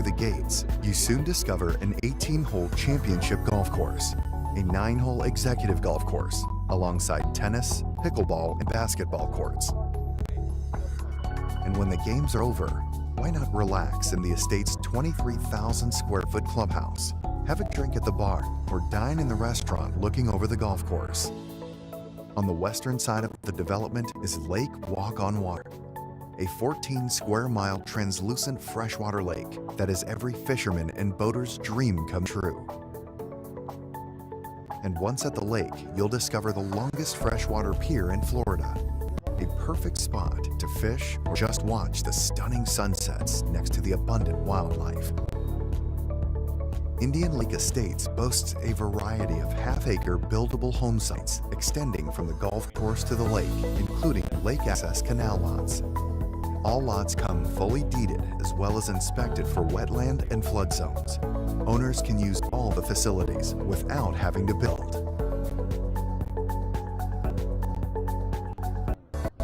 the gates, you soon discover an 18-hole championship golf course, a 9-hole executive golf course, alongside tennis, pickleball, and basketball courts. And when the games are over, why not relax in the estate's 23,000 square foot clubhouse, have a drink at the bar, or dine in the restaurant looking over the golf course. On the western side of the development is Lake Walk on Water, a 14 square mile translucent freshwater lake that is every fisherman and boater's dream come true. And once at the lake, you'll discover the longest freshwater pier in Florida, a perfect spot to fish or just watch the stunning sunsets next to the abundant wildlife. Indian Lake Estates boasts a variety of half-acre buildable home sites extending from the golf course to the lake, including lake access canal lots. All lots come fully deeded as well as inspected for wetland and flood zones. Owners can use all the facilities without having to build.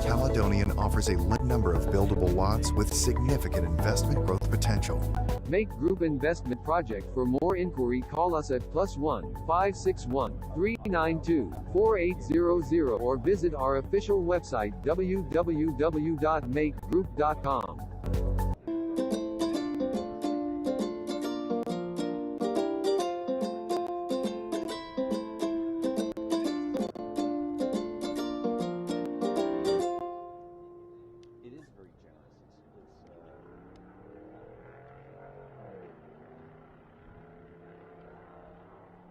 Caledonian offers a limited number of buildable lots with significant investment growth potential. Make Group Investment Project. For more inquiry, call us at +1 561 392 4800 or visit our official website www.makegroup.com.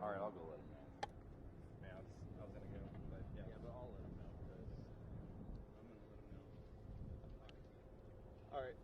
Alright, I'll go let him know. Man, I was gonna go, but yeah, but I'll let him know because I'm gonna let him know. Alright.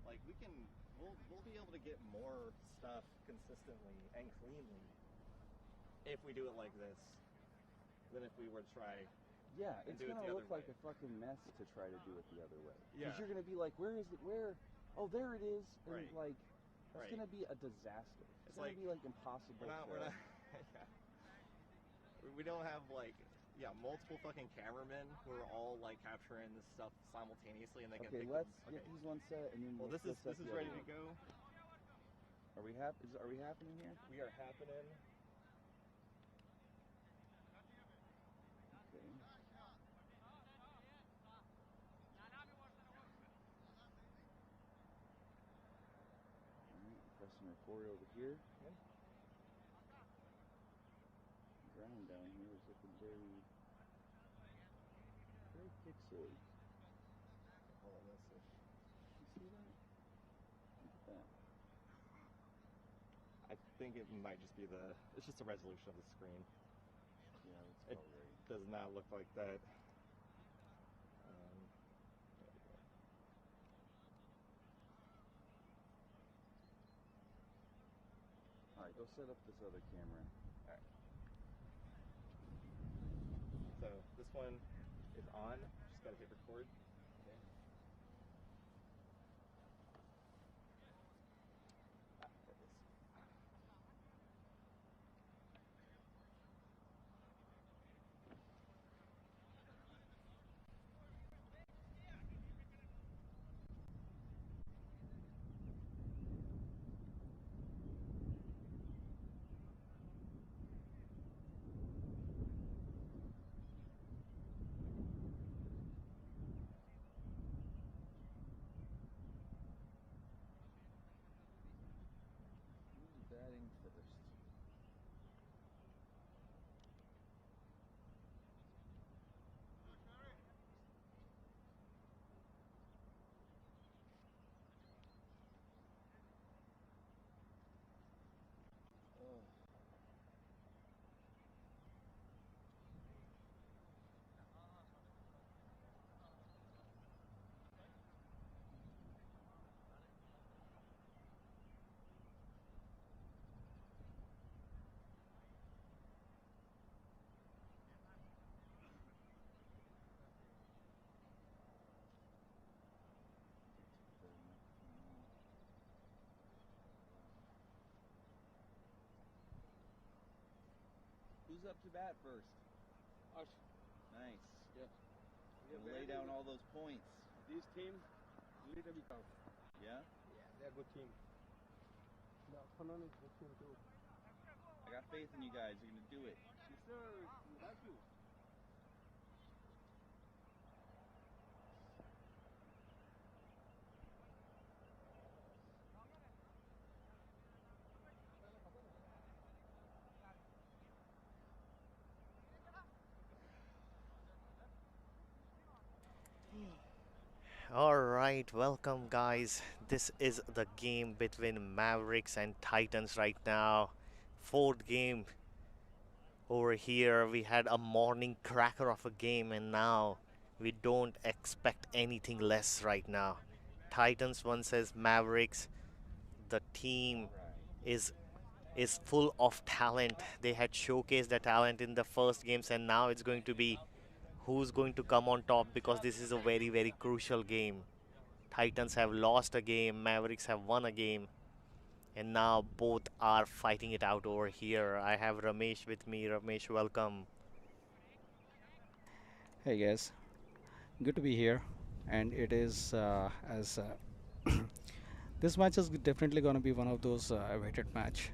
Like we'll be able to get more stuff consistently and cleanly if we do it like this than if we were to try. Yeah, and it's do it gonna the look other like way. a fucking mess to try to do it the other way. Yeah. Because you're gonna be like, where is it? Where? Oh, there it is. And Right. like, that's Right. gonna be a disaster. It's gonna like- be like impossible. We're not. Yeah. We don't have like multiple fucking cameramen who are all like capturing this stuff simultaneously, and they can. Okay, let's get these one set, and then Well, this is set the ready other to go. one. Are we happening here? We are happening. Okay. Alright, pressing record over here. Yeah. The ground down here is looking very pixely. Hold on, let's see. You see that? Look at that. I think it might just be it's just the resolution of the screen. Yeah, that's It about right. does not look like that. Alright, go set up this other camera. Alright. So this one is on. Just gotta hit record. Okay. Ah, there it is. Who's batting first? Oh. Who's up to bat first? Us. Nice. Yeah. Gonna lay down all those points. This team, little bit tough. Yeah? Yeah, they're a good team. The opponent is good team too. I got faith in you guys. You're gonna do it. Yes, sir. Thank you. Alright, welcome guys. This is the game between Mavericks and Titans right now. Fourth game over here. We had a morning cracker of a game, and now we don't expect anything less right now. Titans versus Mavericks. The team is full of talent. They had showcased the talent in the first games, and now it's going to be who's going to come on top, because this is a very, very crucial game. Titans have lost a game, Mavericks have won a game, and now both are fighting it out over here. I have Ramesh with me. Ramesh, welcome. Hey guys, good to be here, and it is as this match is definitely going to be one of those awaited match.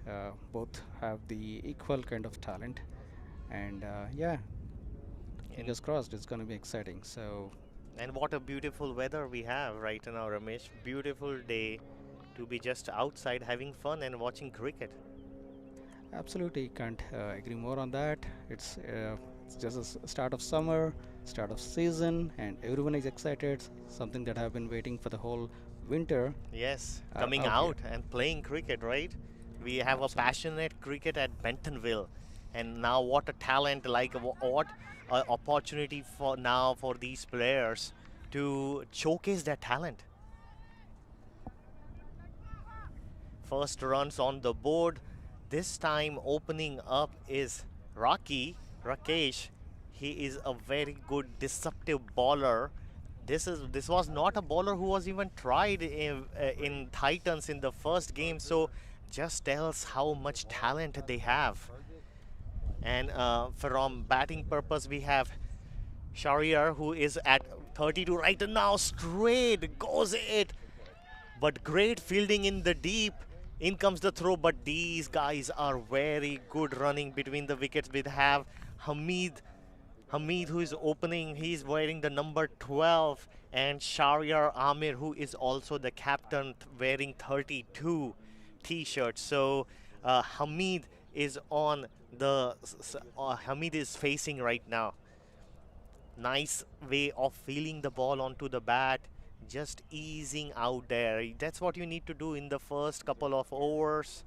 Both have the equal kind of talent, and yeah, fingers crossed, it's going to be exciting. So And what a beautiful weather we have right now, Ramesh. Beautiful day to be just outside having fun and watching cricket. absolutely can't agree more on that. It's just a start of summer, start of season, and everyone is excited. Something that I've been waiting for the whole winter. Yes, coming out out and playing cricket, right? We have a passionate cricket at Bentonville, and now what a talent! Like what opportunity for now for these players to showcase their talent. first runs on the board. This time opening up is Rakesh. He is a very good deceptive bowler. This was not a bowler who was even tried in Titans in the first game, so just tells how much talent they have. And from batting purpose, we have Shariar, who is at 32 right now. Straight goes it, but great fielding in the deep. In comes the throw, but these guys are very good running between the wickets. We have Hamid, who is opening. He's wearing the number 12, and Shariar Amir, who is also the captain, wearing 32 t-shirt. So Hamid is on the Hamid is facing right now. Nice way of feeling the ball onto the bat, just easing out there. That's what you need to do in the first couple of overs.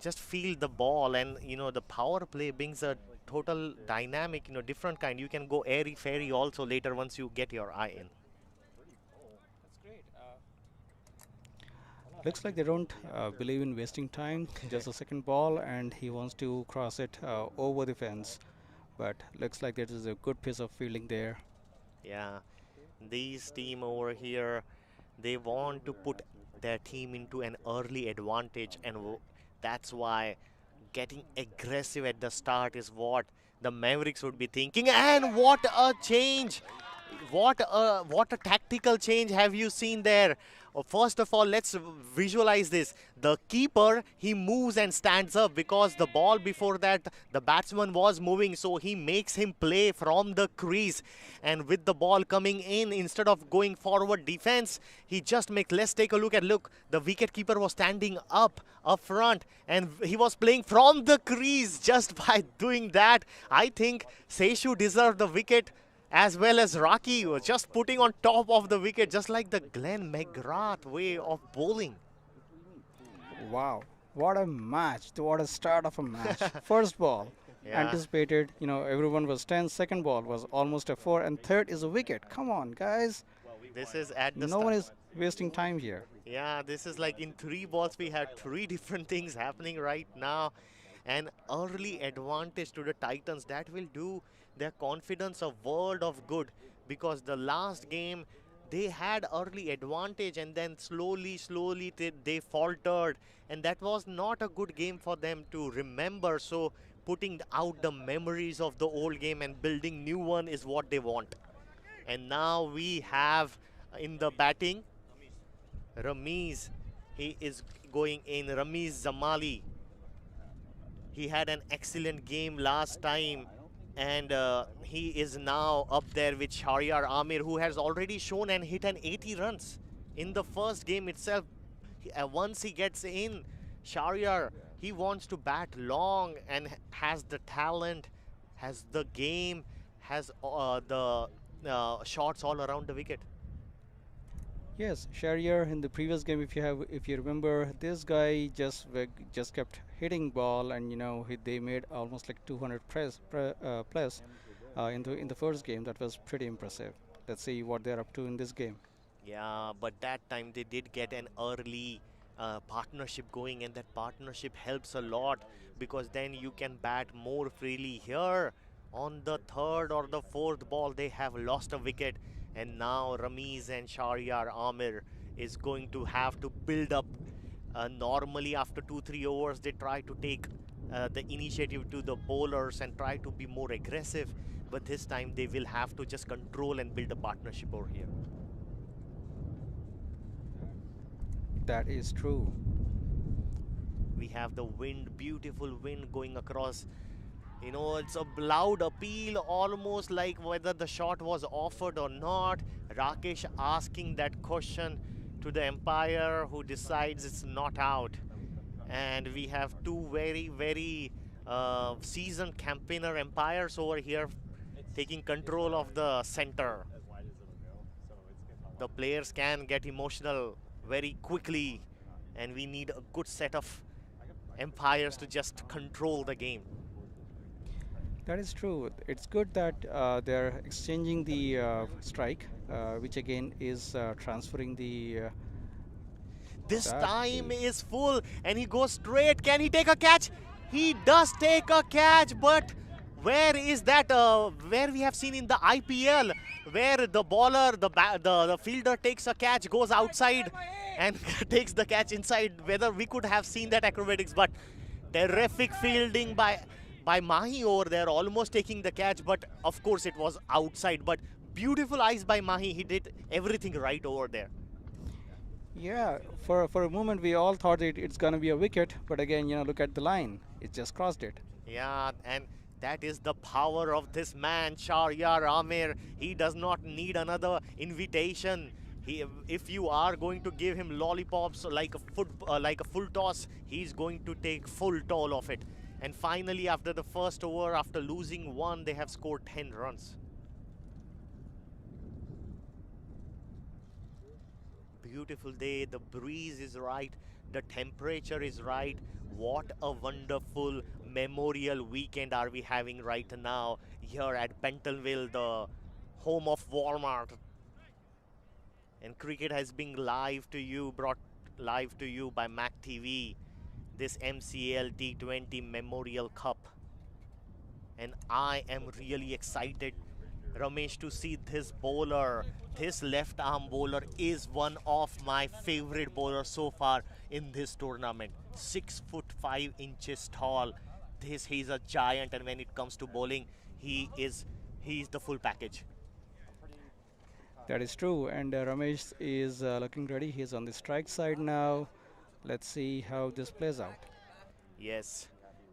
Just feel the ball, and the power play brings a total dynamic, different kind. You can go airy fairy also later once you get your eye in. That's great. Looks like they don't believe in wasting time. Just a second ball, and he wants to cross it over the fence. But looks like that is a good piece of fielding there. Yeah, these team over here, they want to put their team into an early advantage, and that's why getting aggressive at the start is what the Mavericks would be thinking. And what a change! What a tactical change have you seen there? First of all, let's visualize this. The keeper, he moves and stands up because the ball before that, the batsman was moving, so he makes him play from the crease. And with the ball coming in, instead of going forward defense, he just let's take a look, the wicket keeper was standing up front, and he was playing from the crease. Just by doing that, I think Seshu deserved the wicket, as well as Rocky was just putting on top of the wicket, just like the Glenn McGrath way of bowling. Wow, what a match! What a start of a match. First ball, Yeah. anticipated. Everyone was 10. Second ball was almost a 4, and third is a wicket. Come on, guys. This is at the No one start. is wasting time here. Yeah, this is like in 3 balls, we had 3 different things happening right now. An early advantage to the Titans that will do their confidence a world of good, because the last game they had early advantage, and then slowly they faltered, and that was not a good game for them to remember. So putting out the memories of the old game and building new one is what they want. And now we have in the batting Ramiz. He is going in. Ramiz Zamali. He had an excellent game last time, and he is now up there with Shariar Amir, who has already shown and hit an 80 runs in the first game itself. Once he gets in, Shariar, he wants to bat long and has the talent, has the game, has the shots all around the wicket. Yes, Shariar in the previous game, if you remember, this guy just kept hitting ball, and they made almost like 200 plus in the first game. That was pretty impressive. Let's see what they're up to in this game. Yeah, but that time they did get an early partnership going, and that partnership helps a lot, because then you can bat more freely. Here on the third or the fourth ball, they have lost a wicket, and now Ramiz and Shariar Amir is going to have to build up. Normally after 2-3 overs, they try to take the initiative to the bowlers and try to be more aggressive, but this time they will have to just control and build a partnership over here. That is true. We have the wind, beautiful wind going across. It's a loud appeal, almost like whether the shot was offered or not. Rakesh asking that question to the umpire, who decides it's not out. And we have 2 very, very seasoned campaigner umpires over here taking control of the center. The players can get emotional very quickly, and we need a good set of umpires to just control the game. That is true. It's good that they're exchanging the strike, which again is transferring the This That time is- is full and he goes straight. Can he take a catch? He does take a catch, but where is that? Where we have seen in the IPL, where the bowler, the fielder takes a catch, goes outside and takes the catch inside. Whether we could have seen that acrobatics, but terrific fielding by Mahi over there, almost taking the catch, but of course it was outside. But beautiful eyes by Mahi. He did everything right over there. Yeah, for a moment we all thought it's gonna be a wicket, but again, look at the line. It just crossed it. Yeah, and that is the power of this man, Sharyar Amir. He does not need another invitation. If you are going to give him lollipops like a full toss, he's going to take full toll of it. And finally, after the first over, after losing one, they have scored 10 runs. Beautiful day, the breeze is right, the temperature is right. What a wonderful memorial weekend are we having right now here at Pentonville, the home of Walmart. And cricket has been brought live to you by MAQ TV, this MCL T20 Memorial Cup. And I am really excited, Ramesh, to see this bowler. This left arm bowler is one of my favorite bowlers so far in this tournament. 6'5" tall. He's a giant, and when it comes to bowling, he's the full package. That is true, and Ramesh is looking ready. He's on the strike side now. Let's see how this plays out. Yes,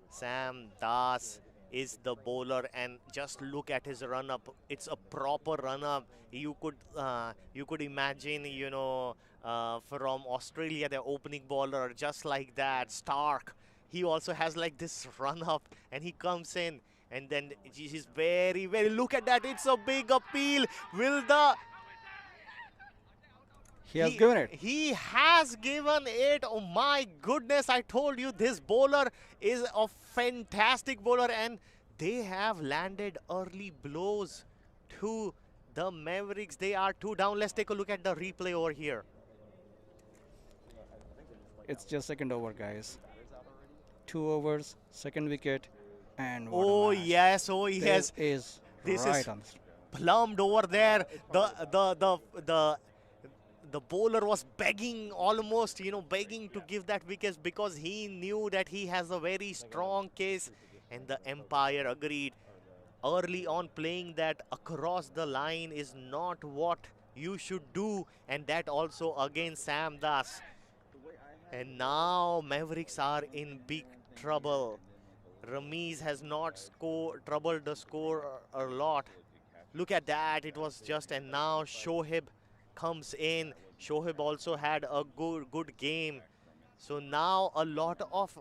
Sam Das is the bowler, and just look at his run up. It's a proper run up. You could imagine, from Australia, their opening bowler, just like that, Stark. He also has like this run up, and he comes in, and then he's very, very. Look at that! It's a big appeal. Will the He has given it. He has given it. Oh my goodness, I told you this bowler is a fantastic bowler, and they have landed early blows to the Mavericks. They are 2 down. Let's take a look at the replay over here. It's just second over, guys. 2 overs, second wicket, and what a Oh match. yes, oh yes. This This right is on. plumbed over there. The bowler was begging, almost, begging to give that wicket because he knew that he has a very strong case, and the umpire agreed. Early on, playing that across the line is not what you should do, and that also against Sam Das. And now Mavericks are in big trouble. Ramiz has not troubled the score a lot. Look at that, it was just, and now Shoaib comes in. Shoaib also had a good game. So now a lot of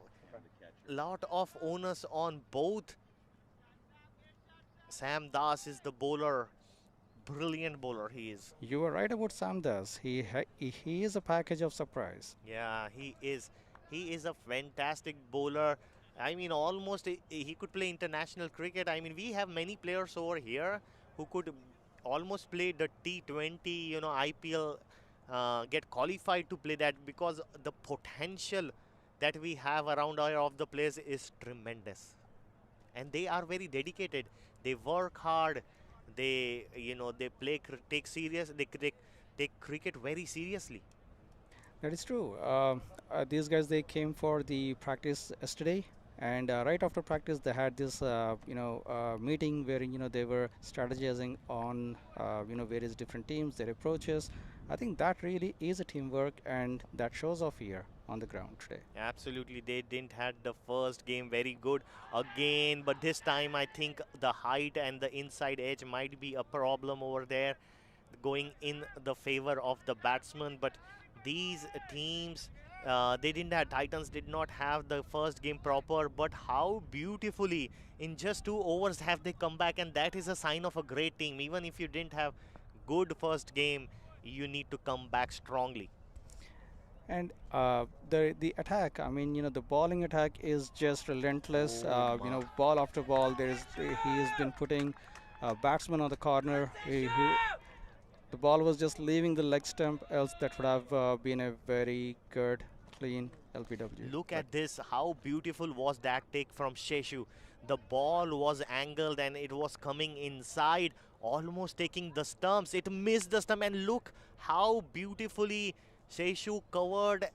onus on both. Sam Das is the bowler. Brilliant bowler he is. You were right about Sam Das. He is a package of surprise. Yeah, he is. He is a fantastic bowler. I mean, almost he could play international cricket. I mean, we have many players over here who could almost play the T20, IPL, get qualified to play that, because the potential that we have around of the place is tremendous. And they are very dedicated. They work hard. They, they take cricket very seriously. That is true. These guys, they came for the practice yesterday, and right after practice they had this meeting where they were strategizing on various different teams, their approaches. I think that really is a teamwork, and that shows off here on the ground today. Absolutely, they didn't had the first game very good again, but this time I think the height and the inside edge might be a problem over there, going in the favor of the batsman. But these teams, Titans did not have the first game proper, but how beautifully in just 2 overs have they come back, and that is a sign of a great team. Even if you didn't have good first game, you need to come back strongly. And the attack, I mean, the bowling attack is just relentless. Ball after ball, he has been putting batsmen on the corner. The ball was just leaving the leg stump, else that would have been a very good, clean LBW. Look But at this. How beautiful was that take from Sheshu? The ball was angled and it was coming inside, almost taking the stumps. It missed the stump, and look how beautifully Sheshu covered.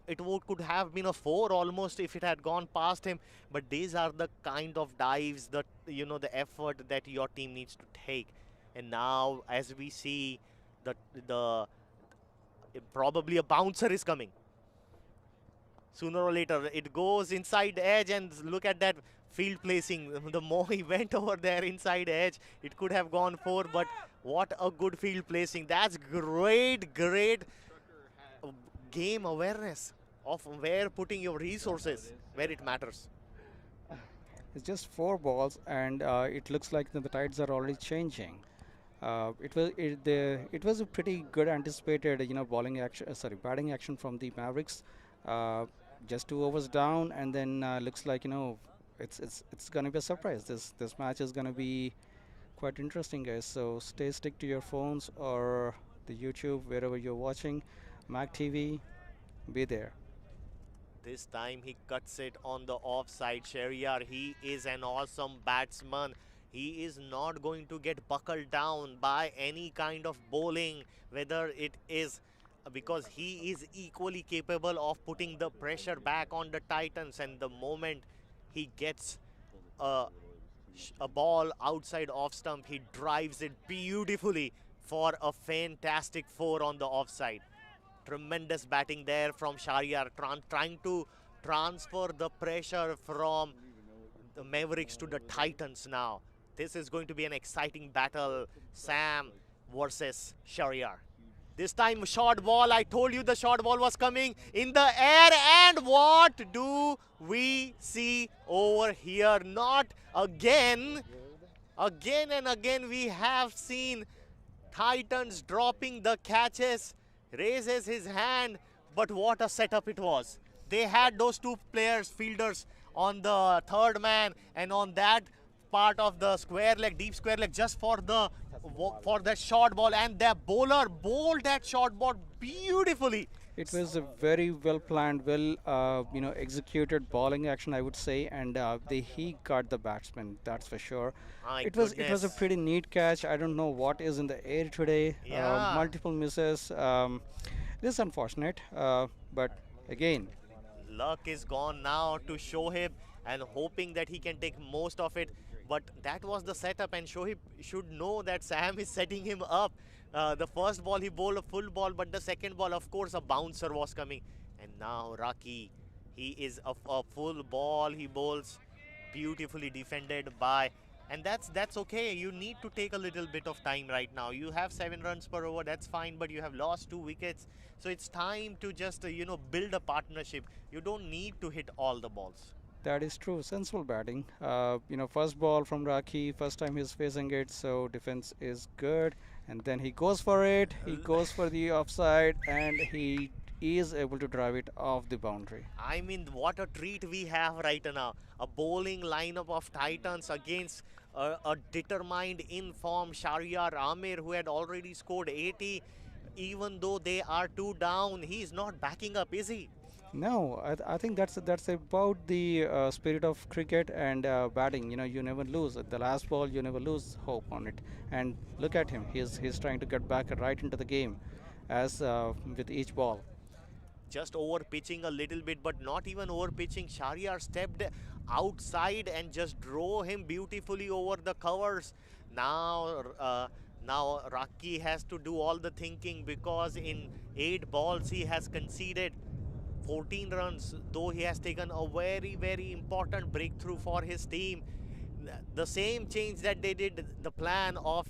Could have been a four almost if it had gone past him. But these are the kind of dives that, the effort that your team needs to take. And now, as we see, the probably a bouncer is coming. Sooner or later, it goes inside the edge, and look at that field placing. The more he went over there inside edge, it could have gone four, but what a good field placing. That's great game awareness of where putting your resources, where it matters. it's just 4 balls, and it looks like the tides are already changing. It was a pretty good anticipated, bowling action, batting action from the Mavericks. Just 2 overs down, and then looks like it's gonna be a surprise. This match is gonna be quite interesting, guys. So stick to your phones or the YouTube, wherever you're watching. MAQ TV, be there. This time he cuts it on the offside. Shahryar, he is an awesome batsman. He is not going to get buckled down by any kind of bowling, whether it is because he is equally capable of putting the pressure back on the Titans, and the moment he gets a ball outside off stump, he drives it beautifully for a fantastic four on the offside. Tremendous batting there from Shahryar, trying to transfer the pressure from the Mavericks to the Titans now. This is going to be an exciting battle, Sam versus Shahryar. This time short ball, I told you the short ball was coming in the air, and what do we see over here? Not again. Again and again we have seen Titans dropping the catches. Raises his hand, but what a setup it was. They had those 2 players, fielders on the third man, and on that part of the square leg, deep square leg, just for that short ball, and their bowler bowled that short ball beautifully. It was a very well planned, executed bowling action, I would say, and he got the batsman, that's for sure. It was a pretty neat catch. I don't know what is in the air today. Yeah. Multiple misses. This is unfortunate, but again, Luck is gone now to Shoaib, and hoping that he can take most of it. But that was the setup, and Shoaib should know that Sam is setting him up. The first ball he bowled a full ball, but the second ball, of course, a bouncer was coming. And now Raki, he is a full ball. He bowls beautifully defended by, and that's okay. You need to take a little bit of time right now. You have 7 runs per over, that's fine, but you have lost 2 wickets. So it's time to just, build a partnership. You don't need to hit all the balls. that is true. Sensible batting. First ball from Raki, first time he's facing it, so defense is good. And then he goes for it. He goes for the offside, and he is able to drive it off the boundary. I mean, what a treat we have right now. A bowling lineup of Titans against a determined, informed Shahryar Amir, who had already scored 80. Even though they are 2 down, he's not backing up, is he? No, I think that's about the spirit of cricket and batting. You never lose. At the last ball, you never lose hope on it. And look at him. He's trying to get back right into the game, as with each ball. Just over pitching a little bit, but not even over pitching. Shahryar stepped outside and just drove him beautifully over the covers. Now Raki has to do all the thinking, because in 8 balls he has conceded 14 runs, though he has taken a very, very important breakthrough for his team. The same change that they did, the plan of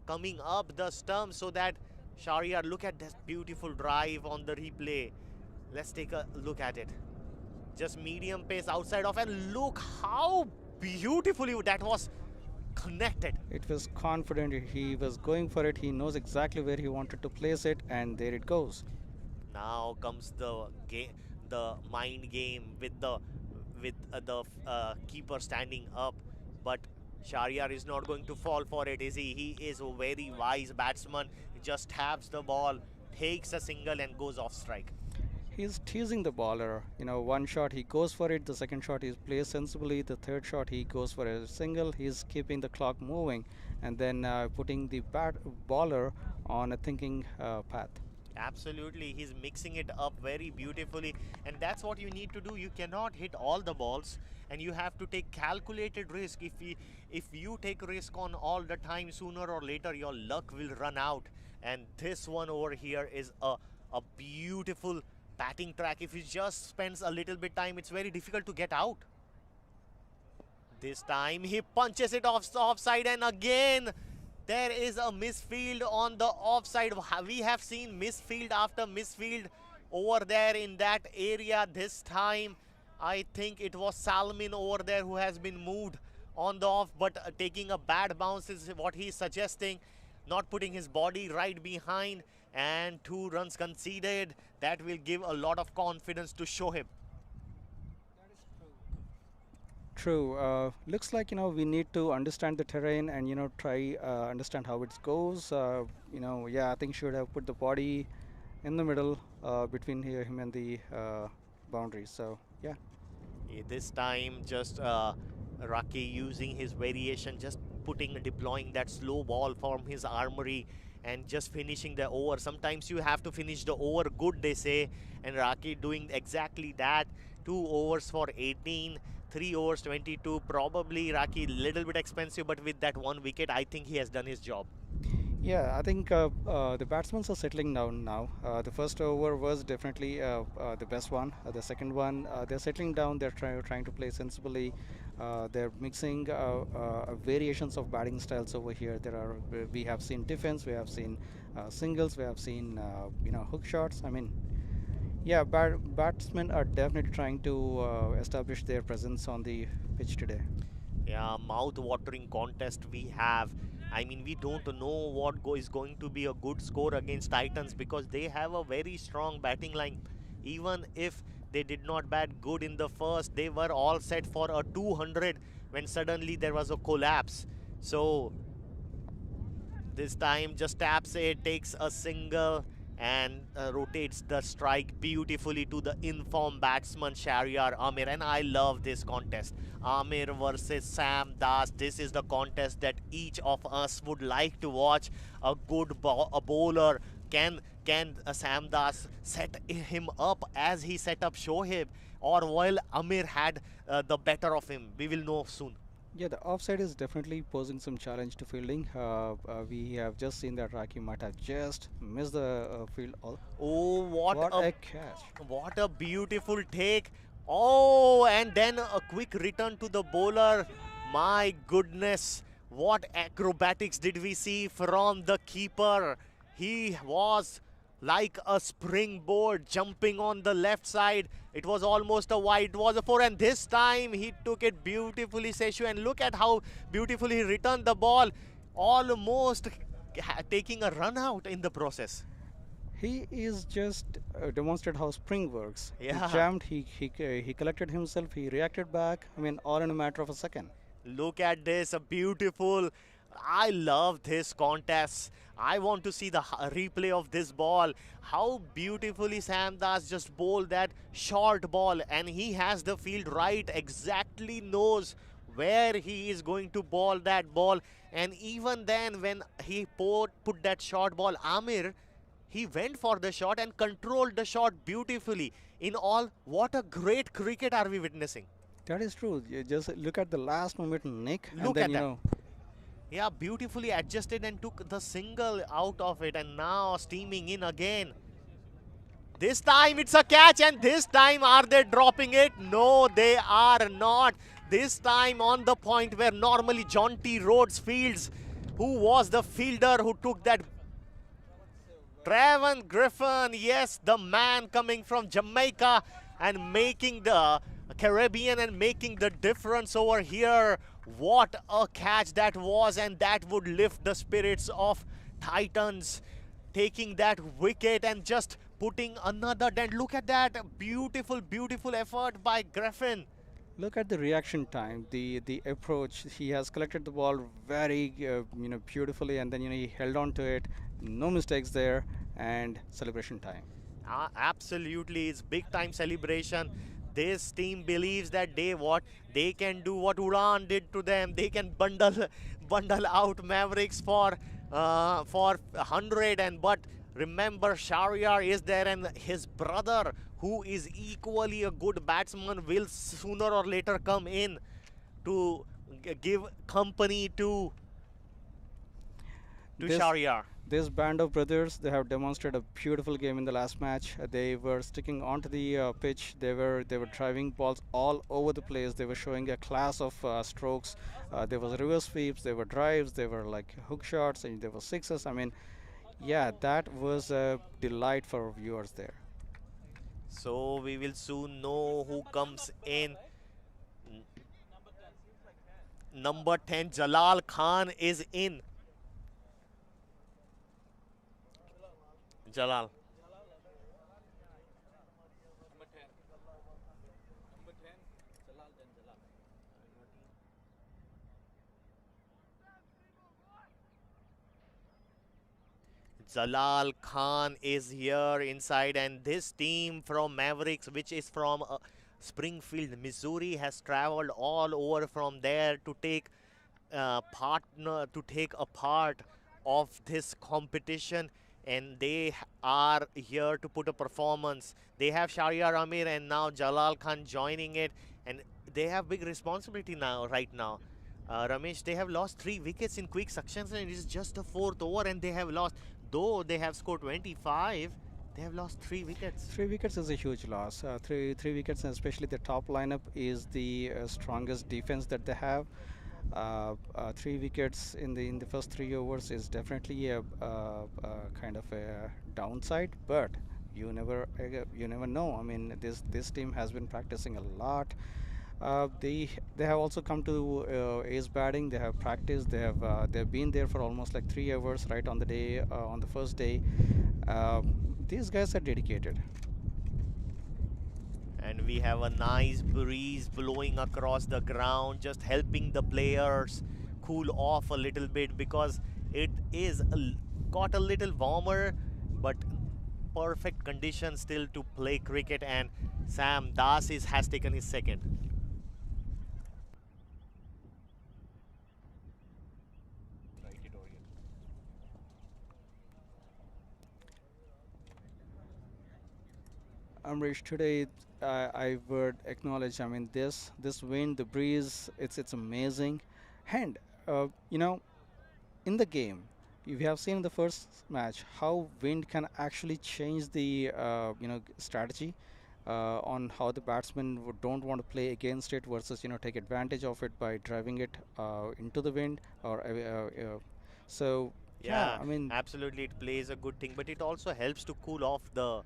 coming up the stump, so that Shahryar, look at this beautiful drive on the replay. Let's take a look at it. Just medium pace outside off, and look how beautifully that was connected. It was confident. He was going for it. He knows exactly where he wanted to place it, and there it goes. Now comes the mind game with the keeper standing up, but Shahryar is not going to fall for it, is he? He is a very wise batsman. He just taps the ball, takes a single and goes off strike. He's teasing the bowler. You know, one shot he goes for it, the second shot he plays sensibly, the third shot he goes for a single. He's keeping the clock moving and then putting the bowler on a thinking path. Absolutely, he's mixing it up very beautifully, and that's what you need to do. You cannot hit all the balls, and you have to take calculated risk. If you take risk on all the time, sooner or later your luck will run out. And this one over here is a beautiful batting track. If he just spends a little bit time, it's very difficult to get out. This time he punches it offside, and again there is a misfield on the offside. We have seen misfield after misfield over there in that area. This time I think it was Salmin over there who has been moved on the off, but taking a bad bounce is what he's suggesting. Not putting his body right behind, and 2 runs conceded. That will give a lot of confidence to Shoaib. True. Looks like, you know, we need to understand the terrain and, you know, try understand how it goes. You know, yeah, I think should have put the body in the middle between him and the boundary. So yeah. This time just Raki using his variation, just deploying that slow ball from his armory and just finishing the over. Sometimes you have to finish the over good, they say, and Raki doing exactly that. 2 overs for 18, 3 overs 22. Probably Raki little bit expensive, but with that 1 wicket, I think he has done his job. Yeah, I think the batsmen are settling down now. The first over was definitely the best one. The second one, they're settling down. They're trying to play sensibly. They're mixing variations of batting styles over here. We have seen defense, we have seen singles, we have seen you know, hook shots. I mean, yeah, batsmen are definitely trying to establish their presence on the pitch today. Yeah, mouth-watering contest we have. I mean, we don't know what is going to be a good score against Titans, because they have a very strong batting line. Even if they did not bat good in the first, they were all set for a 200 when suddenly there was a collapse. So this time just taps it, takes a single and rotates the strike beautifully to the informed batsman Shahryar Amir. And I love this contest. Amir versus Sam Das. This is the contest that each of us would like to watch. A good bowler. Can Sam Das set him up as he set up Shoaib, or while Amir had the better of him? We will know soon. Yeah, the offside is definitely posing some challenge to fielding. We have just seen that Raki might have just missed the field. Oh, what a catch! What a beautiful take! Oh, and then a quick return to the bowler. My goodness, what acrobatics did we see from the keeper? He was like a springboard jumping on the left side. It was almost a wide, it was a 4, and this time he took it beautifully, Seshu, and look at how beautifully he returned the ball, almost taking a run out in the process. He is just demonstrated how spring works. Yeah. He jumped, he collected himself, he reacted back. I mean, all in a matter of a second. Look at this, a beautiful. I love this contest. I want to see the replay of this ball. How beautifully Sam Das just bowled that short ball, and he has the field right, exactly knows where he is going to bowl that ball. And even then, when he put that short ball, Amir, he went for the shot and controlled the shot beautifully. In all, what a great cricket are we witnessing. That is true. You just look at the last moment, Nick. Look at that. Yeah, beautifully adjusted and took the single out of it, and now steaming in again. This time it's a catch, and this time are they dropping it? No, they are not. This time on the point where normally John T. Rhodes fields. Who was the fielder who took that? Trevor Griffin, yes, the man coming from Jamaica and making the Caribbean and making the difference over here. What a catch that was, and that would lift the spirits of Titans, taking that wicket and just putting another dent. Look at that beautiful, beautiful effort by Griffin. Look at the reaction time, the approach. He has collected the ball very beautifully, and then he held on to it. No mistakes there, and celebration time. Absolutely, it's big time celebration. This team believes that they can do what Uran did to them. They can bundle out Mavericks for 100, and but remember Shahryar is there, and his brother, who is equally a good batsman, will sooner or later come in to give company to This Shahryar. this band of brothers, they have demonstrated a beautiful game in the last match. They were sticking onto the pitch. They were driving balls all over the place. They were showing a class of strokes. There was reverse sweeps, there were drives, there were like hook shots, and there were sixes. I mean, yeah, that was a delight for our viewers there. So we will soon know who comes in. Number 10, Jalal Khan is in. Jalal. Jalal Khan is here inside, and this team from Mavericks, which is from Springfield, Missouri, has traveled all over from there to take a part of this competition, and they are here to put a performance. They have Shahryar Amir and now Jalal Khan joining it, and they have big responsibility now, right now. Ramesh, they have lost 3 wickets in quick succession, and it is just the 4th over, and they have lost. Though they have scored 25, they have lost 3 wickets. 3 wickets is a huge loss. Three wickets, and especially the top lineup is the strongest defense that they have. 3 wickets in the first 3 overs is definitely a kind of a downside, but you never know. I mean, this team has been practicing a lot. They have also come to ace batting. They have practiced. They've been there for almost like 3 hours right on the day on the first day. These guys are dedicated. And we have a nice breeze blowing across the ground, just helping the players cool off a little bit, because it is got a little warmer, but perfect conditions still to play cricket. And Sam Das has taken his second. Amrish, today I would acknowledge. I mean, this wind, the breeze, it's amazing, and you know, in the game, if you have seen in the first match how wind can actually change the strategy on how the batsmen don't want to play against it versus take advantage of it by driving it into the wind or so yeah, Yeah, I mean, absolutely, it plays a good thing, but it also helps to cool off the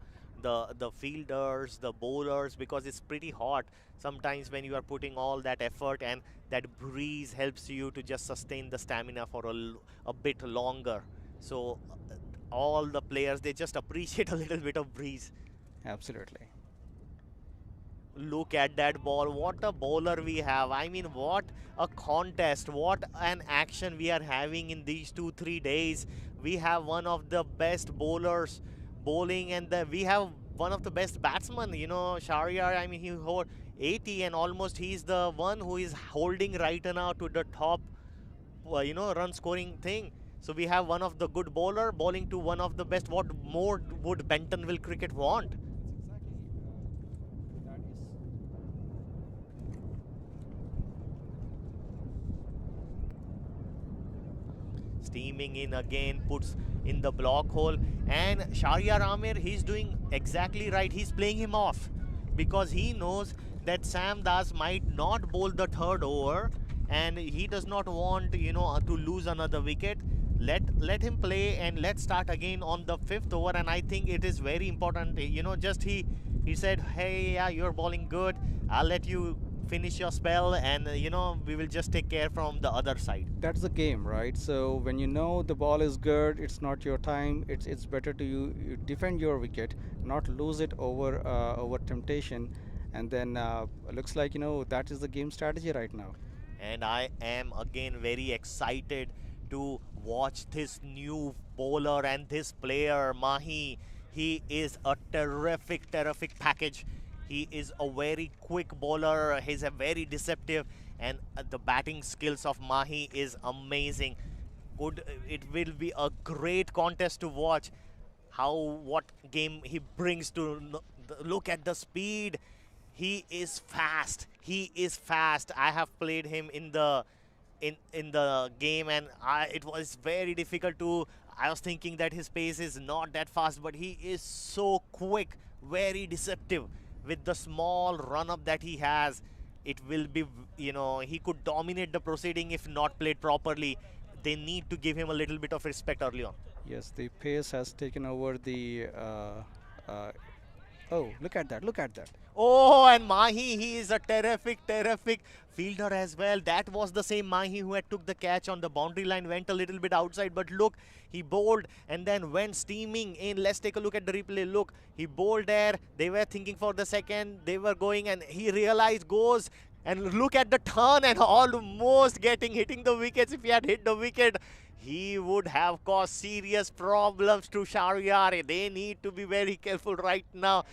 fielders, the bowlers, because it's pretty hot sometimes when you are putting all that effort, and that breeze helps you to just sustain the stamina for a bit longer. So all the players, they just appreciate a little bit of breeze. absolutely. Look at that ball. What a bowler we have. I mean, what a contest. What an action we are having in these 2-3 days. We have one of the best bowlers bowling, and we have one of the best batsmen. Shahryar, I mean, he hold 80, and almost he's the one who is holding right now to the top, run scoring thing. So we have one of the good bowler bowling to one of the best. What more would Bentonville cricket want? Steaming in again, puts in the block hole, and Shahryar Amir, he's doing exactly right. He's playing him off because he knows that Sam Das might not bowl the 3rd over, and he does not want to lose another wicket. Let him play, and let's start again on the 5th over. And I think it is very important. Just he said, hey, yeah, you're bowling good, I'll let you finish your spell, and we will just take care from the other side. That's the game, right? So when you know the ball is good, it's not your time. It's better to you defend your wicket, not lose it over temptation. and then looks like that is the game strategy right now. And I am again very excited to watch this new bowler and this player Mahi. He is a terrific package. He is a very quick bowler. He's a very deceptive, and the batting skills of Mahi is amazing. It will be a great contest to watch. What game he brings to look at the speed. He is fast. He is fast. I have played him in the game, and it was very difficult to. I was thinking that his pace is not that fast, but he is so quick, very deceptive. With the small run up that he has, it will be, he could dominate the proceeding if not played properly. They need to give him a little bit of respect early on. Yes, the pace has taken over the. Oh, look at that! Look at that! Oh, and Mahi, he is a terrific fielder as well. That was the same Mahi who had took the catch on the boundary line, went a little bit outside, but look, he bowled and then went steaming in. Let's take a look at the replay. Look, he bowled there. They were thinking for the second. They were going, and he realized, goes, and look at the turn, and almost hitting the wickets. If he had hit the wicket, he would have caused serious problems to Shahryar. They need to be very careful right now.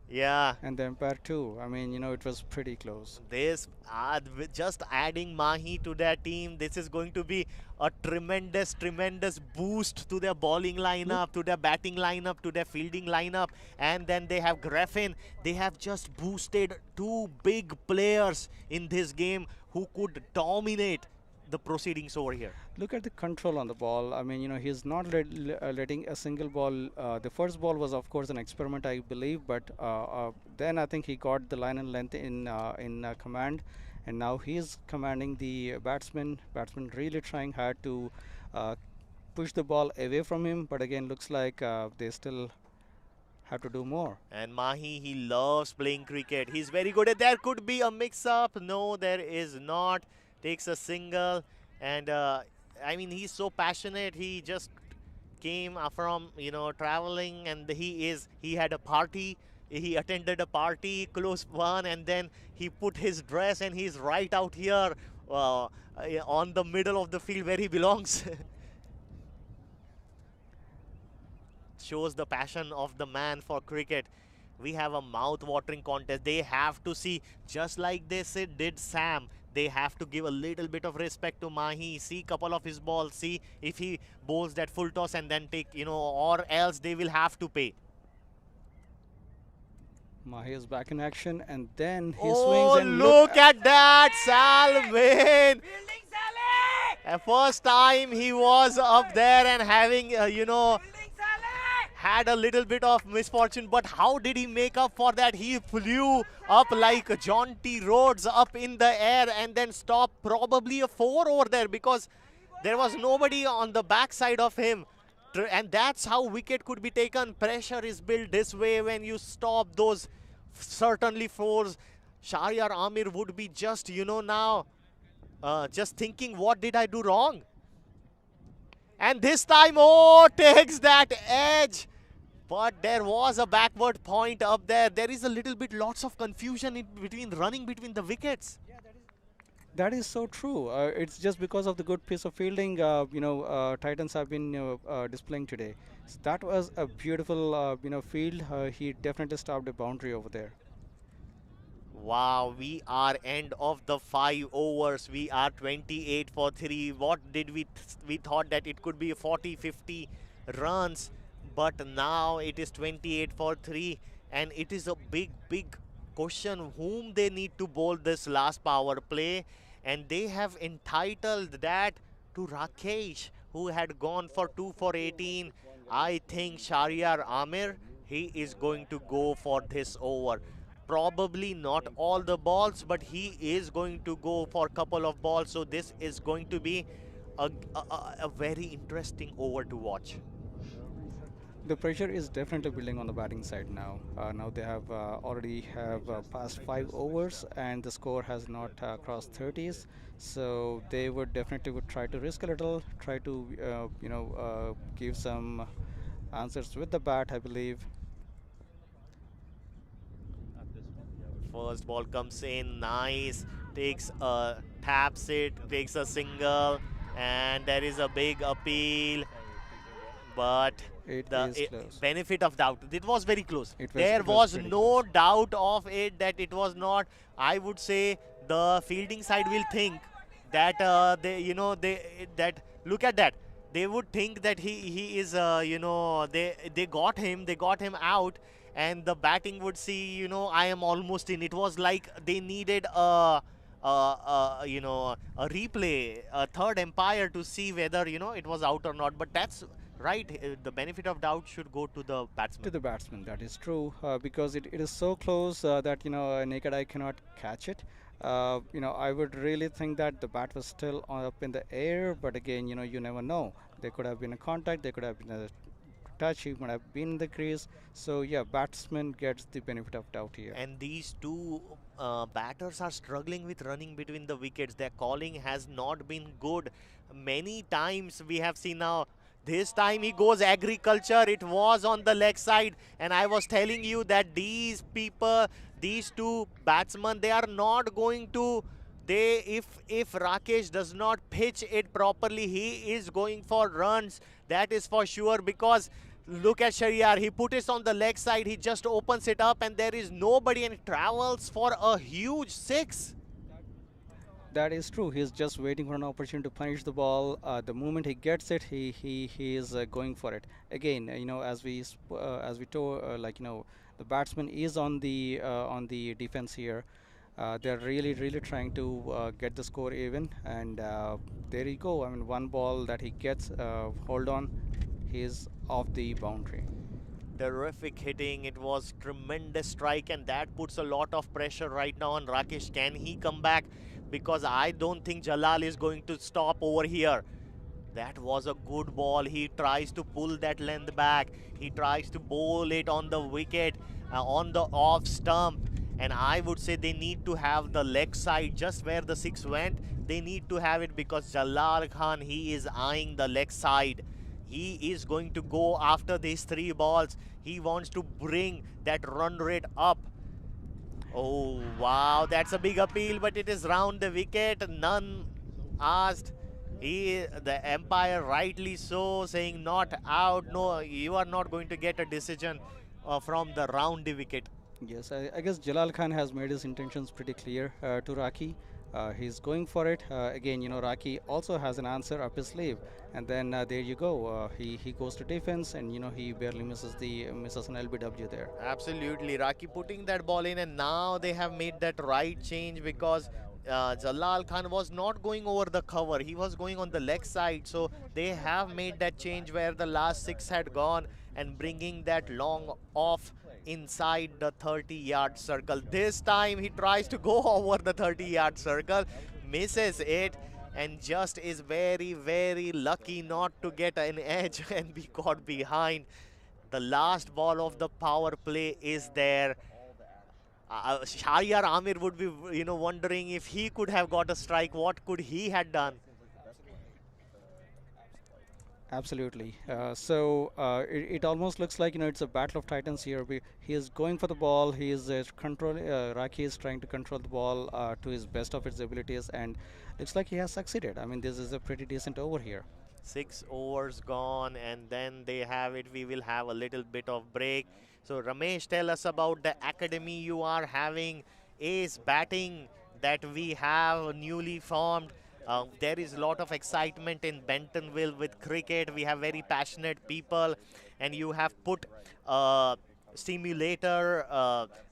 Yeah. And the umpire too. I mean, it was pretty close. This, with just adding Mahi to their team, this is going to be a tremendous boost to their bowling lineup, to their batting lineup, to their fielding lineup. And then they have Griffin. They have just boosted two big players in this game who could dominate the proceedings over here. Look at the control on the ball. I mean, he's not letting a single ball. The first ball was, of course, an experiment, I believe, but then I think he got the line and length in command, and now he's commanding the batsman. Batsman really trying hard to push the ball away from him, but again, looks like they still have to do more. And Mahi, he loves playing cricket. He's very good at. There could be a mix-up. No, there is not. Takes a single, and I mean, he's so passionate. He just came from traveling, and he had a party. He attended a party, close one, and then he put his dress, and he's right out here on the middle of the field where he belongs. Shows the passion of the man for cricket. We have a mouth-watering contest. They have to see, just like they did Sam. They have to give a little bit of respect to Mahi. See couple of his balls. See if he bowls that full toss and then take, or else they will have to pay. Mahi is back in action, and then he swings and look at that, Salman! First time he was up there and having, had a little bit of misfortune, but how did he make up for that? He flew up like John T. Rhodes up in the air and then stopped probably a 4 over there because there was nobody on the backside of him. And that's how wicket could be taken. Pressure is built this way when you stop those certainly 4s. Shahryar Amir would be just, now just thinking, what did I do wrong? And this time, takes that edge. But there was a backward point up there. There is a little bit, lots of confusion running between the wickets. That is so true. It's just because of the good piece of fielding, Titans have been displaying today. So that was a beautiful, field. He definitely stopped a boundary over there. Wow, we are end of the 5 overs. We are 28 for 3. What did we thought that it could be 40, 50 runs. But now it is 28 for 3. And it is a big question whom they need to bowl this last power play. And they have entitled that to Rakesh, who had gone for 2 for 18. I think Shahryar Amir, he is going to go for this over. Probably not all the balls, but he is going to go for a couple of balls. So this is going to be a very interesting over to watch. The pressure is definitely building on the batting side now. Now they have already passed 5 overs and the score has not crossed 30s. So they would definitely try to risk a little, try to give some answers with the bat, I believe. First ball comes in, nice. Taps it, takes a single, and there is a big appeal. But It the is close. benefit of doubt, it was very close. There It was was pretty no close. doubt of it that it was not. I would say the fielding side will think that that look at that. They would think that he is they got him out, and the batting would see, I am almost in. It was like they needed a replay, a third umpire to see whether it was out or not. But that's right. The benefit of doubt should go to the To batsman. the batsman, that is true, because it is so close that a naked eye cannot catch it. I would really think that the bat was still up in the air, but again, you never know. There could have been a contact, there could have been a touch, he might have been in the crease. So yeah, batsman gets the benefit of doubt here. And these two batters are struggling with running between the wickets. Their calling has not been good. Many times we have seen now. This time he goes agriculture. It was on the leg side, and I was telling you that these people, these two batsmen, they are not going to. They, if Rakesh does not pitch it properly, he is going for runs. That is for sure, because look at Shariar. He put it on the leg side. He just opens it up, and there is nobody, and it travels for a huge six. That is true. He's just waiting for an opportunity to punish the ball. The moment he gets it, he is going for it. Again, as we told, the batsman is on the defense here. They're really trying to get the score even, and there you go. I mean, one ball that he gets, hold on, he's off the boundary. Terrific hitting. It was tremendous strike, and that puts a lot of pressure right now on Rakesh. Can he come back? Because I don't think Jalal is going to stop over here. That was a good ball. He tries to pull that length back. He tries to bowl it on the wicket, on the off stump. And I would say they need to have the leg side just where the six went. They need to have it, because Jalal Khan, he is eyeing the leg side. He is going to go after these three balls. He wants to bring that run rate up. Oh, wow, that's a big appeal, but it is round the wicket. None asked. The umpire, rightly so, saying not out. No, you are not going to get a decision from the round the wicket. Yes, I guess Jalal Khan has made his intentions pretty clear to Raki. He's going for it. Again, Raki also has an answer up his sleeve, and then there you go. He goes to defense, and he barely misses an LBW there. Absolutely, Raki putting that ball in, and now they have made that right change, because Jalal Khan was not going over the cover. He was going on the leg side. So they have made that change where the last six had gone, and bringing that long off inside the 30-yard circle. This time he tries to go over the 30-yard circle, misses it, and just is very lucky not to get an edge and be caught behind. The last ball of the power play is there. Shahryar Amir would be, wondering if he could have got a strike, what could he have done? Absolutely. It almost looks like it's a battle of titans here. He is going for the ball. He is Raki is trying to control the ball to his best of his abilities, and looks like he has succeeded. I mean, this is a pretty decent over here. 6 overs gone, and then they have it. We will have a little bit of break. So Ramesh, tell us about the academy you are having, Ace Batting, that we have newly formed. There is a lot of excitement in Bentonville with cricket. We have very passionate people, and you have put a simulator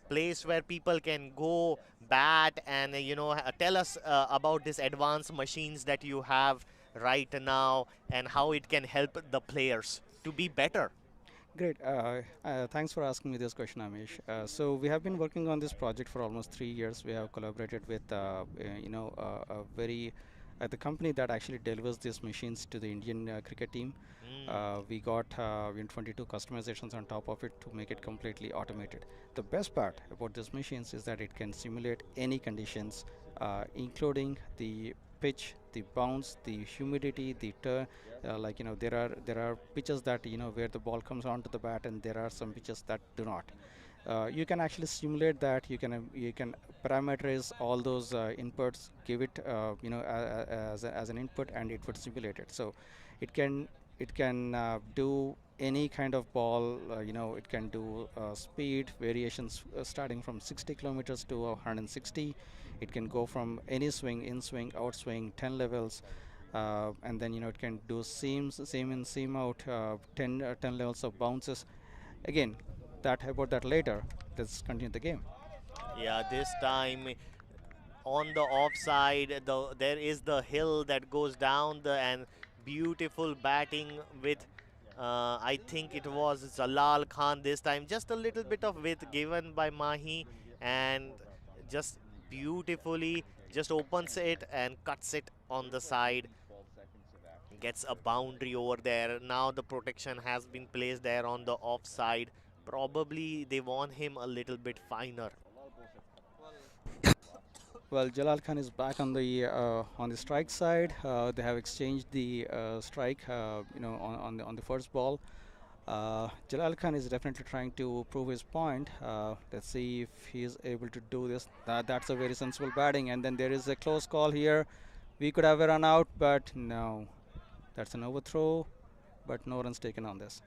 place where people can go bat, and tell us about these advanced machines that you have right now, and how it can help the players to be better. Great. Thanks for asking me this question, Amish. So we have been working on this project for almost 3 years. We have collaborated with, the company that actually delivers these machines to the Indian cricket team. We got 22 customizations on top of it to make it completely automated. The best part about these machines is that it can simulate any conditions, including the pitch, the bounce, the humidity, the turn. There are pitches that where the ball comes onto the bat, and there are some pitches that do not. You can actually simulate that. You can parameterize all those inputs, give it as an input, and it would simulate it. So it can do any kind of ball. It can do speed variations starting from 60 kilometers to 160. It can go from any swing, in swing, out swing, 10 levels. And then it can do seams, seam in, seam out, 10 levels of bounces. Again, about that later. Let's continue the game. Yeah, this time on the offside, there is the hill that goes down and beautiful batting with I think it was Zalal Khan this time. Just a little bit of width given by Mahi, and just beautifully just opens it and cuts it on the side. Gets a boundary over there. Now the protection has been placed there on the offside. Probably they want him a little bit finer. Well, Jalal Khan is back on the strike side. They have exchanged the strike, on the first ball. Jalal Khan is definitely trying to prove his point. Let's see if he is able to do this. That's a very sensible batting, and then there is a close call here. We could have a run out, but no. That's an overthrow, but no runs taken on this.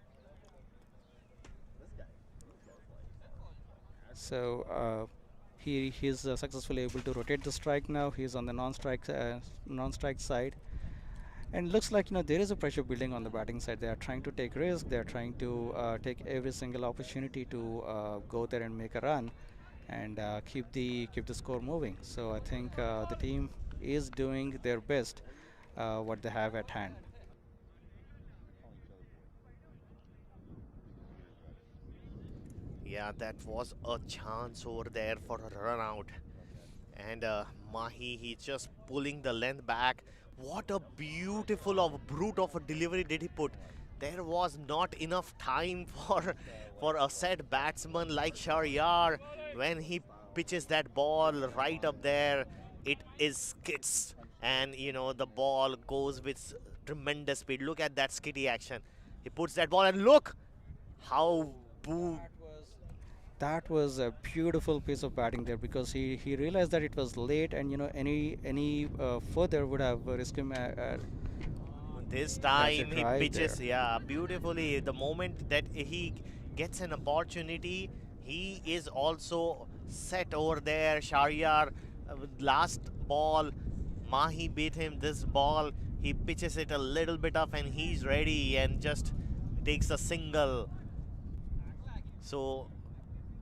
So he's successfully able to rotate the strike now. He's on the non-strike side, and looks like there is a pressure building on the batting side. They are trying to take risk. They are trying to take every single opportunity to go there and make a run, and keep the score moving. So I think the team is doing their best, what they have at hand. Yeah, that was a chance over there for a run out. And Mahi, he's just pulling the length back. What a beautiful of brute of a delivery did he put. There was not enough time for a set batsman like Sharyar. When he pitches that ball right up there, it is skids. And the ball goes with tremendous speed. Look at that skitty action. He puts that ball and look how boo. That was a beautiful piece of batting there, because he realized that it was late, and any further would have risked him. This Catch a time he drive pitches, there. yeah, beautifully. The moment that he gets an opportunity, he is also set over there. Sharyar, with last ball, Mahi beat him. This ball, he pitches it a little bit up and he's ready and just takes a single. So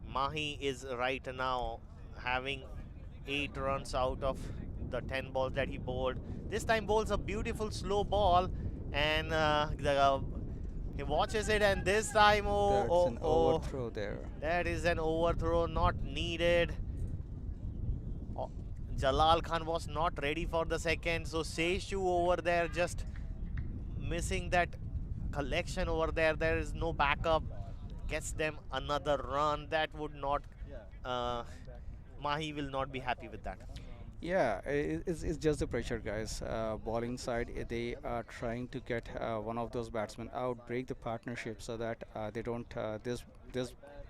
Mahi is right now having 8 runs out of the 10 balls that he bowled. This time bowls a beautiful slow ball, and he watches it, and this time, That's an overthrow there. that is an overthrow, not needed. Oh, Jalal Khan was not ready for the second, so Seshu over there just missing that collection over there. There is no backup. Gets them another run. That would not. Mahi will not be happy with that. Yeah, it's just the pressure, guys. Bowling side, they are trying to get one of those batsmen out, break the partnership, so that they don't.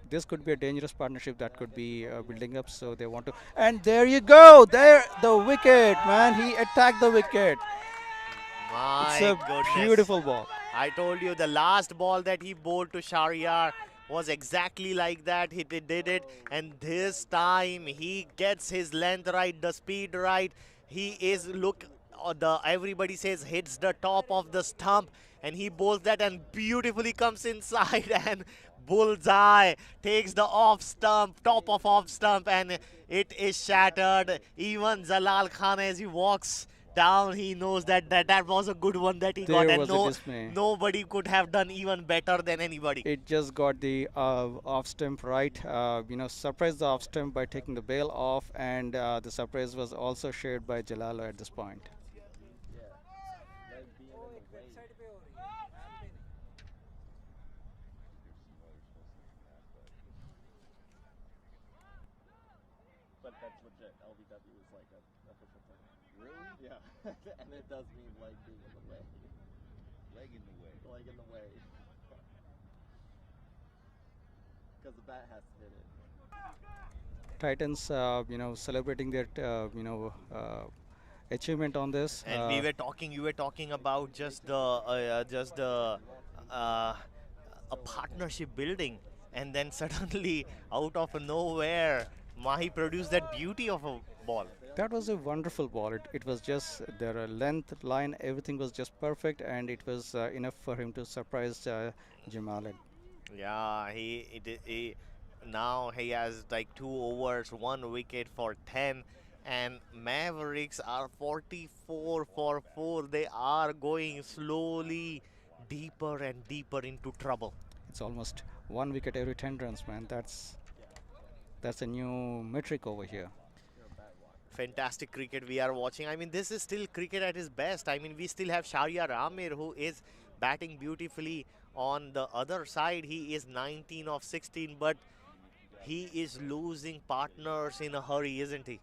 This could be a dangerous partnership that could be building up. So they want to. And there you go. There, the wicket, man. He attacked the wicket. It's My a goodness. beautiful ball. I told you the last ball that he bowled to Sharyar was exactly like that. He did it, and this time he gets his length right, the speed right. He is everybody says hits the top of the stump, and he bowls that and beautifully comes inside and bullseye, takes the top of off stump, and it is shattered. Even Zalal Khan, as he walks down, he knows that was a good one that he got, There and was a dismay. nobody could have done even better than anybody. It just got the off stump right. Surprised the off stump by taking the bail off, and the surprise was also shared by Jalalo at this point. But that's legit. LBW is like a official term. Really? Yeah, and it does mean like being in the way, Leg in the way. like in the way, because the bat has to hit it. Titans, celebrating their, achievement on this. And we were talking, you were talking about just the uh, a partnership building, and then suddenly out of nowhere, Mahi produced that beauty of a ball. That was a wonderful ball. It was just their length, line, everything was just perfect, and it was enough for him to surprise Jamal. Yeah, he now he has like 2 overs, 1 wicket for 10, and Mavericks are 44 for 4. They are going slowly deeper and deeper into trouble. It's almost 1 wicket every 10 runs, man. That's a new metric over here. Fantastic cricket we are watching. I mean, this is still cricket at its best. I mean, we still have Sharia Ramir who is batting beautifully. On the other side, he is 19 of 16, but he is losing partners in a hurry, isn't he?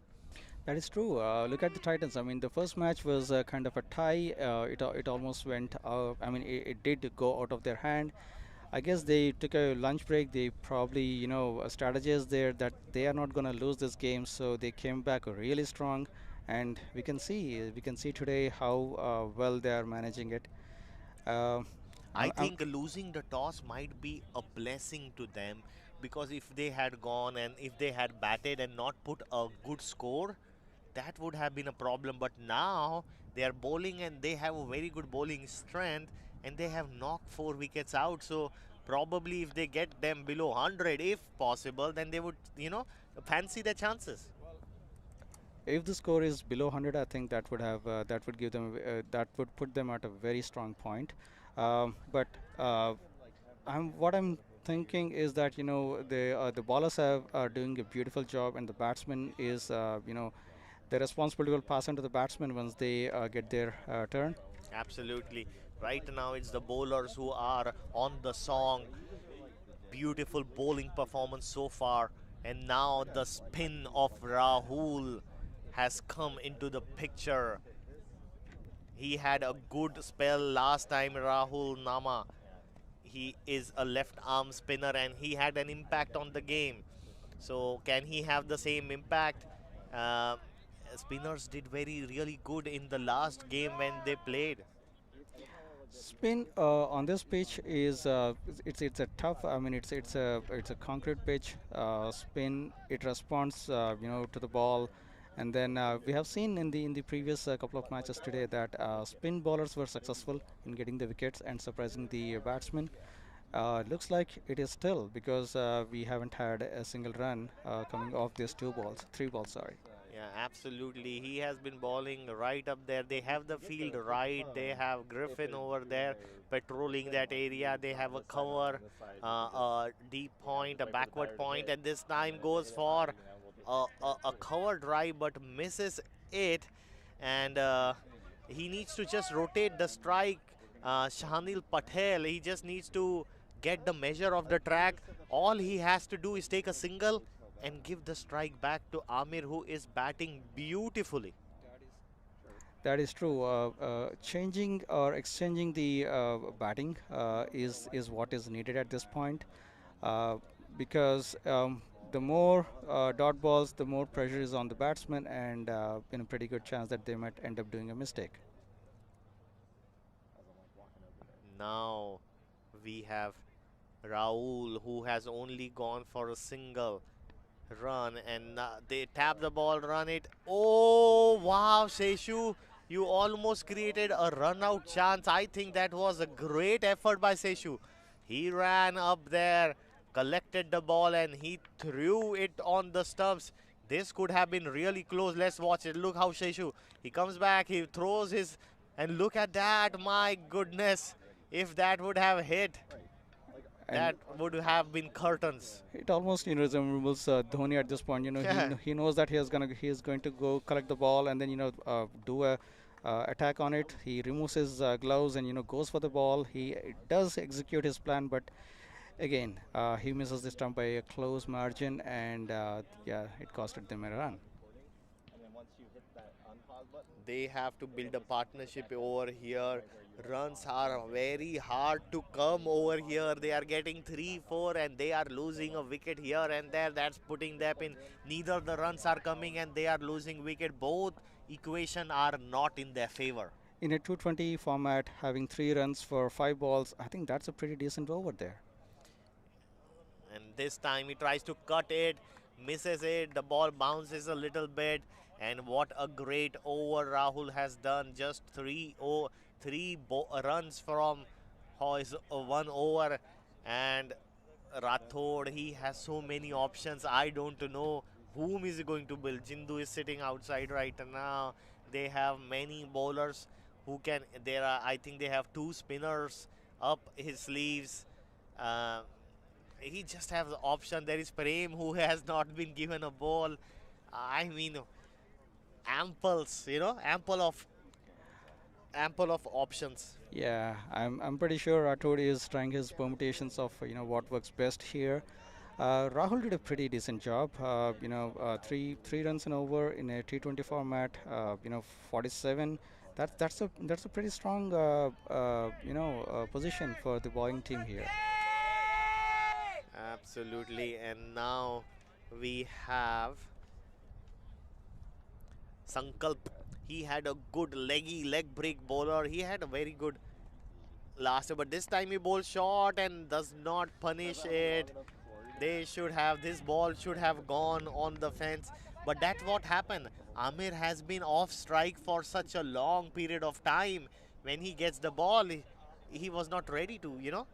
That is true. Look at the Titans. I mean, the first match was kind of a tie. It almost went. I mean, it did go out of their hand. I guess they took a lunch break. They probably, strategized there that they are not going to lose this game, so they came back really strong. And we can see today how well they are managing it. Uh, I I'm think losing the toss might be a blessing to them, because if they had gone and if they had batted and not put a good score, that would have been a problem. But now they are bowling and they have a very good bowling strength, and they have knocked 4 wickets out. So probably if they get them below 100, if possible, then they would, fancy their chances. If the score is below 100, I think that would give them that would put them at a very strong point. But what I'm thinking is that the ballers are doing a beautiful job, and the batsman is the responsibility will pass on to the batsman once they get their turn. Absolutely. Right now, it's the bowlers who are on the song. Beautiful bowling performance so far. And now the spin of Rahul has come into the picture. He had a good spell last time, Rahul Nama. He is a left arm spinner and he had an impact on the game. So, can he have the same impact? Uh, Spinners did really good in the last game when they played. Spin on this pitch is it's a tough. I mean, it's a concrete pitch. Spin, it responds to the ball, and then we have seen in the previous couple of matches today that spin bowlers were successful in getting the wickets and surprising the batsmen. Looks like it is still because we haven't had a single run coming off these three balls. Sorry. Yeah, absolutely. He has been bowling right up there. They have the field right. They have Griffin over there patrolling that area. They have a cover, a deep point, a backward point, and this time goes for a cover drive but misses it. And he needs to just rotate the strike. Shahnil Patel, he just needs to get the measure of the track. All he has to do is take a single and give the strike back to Amir, who is batting beautifully. That is true. Changing or exchanging the batting is what is needed at this point, uh, because the more dot balls, the more pressure is on the batsman, and a pretty good chance that they might end up doing a mistake. Now we have Raul, who has only gone for a single run, and they tap the ball, run it. Oh, wow, Seshu, you almost created a run out chance. I think that was a great effort by Seshu. He ran up there, collected the ball, and he threw it on the stumps. This could have been really close. Let's watch it. Look how Seshu, he comes back, he throws his, and look at that. My goodness, if that would have hit, And that would have been curtains. it almost resembles Dhoni at this point. He knows that he is going to go collect the ball and then do a attack on it. He removes his gloves and goes for the ball. He does execute his plan, but again he misses the stump by a close margin, and yeah, it costed them a run. And then once you hit that unpause button, They have to build a partnership over here. Runs are very hard to come over here. They are getting 3, 4, and they are losing a wicket here and there. That's putting them in. Neither the runs are coming, and they are losing wicket. Both equation are not in their favor. In a 220 format, having 3 runs for 5 balls, I think that's a pretty decent over there. And this time he tries to cut it, misses it, the ball bounces a little bit. And what a great over Rahul has done. Just three runs from his 1 over. And Rathod, he has so many options. I don't know whom is he going to build. Jindu is sitting outside right now. They have many bowlers who can. I think they have 2 spinners up his sleeves. He just has the option. There is Prem who has not been given a ball. I mean, amples, ample of options. Yeah, I'm pretty sure Rathod is trying his permutations of what works best here. Rahul did a pretty decent job. Three runs and over in a T20 format. 47. That's a pretty strong position for the bowling team here. Absolutely. And now we have Sankalp. He had a good leg break bowler. He had a very good last, but this time he bowls short and does not punish it. This ball should have gone on the fence, but that's what happened. Amir has been off strike for such a long period of time. When he gets the ball, he was not ready to,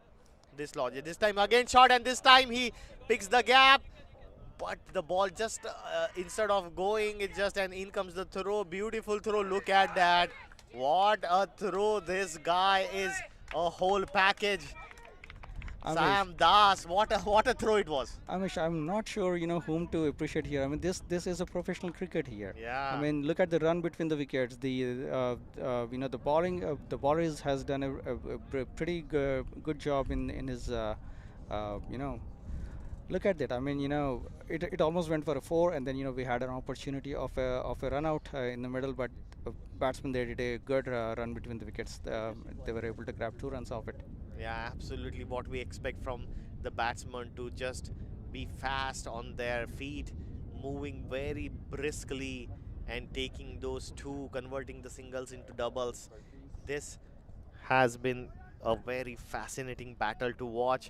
dislodge it. This time again shot, and this time he picks the gap. But the ball just, instead of going, and in comes the throw. Beautiful throw. Look at that. What a throw. This guy is a whole package. Sam Das, what a throw it was. Amish, I'm not sure, whom to appreciate here. I mean, this is a professional cricket here. Yeah. I mean, look at the run between the wickets. The bowling, the bowler has done a pretty good job in his, look at that. I mean, it almost went for a 4, and then we had an opportunity of a run out in the middle, but batsman there did a good run between the wickets. They were able to grab 2 runs off it. Yeah, absolutely what we expect from the batsman, to just be fast on their feet, moving very briskly and taking those 2, converting the singles into doubles. This has been a very fascinating battle to watch.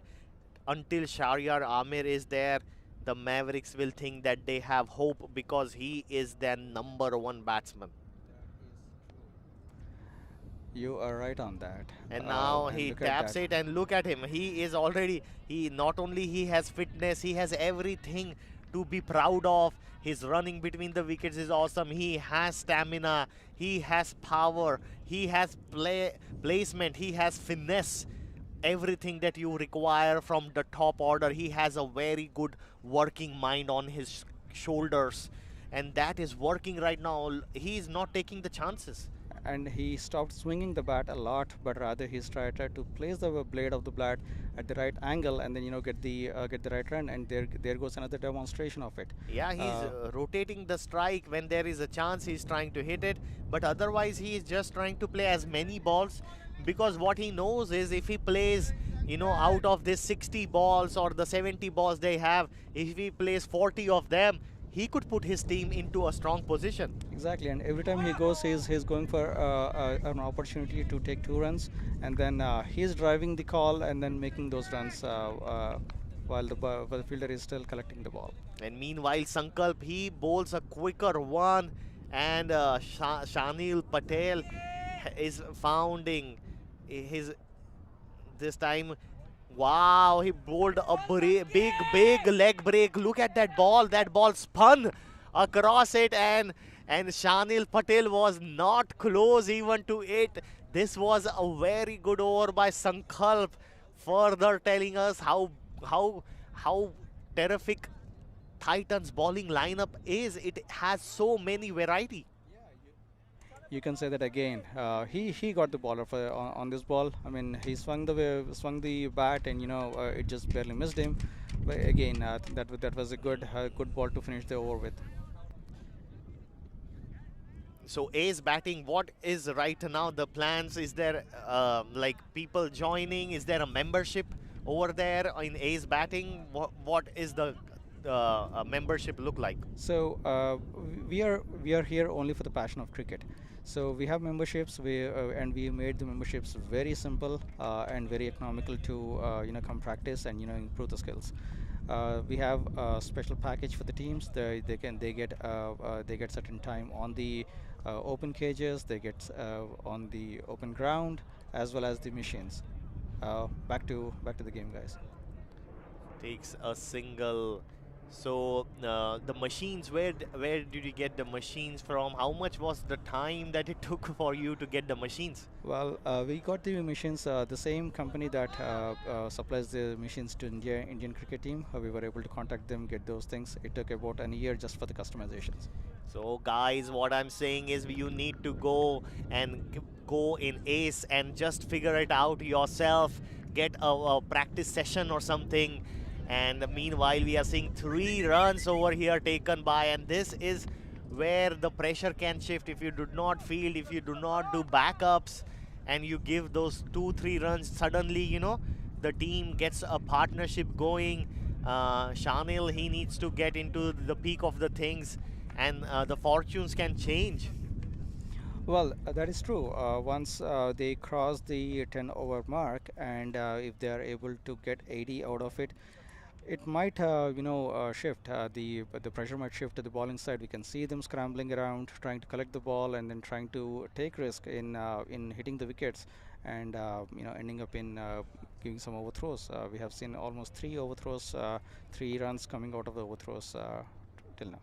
Until Shahryar Amir is there, the Mavericks will think that they have hope, because he is their #1 batsman. You are right on that. And now he taps it, and look at him. He is already, not only he has fitness, he has everything to be proud of. His running between the wickets is awesome. He has stamina, he has power, he has placement, he has finesse. Everything that you require from the top order. He has a very good working mind on his shoulders, and that is working right now. He is not taking the chances. And he stopped swinging the bat a lot, but rather he's tried to place the blade of the bat at the right angle, and then get the right run, and there goes another demonstration of it. Yeah, he's rotating the strike. When there is a chance, he's trying to hit it, but otherwise he is just trying to play as many balls, because what he knows is, if he plays out of this 60 balls or the 70 balls they have, if he plays 40 of them, he could put his team into a strong position. Exactly, and every time he goes, he's going for an opportunity to take 2 runs, and then he's driving the call and then making those runs while the fielder is still collecting the ball. And meanwhile, Sankalp, he bowls a quicker one, and Shanil Patel is founding his this time. Wow, he bowled a big leg break. Look at that ball. That ball spun across it, and Shanil Patel was not close even to it. This was a very good over by Sankalp, further telling us how terrific Titans bowling lineup is. It has so many variety. You can say that again. He got the baller on this ball. I mean, he swung the bat, and it just barely missed him. But again, I think that was a good ball to finish the over with. So Ace batting, what is right now the plans? Is there like people joining? Is there a membership over there in Ace batting? What is the membership look like? So we are here only for the passion of cricket. So we have memberships. And we made the memberships very simple and very economical to come practice and improve the skills. We have a special package for the teams. They get certain time on the open cages. They get on the open ground as well as the machines. Back to the game, guys. Takes a single. So the machines, where did you get the machines from? How much was the time that it took for you to get the machines? Well, we got the machines. The same company that supplies the machines to Indian cricket team. We were able to contact them, get those things. It took about a year just for the customizations. So guys, what I'm saying is you need to go and go in Ace and just figure it out yourself. Get a practice session or something. And meanwhile, we are seeing 3 runs over here taken by, and this is where the pressure can shift. If you do not field, if you do not do backups, and you give those 2-3 runs, suddenly, the team gets a partnership going. Shanil, he needs to get into the peak of the things, and the fortunes can change. Well, that is true. Once they cross the 10 over mark, and if they are able to get 80 out of it, it might shift. The pressure might shift to the bowling side. We can see them scrambling around, trying to collect the ball, and then trying to take risk in hitting the wickets, and ending up in giving some overthrows. We have seen almost 3 overthrows, 3 runs coming out of the overthrows till now.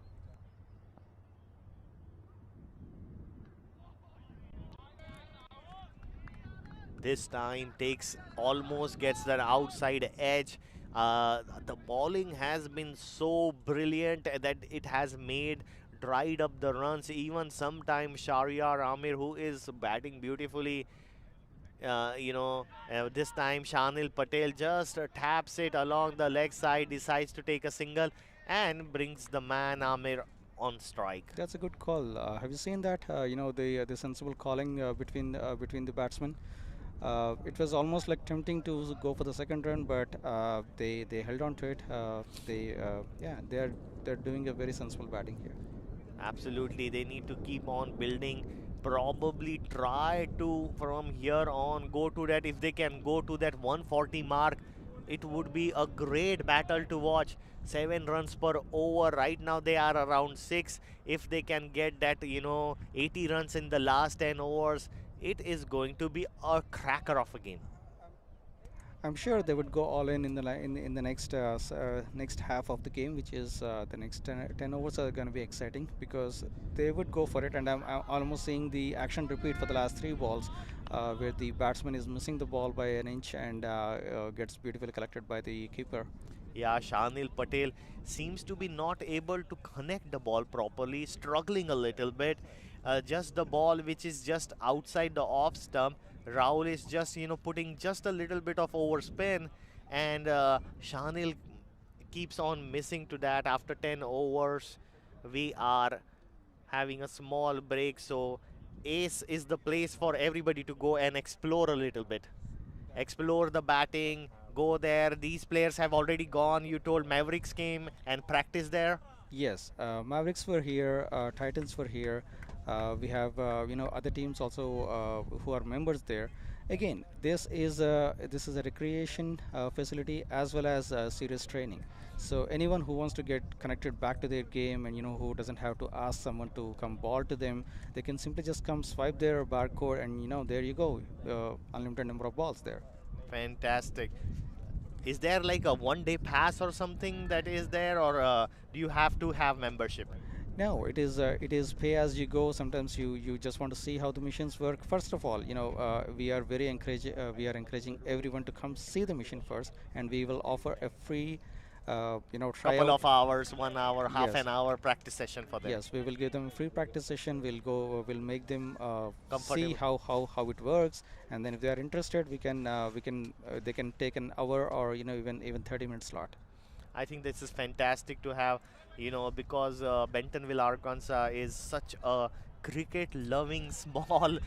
This time almost gets that outside edge. The bowling has been so brilliant that it has dried up the runs. Even sometimes Shahryar Amir, who is batting beautifully, this time Shanil Patel just taps it along the leg side, decides to take a single and brings the man Amir on strike. That's a good call. Have you seen that? The sensible calling between the batsmen. It was almost like tempting to go for the second run, but they held on to it. They're doing a very sensible batting here. Absolutely, they need to keep on building. Probably try to from here on go to that. If they can go to that 140 mark, it would be a great battle to watch. 7 runs per over. Right now they are around 6. If they can get that 80 runs in the last 10 overs, it is going to be a cracker of a game. I'm sure they would go all in in the next half of the game, which is the next 10 overs are going to be exciting because they would go for it. And I'm almost seeing the action repeat for the last 3 balls, where the batsman is missing the ball by an inch and gets beautifully collected by the keeper. Yeah, Shanil Patel seems to be not able to connect the ball properly, struggling a little bit. Just the ball which is just outside the off stump. Rahul is just, putting just a little bit of overspin, and Shanil keeps on missing to that. After 10 overs, we are having a small break, so Ace is the place for everybody to go and explore a little bit. Explore the batting, go there. These players have already gone. You told Mavericks came and practiced there. Yes, Mavericks were here, Titans were here. We have other teams also who are members there. Again, this is a recreation facility as well as serious training. So anyone who wants to get connected back to their game and who doesn't have to ask someone to come ball to them, they can simply just come swipe their barcode and there you go, unlimited number of balls there. Fantastic. Is there like a 1-day pass or something that is there, or do you have to have membership? No, it is pay as you go. Sometimes you just want to see how the machines work. First of all, we are encouraging everyone to come see the machine first, and we will offer a free trial. Couple of hours, 1 hour, half Yes. an hour practice session for them. Yes, we will give them a free practice session. We'll make them see Comfortable. how it works, and then if they are interested, they can take an hour or even 30-minute slot. I think this is fantastic to have, because Bentonville, Arkansas is such a cricket loving small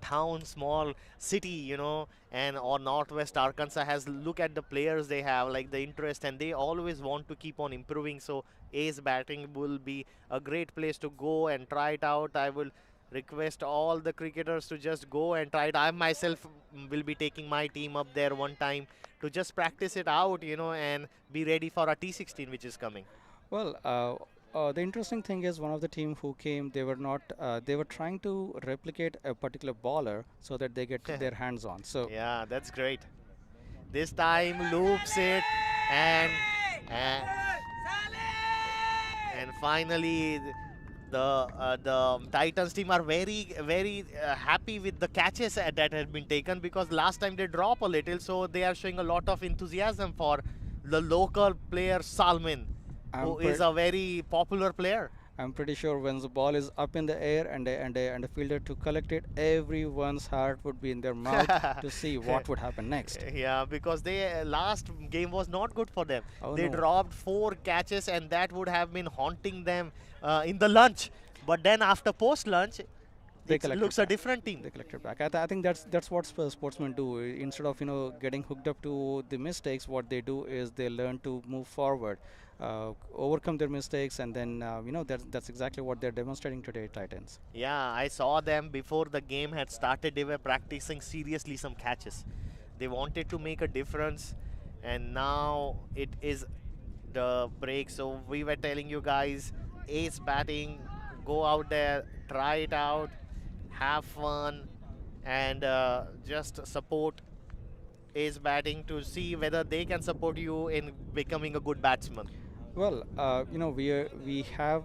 town, small city, you know, and or Northwest Arkansas has look at the players they have, like the interest, and they always want to keep on improving. So ace batting will be a great place to go and try it out. I will request all the cricketers to just go and try it. I myself will be taking my team up there one time to just practice it out, you know, and be ready for a T16 which is coming. Well, the interesting thing is one of the team who came, they were not, they were trying to replicate a particular bowler so that they get their hands on. So Yeah, that's great. This time loops it, and and, and finally the Titans team are very happy with the catches that had been taken, because last time they drop a little, so they are showing a lot of enthusiasm for the local player Salman, I'm who pre is a very popular player. I'm pretty sure when the ball is up in the air and a fielder to collect it, everyone's heart would be in their mouth to see what would happen next. Yeah, because they last game was not good for them. Oh They no. dropped 4 catches, and that would have been haunting them in the lunch. But then after post lunch, They it collected looks a back. different team. They collected back. I think that's what sportsmen do. Instead of getting hooked up to the mistakes, what they do is they learn to move forward, overcome their mistakes, and then that's exactly what they're demonstrating today, Titans. Yeah, I saw them before the game had started. They were practicing seriously some catches. They wanted to make a difference, and now it is the break. So we were telling you guys, ace batting, go out there, try it out, have fun, and just support ace batting to see whether they can support you in becoming a good batsman. Well, we have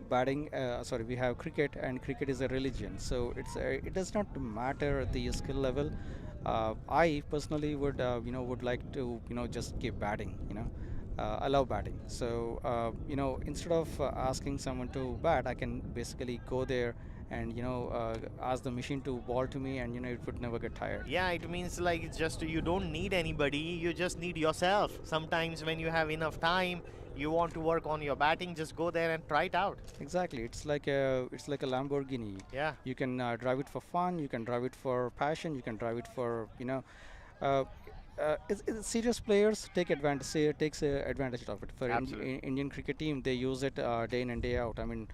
batting. Sorry, we have cricket, and cricket is a religion. So it does not matter the skill level. I personally would like to just keep batting. I love batting. So instead of asking someone to bat, I can basically go there and ask the machine to ball to me, and it would never get tired. Yeah, it means like just you don't need anybody, you just need yourself. Sometimes when you have enough time, you want to work on your batting, just go there and try it out. Exactly, it's like a Lamborghini. Yeah, You can drive it for fun, you can drive it for passion, you can drive it for uh, serious players takes advantage of it. For absolutely. Indian cricket team, they use it day in and day out. I mean,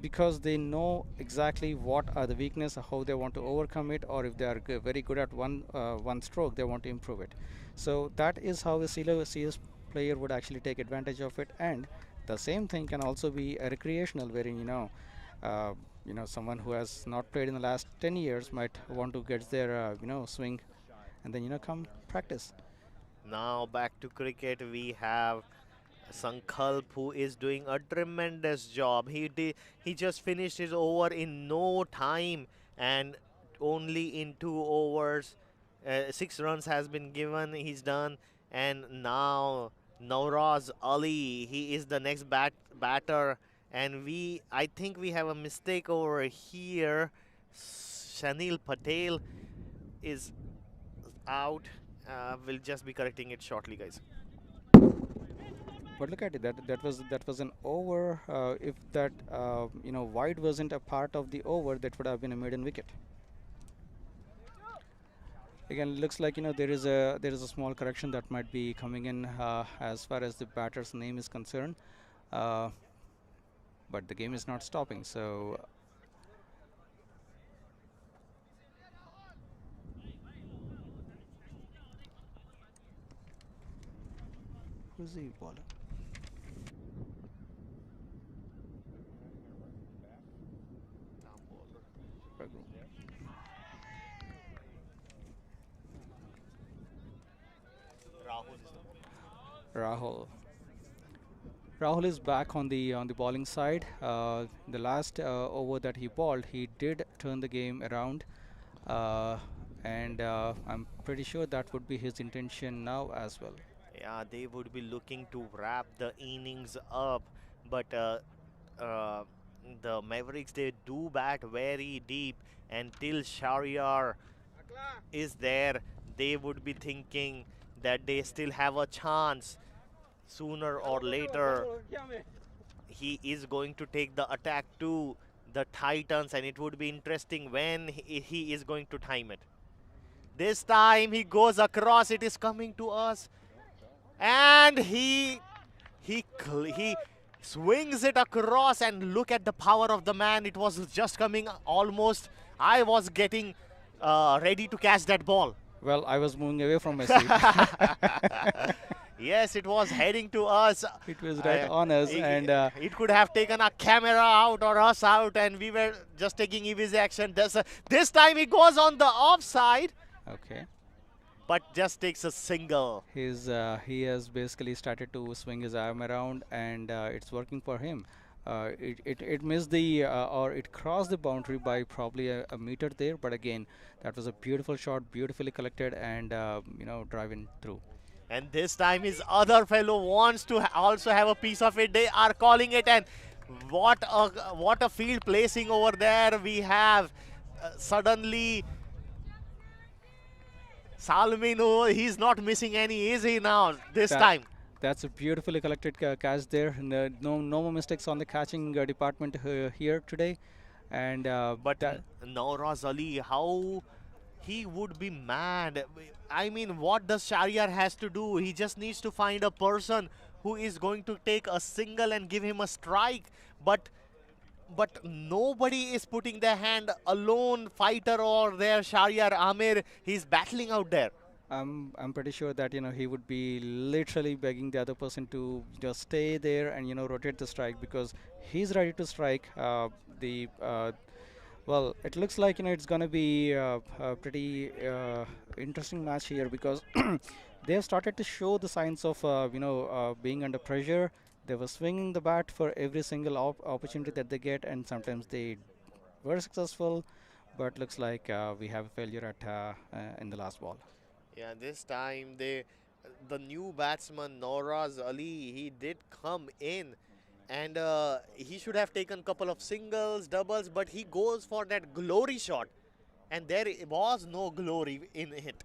because they know exactly what are the weakness, how they want to overcome it, or if they are very good at one stroke, they want to improve it. So that is how a serious player would actually take advantage of it. And the same thing can also be a recreational, wherein someone who has not played in the last 10 years might want to get their swing, and then come practice. Now back to cricket, we have Sankalp, who is doing a tremendous job. He just finished his over in no time, and only in 2 overs. 6 runs has been given. He's done, and now Nawraz Ali, he is the next batter, and I think we have a mistake over here. Shanil Patel is out. We'll just be correcting it shortly, guys. But look at it. That was an over. If that wide wasn't a part of the over, that would have been a maiden wicket. Again, looks like there is a small correction that might be coming in as far as the batter's name is concerned. Uh, but the game is not stopping. So who's the bowler? Raghu. Rahul. Rahul is back on the bowling side. The last over that he bowled, he did turn the game around, and I'm pretty sure that would be his intention now as well. Yeah, they would be looking to wrap the innings up, but uh, the Mavericks, they do bat very deep, and till Shariar is there, they would be thinking that they still have a chance. Sooner or later, he is going to take the attack too. the Titans, and it would be interesting when he is going to time it. This time he goes across, it is coming to us, and he swings it across, and look at the power of the man. It was just coming almost. I was getting ready to catch that ball. Well, I was moving away from my seat. Yes, it was heading to us. It was right on us, and it could have taken our camera out or us out, and we were just taking easy action. This time he goes on the offside, okay. but just takes a single. He has basically started to swing his arm around, and it's working for him. It missed the or it crossed the boundary by probably a meter there, but again, that was a beautiful shot, beautifully collected, and driving through. And this time his other fellow wants to also have a piece of it. They are calling it, and what a field placing over there we have. Suddenly Salmin, he's not missing any, is he now this time? That's a beautifully collected catch there. No more mistakes on the catching department here today. And but Nawraz Ali, how he would be mad. I mean, what does Shahryar has to do? He just needs to find a person who is going to take a single and give him a strike. But nobody is putting their hand alone. Fighter or their Shahryar Amir, he's battling out there. I'm pretty sure that he would be literally begging the other person to just stay there and rotate the strike, because he's ready to strike. Well, it looks like it's gonna be a pretty interesting match here, because they have started to show the signs of being under pressure. They were swinging the bat for every single opportunity that they get, and sometimes they were successful, but looks like we have a failure at in the last ball. Yeah, this time the new batsman Nawraz Ali, he did come in, and he should have taken a couple of singles, doubles, but he goes for that glory shot, and there was no glory in it.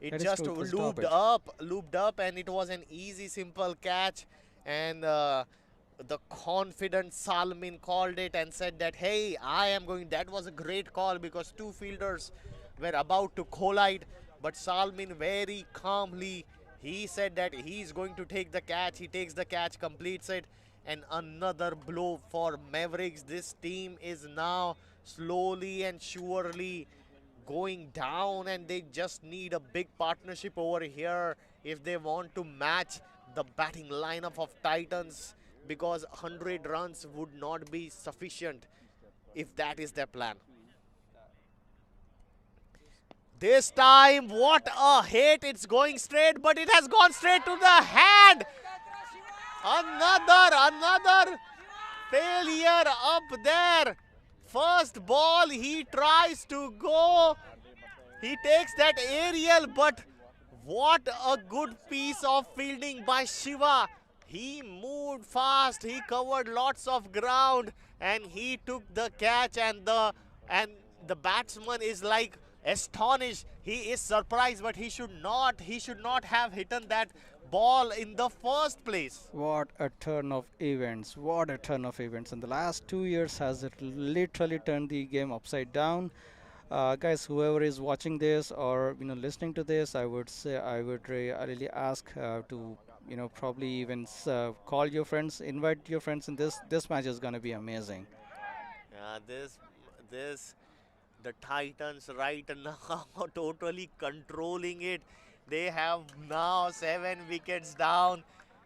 It just looped up, and it was an easy, simple catch, and the confident Salmin called it and said that, hey, I am going. That was a great call, because two fielders were about to collide. But Salmin very calmly, he said that he's going to take the catch. He takes the catch, completes it, and another blow for Mavericks. This team is now slowly and surely going down, and they just need a big partnership over here if they want to match the batting lineup of Titans, because 100 runs would not be sufficient if that is their plan. This time, what a hit. It's going straight, but it has gone straight to the hand. Another failure up there. First ball, he tries to go. He takes that aerial, but what a good piece of fielding by Shiva. He moved fast. He covered lots of ground, and he took the catch, and the batsman is like astonished. He is surprised, but he should not have hitten that ball in the first place. What a turn of events. What a turn of events. In the last 2 years has it literally turned the game upside down. Guys, whoever is watching this or listening to this, I would really ask to probably even call your friends, invite your friends, and this match is going to be amazing. Yeah, the Titans right now totally controlling it. They have now 7 wickets down,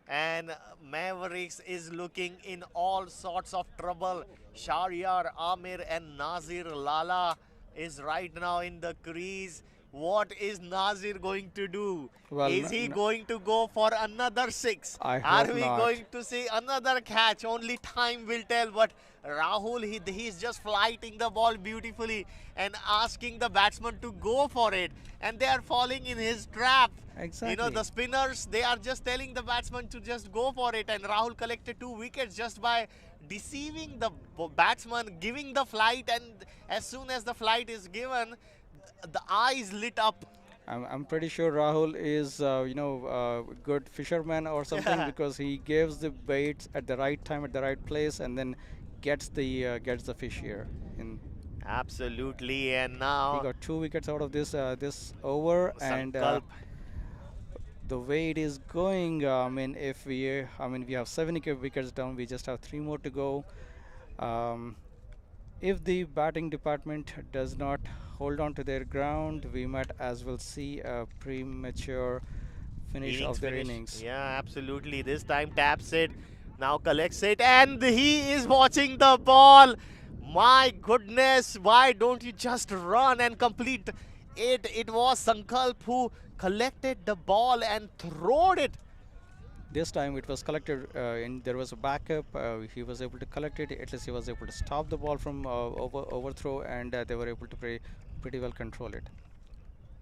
and Mavericks is looking in all sorts of trouble. Shahryar Amir and Nazir Lala is right now in the crease. What is Nazir going to do? Well, is he going to go for another 6? I Are hope we not. going to see another catch? Only time will tell. But Rahul, he's just flighting the ball beautifully and asking the batsman to go for it. And they are falling in his trap. Exactly. The spinners, they are just telling the batsman to just go for it. And Rahul collected 2 wickets just by deceiving the batsman, giving the flight. And as soon as the flight is given, the eyes lit up. I'm pretty sure Rahul is good fisherman or something, because he gives the baits at the right time, at the right place, and then gets the fish here. In Absolutely, and he now got 2 wickets out of this over, and Sankalp. the way it is going, we have 7 wickets down. We just have 3 more to go. Um, if the batting department does not hold on to their ground, we might as well see a premature finish Innings of their finish. innings. Yeah, absolutely. This time taps it, now collects it, and he is watching the ball. My goodness, why don't you just run and complete it? It was Sankalp who collected the ball and throwed it. This time it was collected, and there was a backup. He was able to collect it. At least he was able to stop the ball from overthrow, and they were able to pretty well control it.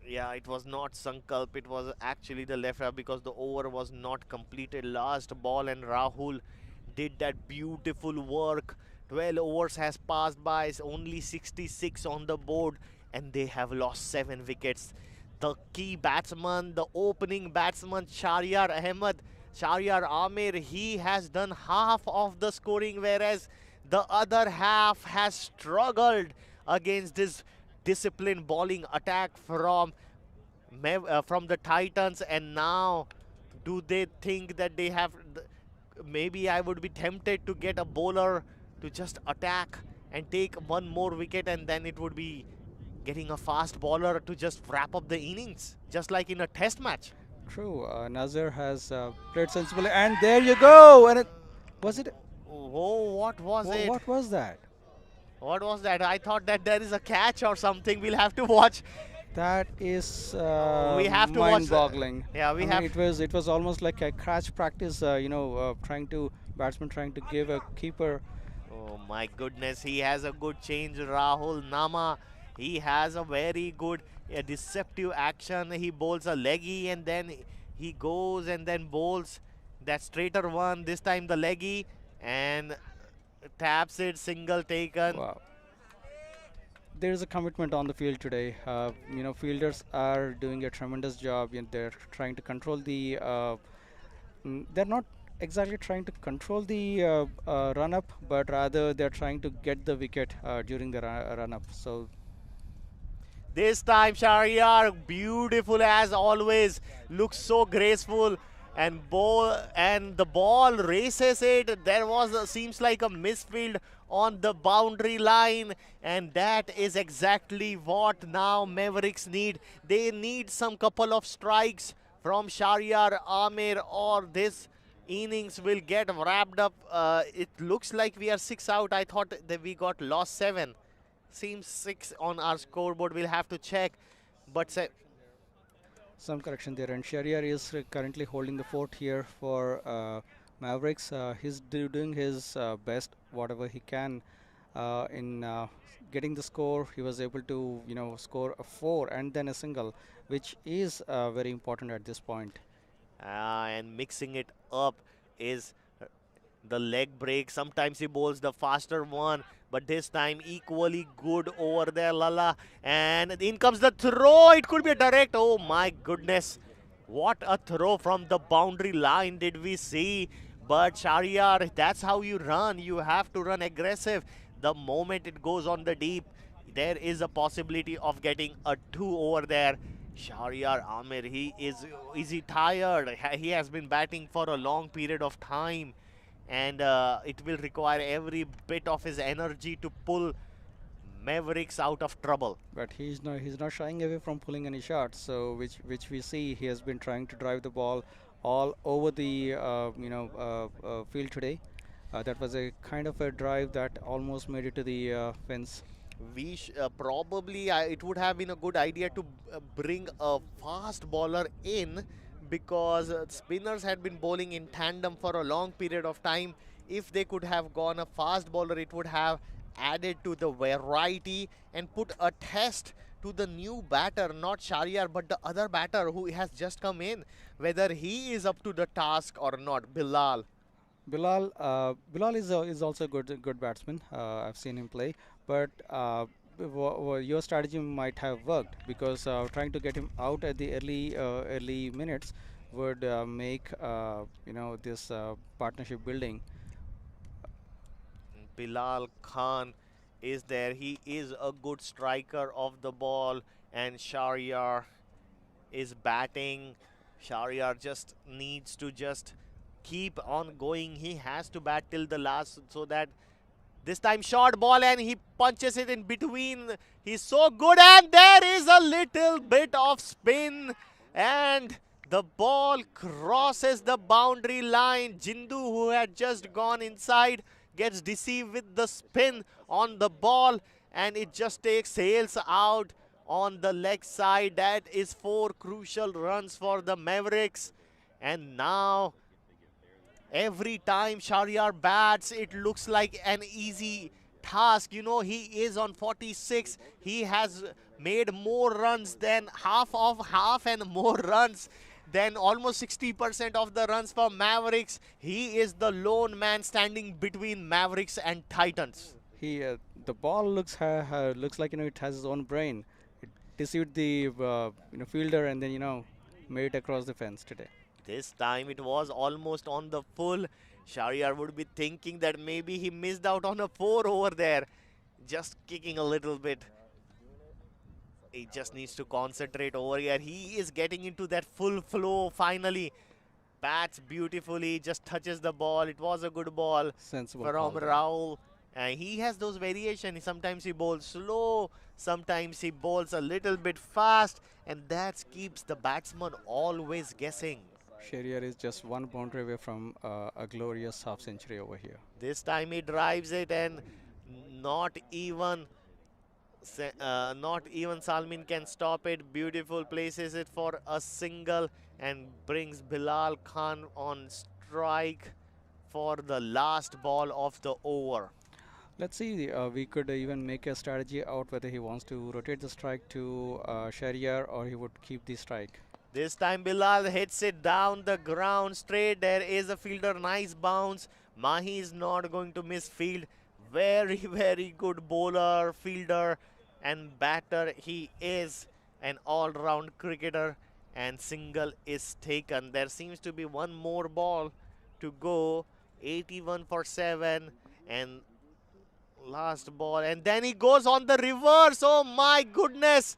Yeah, it was not Sankalp, it was actually the left because the over was not completed. Last ball, and Rahul did that beautiful work. 12 overs has passed by, it's only 66 on the board, and they have lost 7 wickets. The key batsman, the opening batsman, Shahryar Amir, he has done half of the scoring, whereas the other half has struggled against this disciplined bowling attack from the Titans. And now, do they think that they have? Maybe I would be tempted to get a bowler to just attack and take 1 more wicket, and then it would be getting a fast bowler to just wrap up the innings, just like in a test match. True. Nazar has played sensibly, and there you go. And was it? Oh, what was it? What was that? What was that? I thought that there is a catch or something. We'll have to watch. That is We have to watch the- mind-boggling. Yeah, we have. It was almost like a catch practice. Batsman trying to give a keeper. Oh my goodness, he has a good change. Rahul Nama, he has a very good deceptive action. He bowls a leggy, and then he goes and then bowls that straighter one. This time the leggy, and taps it, single taken. Wow. There is a commitment on the field today. Fielders are doing a tremendous job. They're trying to control the. They're not exactly trying to control the run up, but rather they're trying to get the wicket during the run up. So This time Shahryar, beautiful as always, looks so graceful, and the ball races it. There was seems like a misfield on the boundary line, and that is exactly what now Mavericks need. They need some couple of strikes from Shahryar Amir, or this innings will get wrapped up. It looks like we are 6 out. I thought that we got lost 7. Seems 6 on our scoreboard. We'll have to check. But some correction there, and Shahryar is currently holding the fort here for Mavericks. He's doing his best, whatever he can, in getting the score. He was able to, score a 4 and then a single, which is very important at this point. and mixing it up is the leg break. Sometimes he bowls the faster one, but this time equally good over there, Lala. And in comes the throw. It could be a direct. Oh my goodness. What a throw from the boundary line did we see. But Shahryar, that's how you run. You have to run aggressive. The moment it goes on the deep, there is a possibility of getting a 2 over there. Shahryar Amir, is he tired? He has been batting for a long period of time, and it will require every bit of his energy to pull Mavericks out of trouble. But he's not shying away from pulling any shots. So which we see, he has been trying to drive the ball all over the field today. That was a kind of a drive that almost made it to the fence. We probably it would have been a good idea to bring a fast bowler in, because spinners had been bowling in tandem for a long period of time. If they could have gone a fast bowler, it would have added to the variety and put a test to the new batter, not Shahryar, but the other batter who has just come in, whether he is up to the task or not. Bilal is also a good batsman. I've seen him play, but your strategy might have worked, because trying to get him out at the early minutes would make this partnership building. Bilal Khan is there. He is a good striker of the ball, and Shahryar is batting. Shahryar just needs to just keep on going. He has to bat till the last, so that this time short ball and he punches it in between. He's so good, and there is a little bit of spin and the ball crosses the boundary line. Jindu, who had just gone inside, gets deceived with the spin on the ball, and it just sails out on the leg side. That is 4 crucial runs for the Mavericks. And now every time Shahryar bats, it looks like an easy task. You know, he is on 46. He has made more runs than half and more runs than almost 60% of the runs for Mavericks. He is the lone man standing between Mavericks and Titans. The ball looks like, you know, it has its own brain. It deceived the fielder, and then made it across the fence today. This time it was almost on the full. Shahryar would be thinking that maybe he missed out on a 4 over there. Just kicking a little bit. He just needs to concentrate over here. He is getting into that full flow finally. Bats beautifully, just touches the ball. It was a good ball Sensible from call there. Rahul. And he has those variations. Sometimes he bowls slow, sometimes he bowls a little bit fast, and that keeps the batsman always guessing. Shahryar is just one boundary away from a glorious half century over here. This time he drives it, and not even Salmin can stop it. Beautiful, places it for a single and brings Bilal Khan on strike for the last ball of the over. Let's see, we could even make a strategy out whether he wants to rotate the strike to Shahryar or he would keep the strike. This time Bilal hits it down the ground straight. There is a fielder, nice bounce. Mahi is not going to miss field. Very, very good bowler, fielder and batter. He is an all-round cricketer, and single is taken. There seems to be one more ball to go. 81 for 7 and last ball, and then he goes on the reverse. Oh my goodness,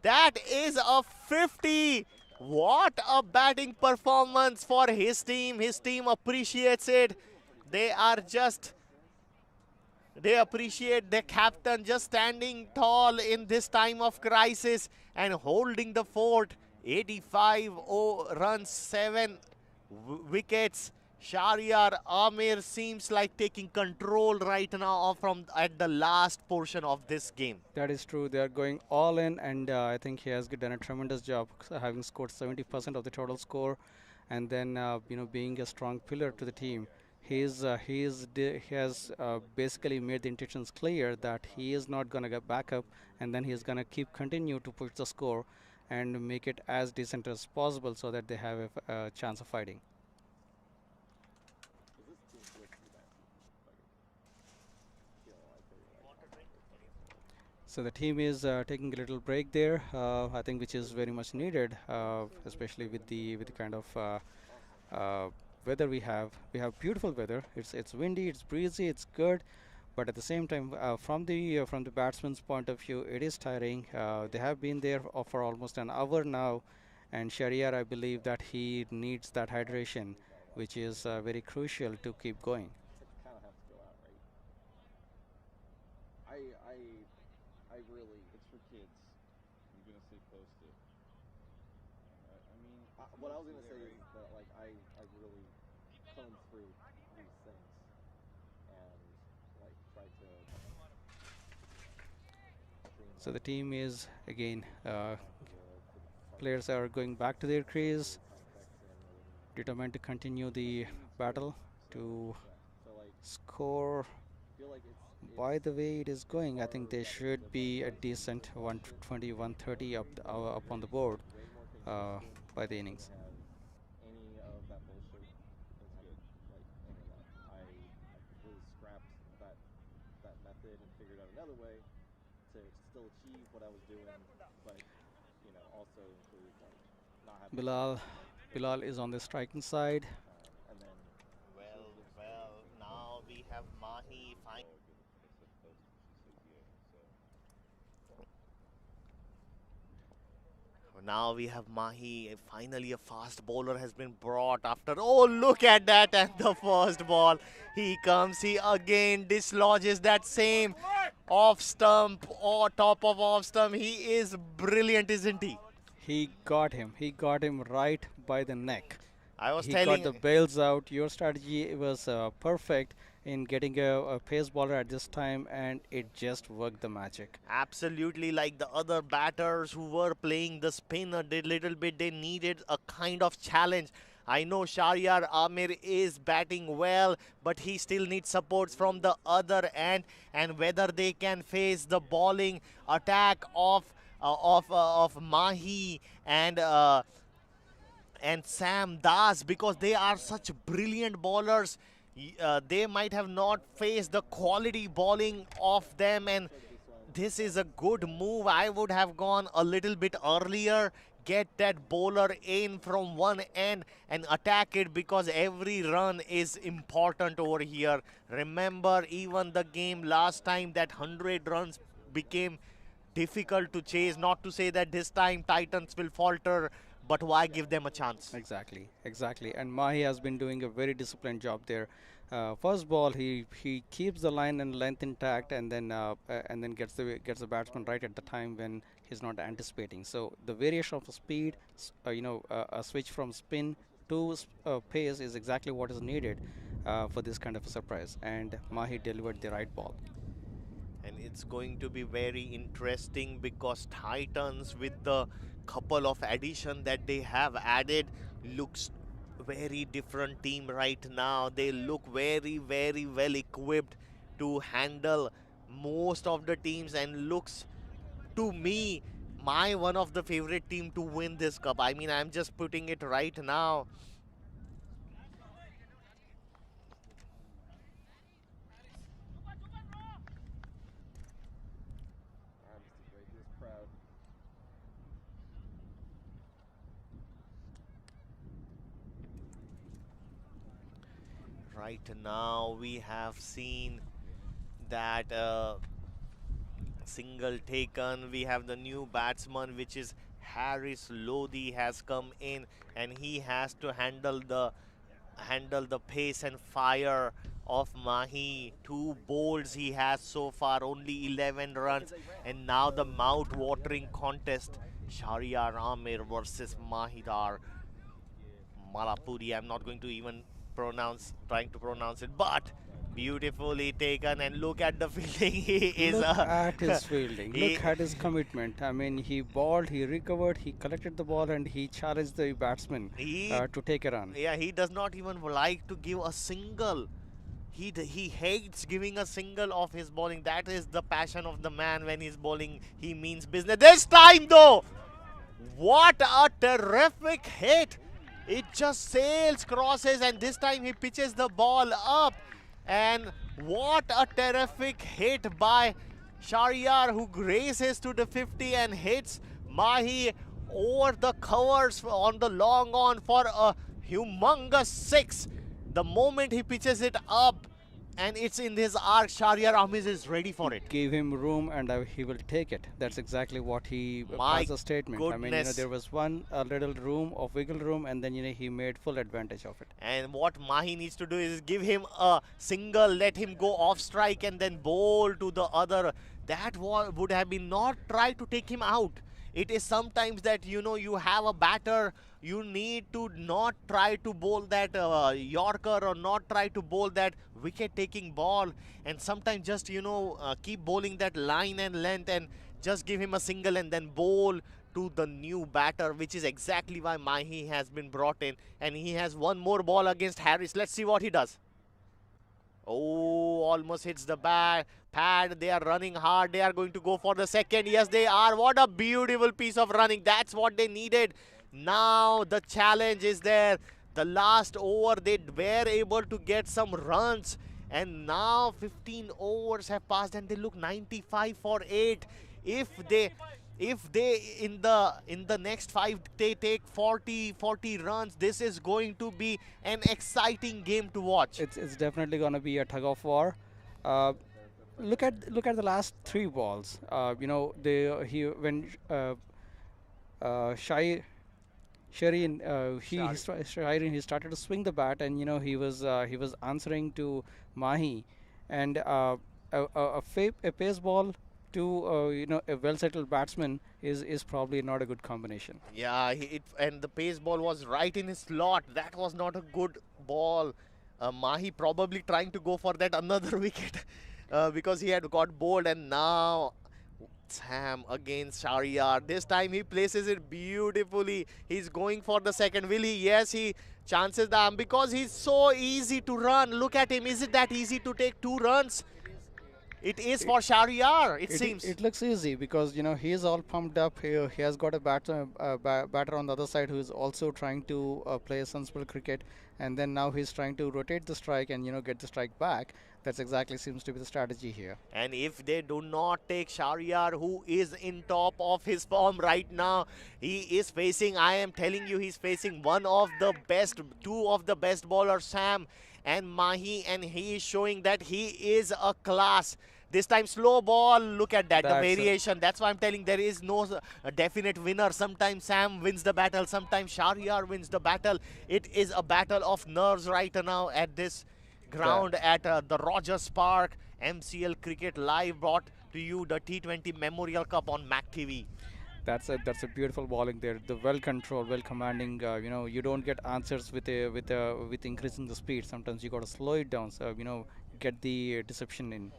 that is a 50. What a batting performance for his team. His team appreciates it. They appreciate the captain just standing tall in this time of crisis and holding the fort. 85 runs, 7 wickets. Shahryar Amir seems like taking control right now from at the last portion of this game. That is true. They are going all in, and I think he has done a tremendous job, having scored 70% of the total score, and then being a strong pillar to the team. He has basically made the intentions clear that he is not going to get back up, and then he is going to continue to push the score and make it as decent as possible so that they have a chance of fighting. So the team is taking a little break there, I think, which is very much needed, especially with the kind of weather we have. We have beautiful weather. It's windy, it's breezy, it's good, but at the same time, from the batsman's point of view, it is tiring. They have been there for almost an hour now, and Shahryar, I believe that he needs that hydration, which is very crucial to keep going. Kind of have to go out, right? I really, it's for kids. I'm gonna say post it. What I was gonna say is that like I really comb through these things and like try to. So the team is again, players are going back to their crease, determined to continue the battle to score. By the way it is going, I think there should be a decent 120, 130 up on the board by the innings. Any of that bullshit is good. Like any of that. I completely scrapped that method and figured out another way to still achieve what I was doing, but also include like not having Bilal is on the striking side. and then Well, now we have Now we have Mahi. Finally, a fast bowler has been brought after. Oh, look at that! And the first ball. He comes. He again dislodges that same off stump or top of off stump. He is brilliant, isn't he? He got him. He got him right by the neck. I was He got telling. the bails out. Your strategy was perfect in getting a pace bowler at this time, and it just worked the magic. Absolutely, like the other batters who were playing the spin a little bit, they needed a kind of challenge. I know Shahryar Amir is batting well, but he still needs supports from the other end, and whether they can face the bowling attack of Mahi and Sam Das, because they are such brilliant bowlers. They might have not faced the quality bowling of them, and this is a good move. I would have gone a little bit earlier, get that bowler in from one end and attack it, because every run is important over here. Remember, even the game last time, that 100 runs became difficult to chase. Not to say that this time Titans will falter, but why give them a chance? Exactly, exactly. And Mahi has been doing a very disciplined job there. First ball, he keeps the line and length intact, and then gets the batsman right at the time when he's not anticipating. So the variation of the speed, a switch from spin to pace is exactly what is needed for this kind of a surprise. And Mahi delivered the right ball. And it's going to be very interesting, because Titans, with the couple of addition that they have added, looks very different team right now. They look very, very well equipped to handle most of the teams, and looks to me my one of the favorite team to win this cup. I mean, I'm just putting it right now. Mr. Gray, he was proud. Right now we have seen that single taken. We have the new batsman, which is Harris Lodi, has come in, and he has to handle the pace and fire of Mahi. Two bowls he has so far, only 11 runs, and now the mouth-watering contest, Shahryar Amir versus Mahidar Malapuri. I'm not going to even trying to pronounce it, but beautifully taken. And look at the fielding. He is Look at his fielding. he- Look at his commitment. I mean, he bowled, he recovered, he collected the ball, and he challenged the batsman he to take a run. yeah, he does not even like to give a single. He hates giving a single of his bowling. That is the passion of the man. When he's bowling, he means business. This time though, what a terrific hit! It just sails, crosses, and this time he pitches the ball up. And what a terrific hit by Shahryar, who races to the 50 and hits Mahi over the covers on the long on for a humongous 6. The moment he pitches it up and it's in his arc, Shahryar Ahmed is ready for it. Give him room, and he will take it. That's exactly what he My was a statement. I mean, goodness. there was a little room of wiggle room, and then he made full advantage of it. And what Mahi needs to do is give him a single, let him go off strike, and then bowl to the other. That would have been not try to take him out. It is sometimes that you have a batter, you need to not try to bowl that Yorker, or not try to bowl that wicket taking ball, and sometimes just keep bowling that line and length, and just give him a single and then bowl to the new batter, which is exactly why Mahi has been brought in. And he has one more ball against Harris. Let's see what he does. Oh, almost hits the pad. They are running hard. They are going to go for the second. Yes, they are. What a beautiful piece of running. That's what they needed. Now the challenge is there. The last over, they were able to get some runs. And now 15 overs have passed and they look 95 for 8. If they in the next 5 they take 40 runs, this is going to be an exciting game to watch. It's definitely going to be a tug of war. Look at the last 3 balls. Shai Shireen, Shireen, he started to swing the bat, and he was answering to Mahi, and a pace ball to a well settled batsman is probably not a good combination. Yeah, and the pace ball was right in his slot. That was not a good ball. Mahi probably trying to go for that another wicket because he had got bowled, and now Sam against Shariar. This time he places it beautifully. He's going for the second. Will he? Yes, he chances the arm because he's so easy to run. Look at him. Is it that easy to take 2 runs? It is for Shariar, it seems. It looks easy because he is all pumped up. He has got a batter on the other side who is also trying to play sensible cricket, and then now he's trying to rotate the strike and get the strike back. That's exactly seems to be the strategy here. And if they do not take Shariar, who is in top of his form right now, he is facing, I am telling you, he's facing two of the best bowlers, Sam and Mahi, and he is showing that he is a class. This time slow ball, look at that, the variation. That's why I'm telling there is no definite winner. Sometimes Sam wins the battle, sometimes Shariar wins the battle. It is a battle of nerves right now at this ground at the Rogers Park. MCL Cricket Live brought to you the T20 Memorial Cup on MAQ TV. That's a beautiful bowling there. The well controlled, well commanding. You don't get answers with increasing the speed. Sometimes you got to slow it down. So get the deception in.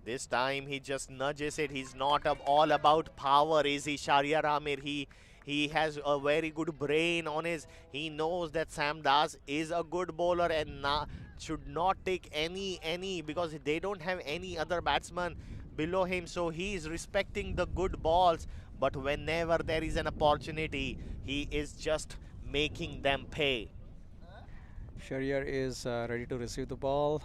This time he just nudges it. He's not all about power, is he, Shariar Amir? He has a very good brain on his. He knows that Sam Das is a good bowler and should not take any because they don't have any other batsman below him. So he is respecting the good balls. But whenever there is an opportunity, he is just making them pay. Shariar is ready to receive the ball.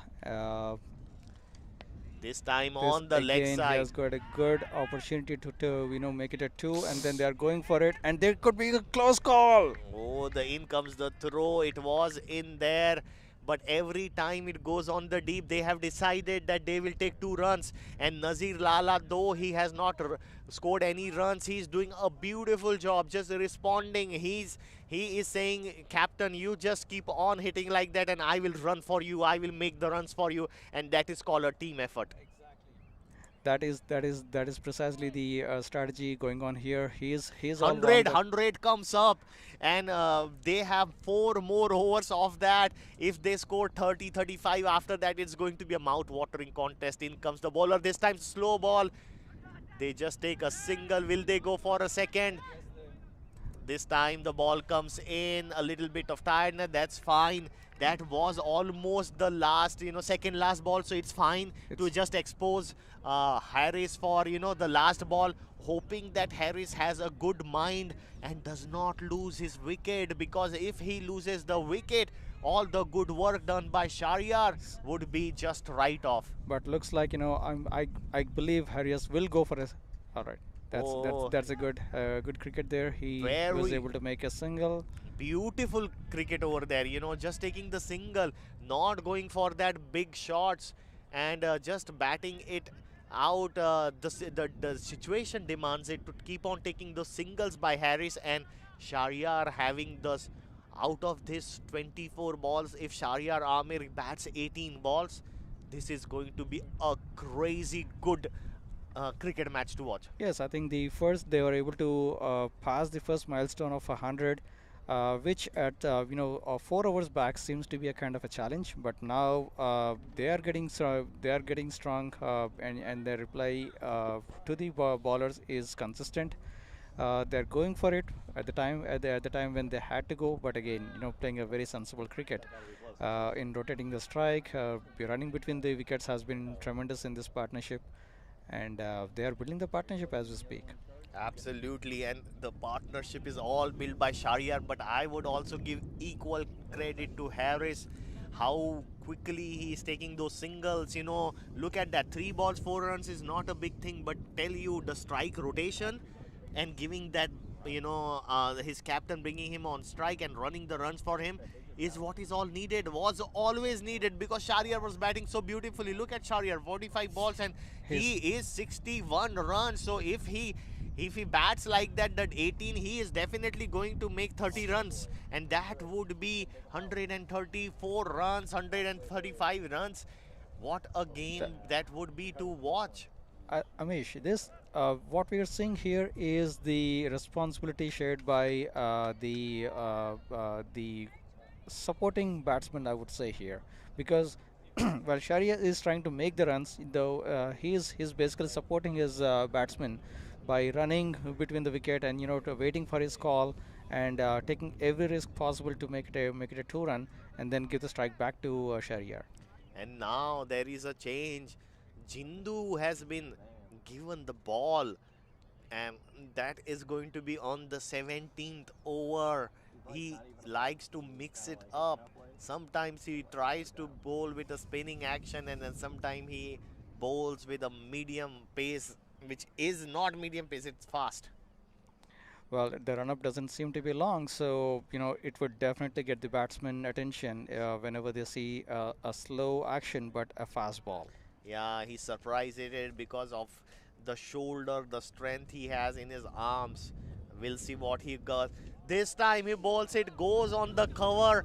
This time on the leg side. He has got a good opportunity to make it a 2, and then they are going for it, and there could be a close call. Oh, in comes the throw. It was in there. But every time it goes on the deep, they have decided that they will take 2 runs. And Nazir Lala, though he has not scored any runs, he's doing a beautiful job, just responding. He is saying, Captain, you just keep on hitting like that and I will run for you. I will make the runs for you. And that is called a team effort. That is precisely the strategy going on here. He's 100 comes up, and they have 4 more overs of that. If they score 30, 35 after that, it's going to be a mouth-watering contest. In comes the bowler. This time slow ball. They just take a single. Will they go for a second? This time the ball comes in, a little bit of tiredness. That's fine. That was almost the last, second last ball, so it's fine to just expose Harris for, the last ball, hoping that Harris has a good mind and does not lose his wicket, because if he loses the wicket, all the good work done by Shariar would be just right off. But looks like, I believe Harris will go for it. All right. That's a good cricket there. He was able to make a single. Beautiful cricket over there, just taking the single, not going for that big shots, and just batting it out. The situation demands it to keep on taking those singles by Harris, and Shariar having those out of this 24 balls. If Shariar Amir bats 18 balls, this is going to be a crazy good cricket match to watch. Yes, I think they were able to pass the first milestone of 100. Which at 4 hours back seems to be a kind of a challenge, but now they are getting strong, and their reply to the bowlers is consistent. They're going for it at the time when they had to go, but again, playing a very sensible cricket in rotating the strike. Running between the wickets has been tremendous in this partnership, and they are building the partnership as we speak. Absolutely, and the partnership is all built by Shariar, but I would also give equal credit to Harris. How quickly he is taking those singles, look at that, 3 balls, 4 runs is not a big thing, but tell you the strike rotation and giving that, his captain bringing him on strike and running the runs for him is what is all needed, was always needed, because Shariar was batting so beautifully. Look at Shariar, 45 balls and he is 61 runs. So if he If he bats like that 18, he is definitely going to make 30 runs. And that would be 134 runs, 135 runs. What a game that would be to watch. Amish, this what we are seeing here is the responsibility shared by the supporting batsman, I would say here, because while Sharia is trying to make the runs, though he's basically supporting his batsman by running between the wicket and waiting for his call and taking every risk possible to make it a two-run and then give the strike back to Sharia. And now there is a change. Jindu has been given the ball, and that is going to be on the 17th over. He likes to mix it up. Sometimes he tries to bowl with a spinning action, and then sometimes he bowls with a medium pace, which is not medium pace, it's fast. Well, the run-up doesn't seem to be long, so it would definitely get the batsman attention whenever they see a slow action but a fast ball. Yeah, he surprised it because of the shoulder, the strength he has in his arms. We'll see what he got. This time he bowls it, goes on the cover.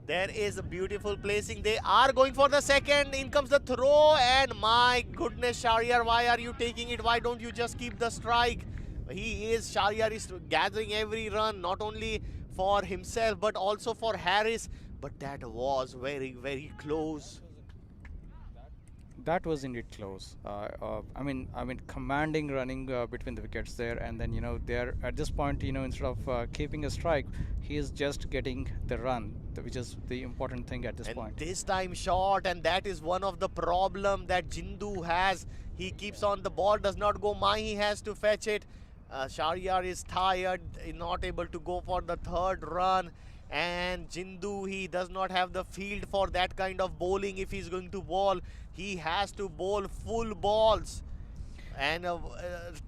There is a beautiful placing. They are going for the second. In comes the throw, and my goodness, Shahryar, why are you taking it? Why don't you just keep the strike? Shahryar is gathering every run, not only for himself, but also for Harris. But that was very, very close. That was indeed close. I mean, commanding running between the wickets there, and then there at this point, instead of keeping a strike, he is just getting the run, which is the important thing at this point. This time short, and that is one of the problem that Jindu has. He keeps on the ball, does not go. He has to fetch it. Shahryar is tired, not able to go for the third run. And Jindu, he does not have the field for that kind of bowling. If he's going to bowl, he has to bowl full balls. And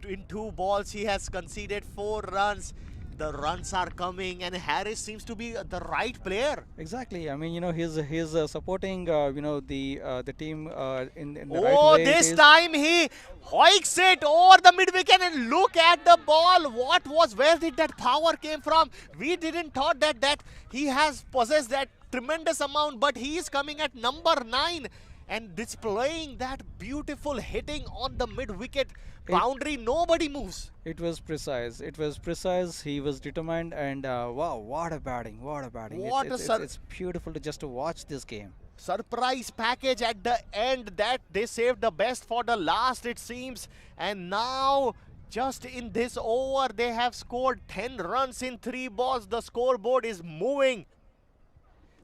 in 2 balls, he has conceded 4 runs. The runs are coming, and Harris seems to be the right player. Exactly. I mean, he's supporting the team in the right way. Oh, this time he hoiks it over the mid wicket, and look at the ball. Where did that power came from? We didn't thought that he has possessed that tremendous amount, but he is coming at number 9 and displaying that beautiful hitting on the mid wicket boundary. Nobody moves. It was precise. It was precise. He was determined, and wow, what a batting! What a batting! It's beautiful to watch this game. Surprise package at the end, that they saved the best for the last, it seems. And now, just in this over, they have scored 10 runs in 3 balls. The scoreboard is moving.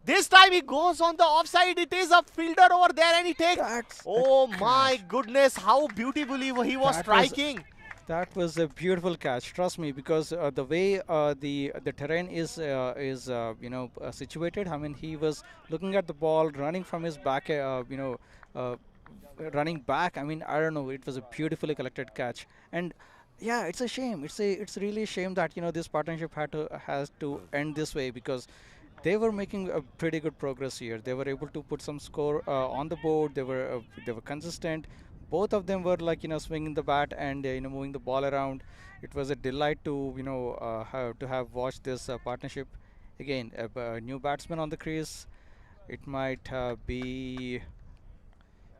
This time he goes on the offside. It is a fielder over there, and he takes. Oh my goodness, how beautifully he was striking. That was a beautiful catch. Trust me, because the way the terrain is situated. I mean, he was looking at the ball, running from his back. Running back. I mean, I don't know. It was a beautifully collected catch, and yeah, it's a shame. It's really a shame that this partnership has to end this way, because they were making a pretty good progress here. They were able to put some score on the board. They were consistent. Both of them were like swinging the bat and moving the ball around. It was a delight to have watched this partnership. Again, a new batsman on the crease. It might be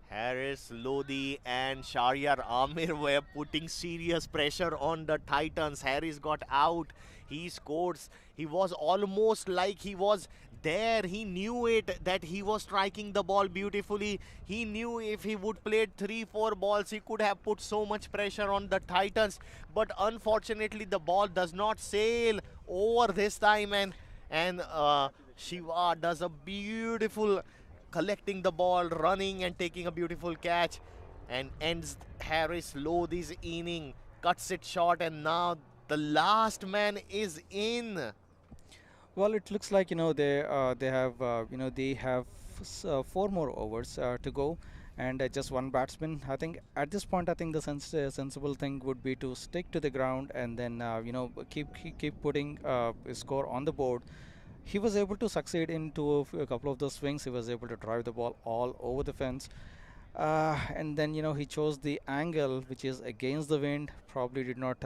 Harris, Lodi and Shahryar Amir were putting serious pressure on the Titans. Harris got out. He scores. He was almost like he was there. He knew it, that he was striking the ball beautifully. He knew if he would play 3-4 balls, he could have put so much pressure on the Titans. But unfortunately, the ball does not sail over this time. And Shiva does a beautiful collecting the ball, running and taking a beautiful catch, and ends Harris Lodi's inning, cuts it short, and now the last man is in. Well, it looks like they have 4 more overs to go, and just 1 batsman. I think at this point, I think the sensible thing would be to stick to the ground and then keep putting a score on the board. He was able to succeed into a couple of those swings. He was able to drive the ball all over the fence. And then he chose the angle which is against the wind. Probably did not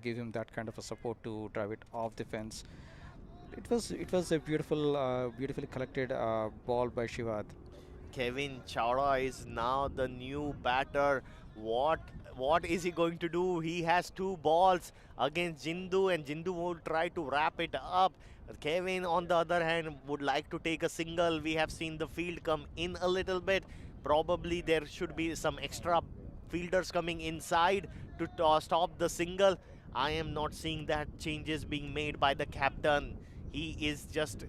give him that kind of a support to drive it off the fence. It was a beautifully collected ball by Shivad. Kevin Chawla is now the new batter. What what is he going to do? He has two balls against Jindu, and Jindu will try to wrap it up. Kevin, on the other hand, would like to take a single. We have seen the field come in a little bit. Probably there should be some extra fielders coming inside to stop the single. I am not seeing that changes being made by the captain. He is just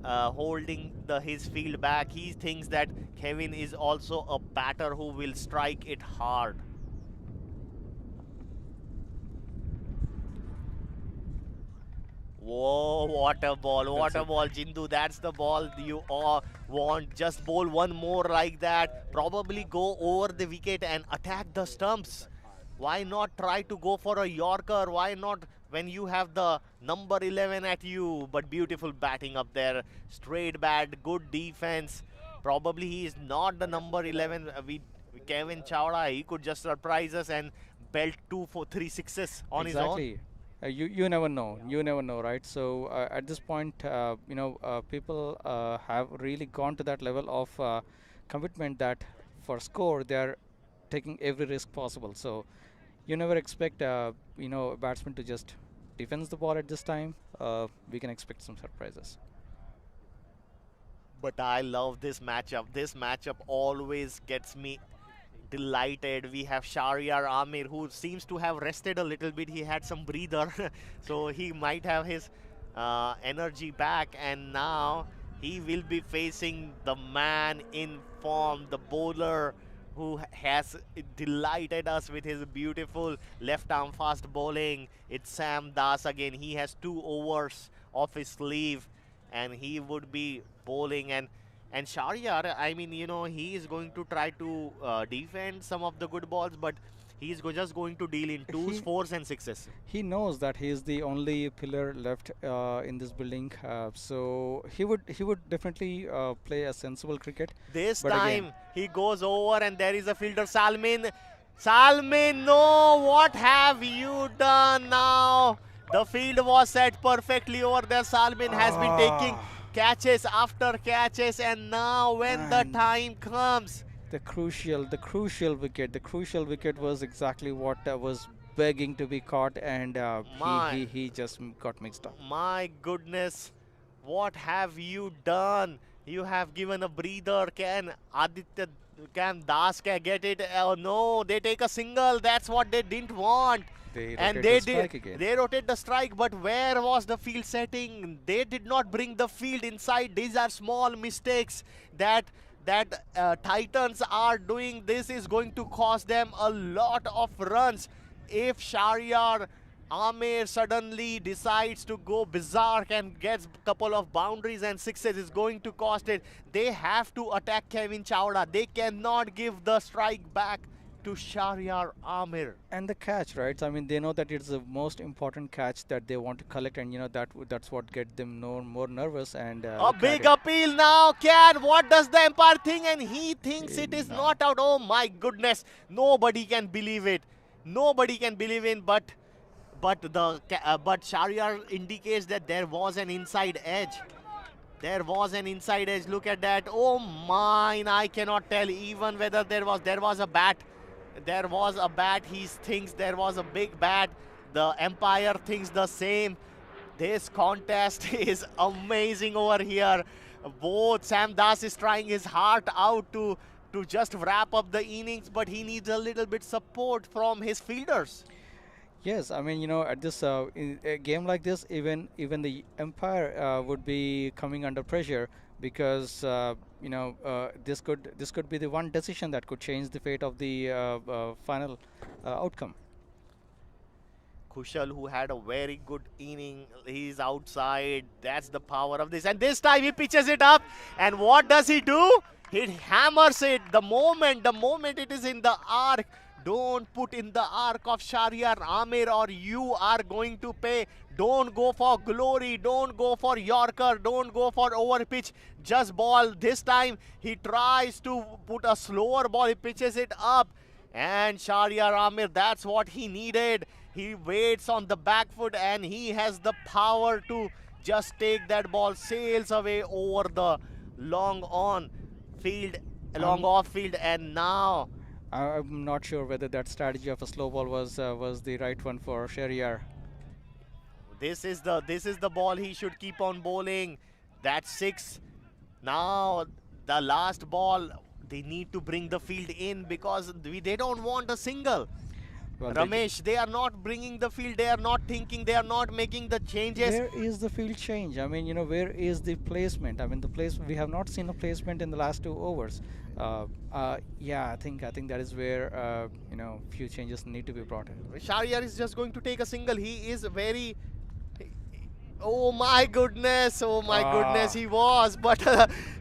holding his field back. He thinks that Kevin is also a batter who will strike it hard. Whoa, what a ball, what a ball, Jindu. That's the ball you all want. Just bowl one more like that. Probably go over the wicket and attack the stumps. Why not try to go for a Yorker? Why not when you have the number 11 at you? But beautiful batting up there. Straight bat, good defense. Probably he is not the number 11. Kevin Chawla, he could just surprise us and belt 2 4 3 sixes on his own. Exactly. You never know. You never know, right? So at this point, people have really gone to that level of commitment that for score they are taking every risk possible. So you never expect a batsman to just defend the ball at this time. We can expect some surprises. But I love this matchup. This matchup always gets me delighted. We have Shahryar Amir, who seems to have rested a little bit. He had some breather, so he might have his energy back. And now he will be facing the man in form, the bowler who has delighted us with his beautiful left-arm fast bowling. It's Sam Das again. He has 2 overs off his sleeve, and he would be bowling. And Shahryar, I mean, he is going to try to defend some of the good balls, but he's just going to deal in twos, fours, and sixes. He knows that he is the only pillar left in this building, so he would definitely play a sensible cricket. This But time again, he goes over, and there is a fielder, Salmin. Salmin, no! What have you done now? The field was set perfectly over there. Salmin has been taking catches after catches, and now when the man, time comes, the crucial wicket was exactly what was begging to be caught, and my he just got mixed up. my goodness, what have you done? You have given a breather. Can Das get it? Oh no, they take a single. That's what they didn't want. They And rotate they the strike did. again. They rotate the strike, but where was the field setting? They did not bring the field inside. These are small mistakes that Titans are doing. This is going to cost them a lot of runs. If Shahryar Amir suddenly decides to go berserk and gets a couple of boundaries and sixes, is going to cost it. They have to attack Kevin Chawla. They cannot give the strike back to Shahryar Amir. And the catch, right? I mean, they know that it's the most important catch that they want to collect, and that's what get them more nervous. And A look at big it. appeal now. What does the umpire think? And he thinks it is No. not out. Oh my goodness. Nobody can believe it. Nobody can believe in, but Shahryar indicates that there was an inside edge. There was an inside edge. Look at that. Oh mine. I cannot tell even whether there was a bat. There was a bat. He thinks there was a big bat. The umpire thinks the same. This contest is amazing over here. Both Sam Das is trying his heart out to just wrap up the innings, but he needs a little bit support from his fielders. Yes, I mean, at this in a game like this, even the umpire would be coming under pressure because this could be the one decision that could change the fate of the final outcome. Kushal, who had a very good inning, he's outside. That's the power of this. And this time he pitches it up. And what does he do? He hammers it the moment it is in the arc. Don't put in the arc of Shahryar Amir or you are going to pay Don't go for glory. Don't go for Yorker. Don't go for overpitch. Just ball. This time he tries to put a slower ball. He pitches it up. And Shahryar Amir, that's what he needed. He waits on the back foot and he has the power to just take that ball, sails away over the long on field, long off field, and now I'm not sure whether that strategy of a slow ball was the right one for Shahryar. this is the ball he should keep on bowling. That's 6. Now the last ball, they need to bring the field in because they don't want a single. Well, Ramesh, they are not bringing the field, they are not thinking, they are not making the changes. where is the field change? I mean, where is the placement? I mean, we have not seen a placement in the last 2 overs. Yeah, I think that is where few changes need to be brought in. Shahryar is just going to take a single. He is very. Oh my goodness! Oh my goodness! He was, but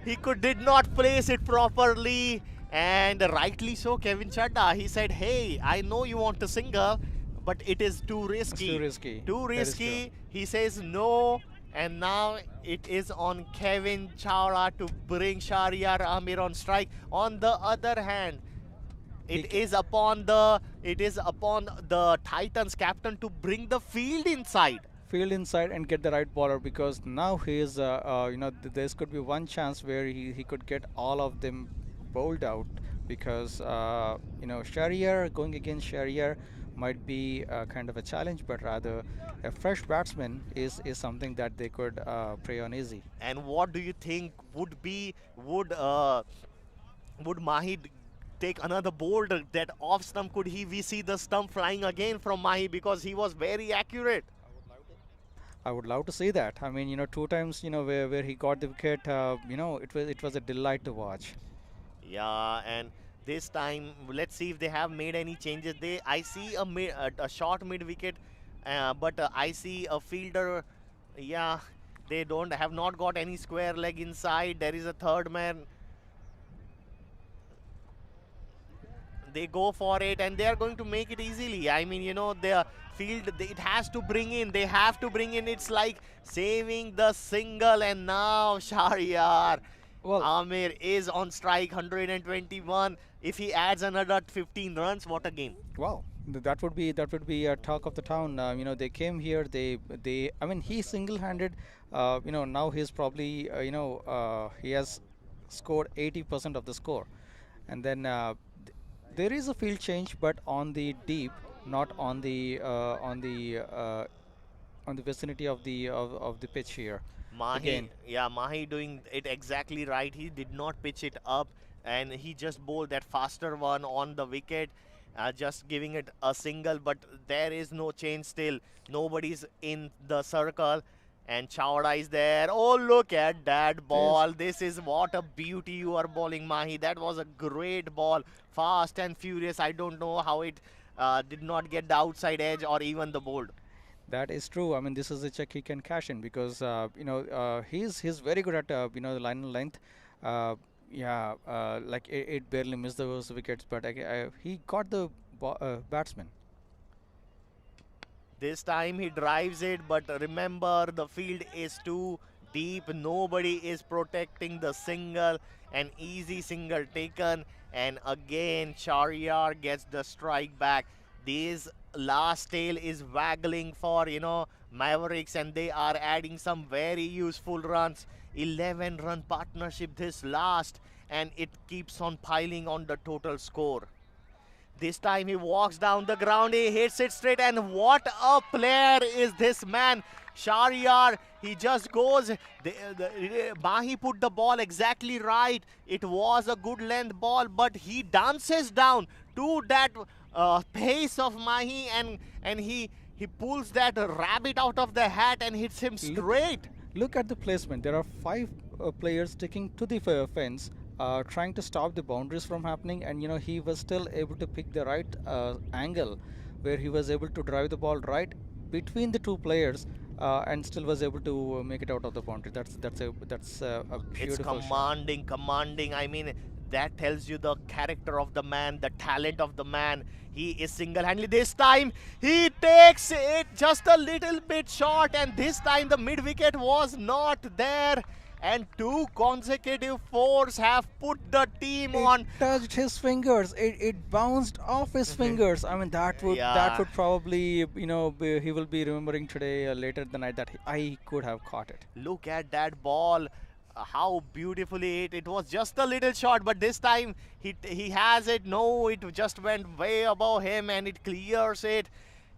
he did not place it properly, and rightly so. Kevin Chadda, he said, "Hey, I know you want a single, but it is too risky. It's too risky. Too That is risky." true. He says no, and now it is on Kevin Chawla to bring Shahryar Amir on strike. On the other hand, it is upon the Titans captain to bring the field inside. Field inside and get the right bowler, because now he is this could be one chance where he could get all of them bowled out, because Shahryar, going against Shahryar might be kind of a challenge, but rather a fresh batsman is something that they could prey on easy. And what do you think would Mahi take another bold that off stump? Could we see the stump flying again from Mahi, because he was very accurate? I would love to see that. I mean, 2 times, where he got the wicket, it was a delight to watch. Yeah, and this time, let's see if they have made any changes. I see a short mid wicket, but I see a fielder. Yeah, they have not got any square leg inside. There is a third man. They go for it and they are going to make it easily. I mean, the field, it has to bring in. They have to bring in. It's like saving the single, and now Shahryar Amir is on strike, 121. If he adds another 15 runs, what a game! Wow, that would be a talk of the town. They came here. I mean, he single-handed. Now he's probably he has scored 80% of the score, and then there is a field change, but on the deep, not on the vicinity of the pitch here. Mahi, yeah, Mahi doing it exactly right. He did not pitch it up, and he just bowled that faster one on the wicket, just giving it a single. But there is no change still. Nobody's in the circle, and Chawda is there. Oh, look at that ball. This is what a beauty you are bowling, Mahi. That was a great ball, fast and furious. I don't know how it did not get the outside edge or even the board. That is true. I mean, this is a check he can cash in, because he's very good at the line and length. Like it barely missed those wickets, but he got the batsman. This time he drives it, but remember, the field is too deep. Nobody is protecting the single. An easy single taken, and again Shahryar gets the strike back. This last tail is waggling for Mavericks, and they are adding some very useful runs. 11-run partnership this last, and it keeps on piling on the total score. This time he walks down the ground, he hits it straight, and what a player is this man, Shahryar. He just goes, Mahi put the ball exactly right. It was a good length ball, but he dances down to that pace of Mahi, and he pulls that rabbit out of the hat and hits him straight. Look at the placement. There are 5 players sticking to the fence, trying to stop the boundaries from happening, and he was still able to pick the right angle where he was able to drive the ball right between the 2 players, and still was able to make it out of the boundary. That's a beautiful It's commanding. I mean, that tells you the character of the man, the talent of the man. He is single-handedly. This time he takes it just a little bit short, and this time the mid-wicket was not there. And two consecutive fours have put the team on. It touched his fingers. It bounced off his fingers. I mean, that Yeah. would probably, he will be remembering today later the night that I could have caught it. Look at that ball. How beautifully it was just a little short, but this time he has it. No, it just went way above him and it clears it.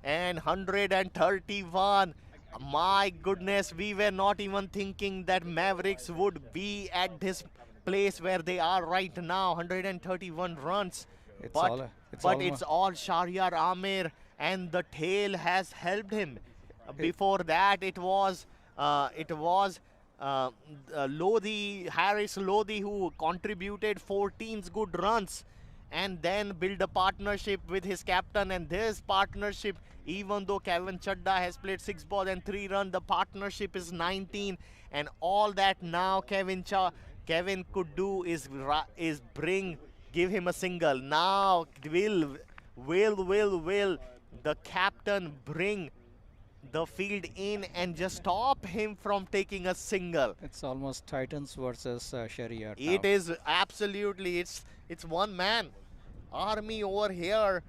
And 131. My goodness, we were not even thinking that Mavericks would be at this place where they are right now. 131 runs. It's But all it's all Shahryar Amir, and the tail has helped him. Before that, it was Lodhi, Harris Lodhi, who contributed 14 good runs and then build a partnership with his captain. And this partnership, even though Kevin Chadda has played 6 balls and 3 runs, the partnership is 19. And all that now Kevin could do is give him a single. Now will the captain bring the field in and just stop him from taking a single? It's almost Titans versus Shahryar. It is absolutely, it's one man army over here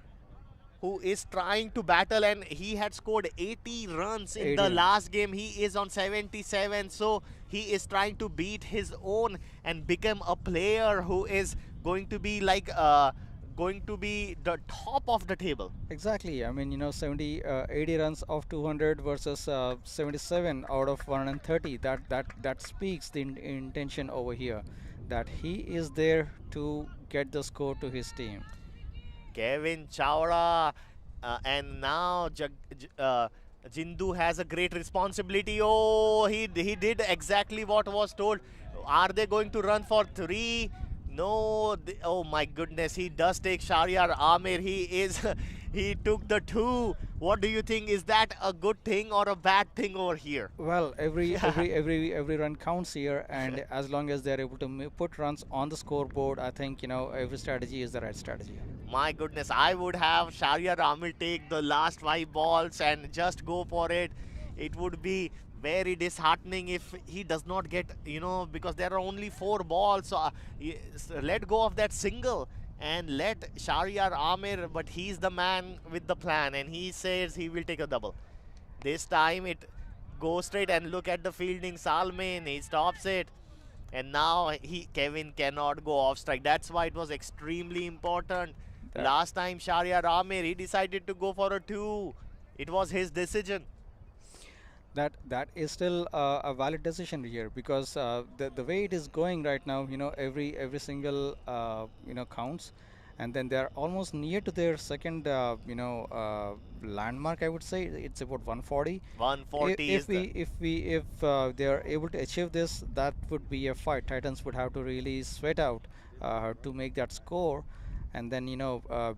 who is trying to battle, and he had scored 80 runs in the 80. last game. He is on 77, so he is trying to beat his own and become a player who is going to be like going to be the top of the table. Exactly. I mean, 80 runs of 200 versus 77 out of 130. That speaks the intention over here, that he is there to get the score to his team. Kevin Chawda, and now Jindu has a great responsibility. Oh, he did exactly what was told. Are they going to run for 3? No. Oh my goodness, he does take Shahryar Amir. He took the 2. What do you think? Is that a good thing or a bad thing over here? Well, every run counts here, and as long as they're able to put runs on the scoreboard, I think every strategy is the right strategy. My goodness, I would have Shahryar Amir take the last 5 balls and just go for it. It would be very disheartening if he does not get, because there are only 4 balls. So let go of that single and let Shahryar Amir, but he's the man with the plan and he says he will take a double. This time it goes straight, and look at the fielding. Salman, he stops it. And now Kevin cannot go off strike. That's why it was extremely important. Last time Shahryar Amir, he decided to go for a 2. It was his decision. That is still a valid decision here, because the way it is going right now, every single counts, and then they're almost near to their second landmark. I would say it's about 140. 140 if they are able to achieve this, that would be a fight. Titans would have to really sweat out to make that score, and then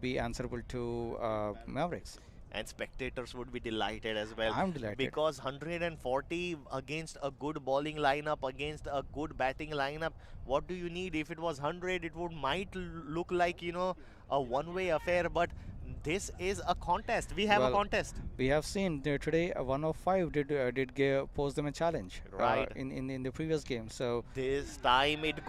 be answerable to Mavericks. And spectators would be delighted as well. I'm delighted. Because 140 against a good bowling lineup, against a good batting lineup, what do you need? If it was 100, it might look like, a one-way affair. But this is a contest. We have a contest. We have seen today a 105 did pose them a challenge in the previous game. So this time it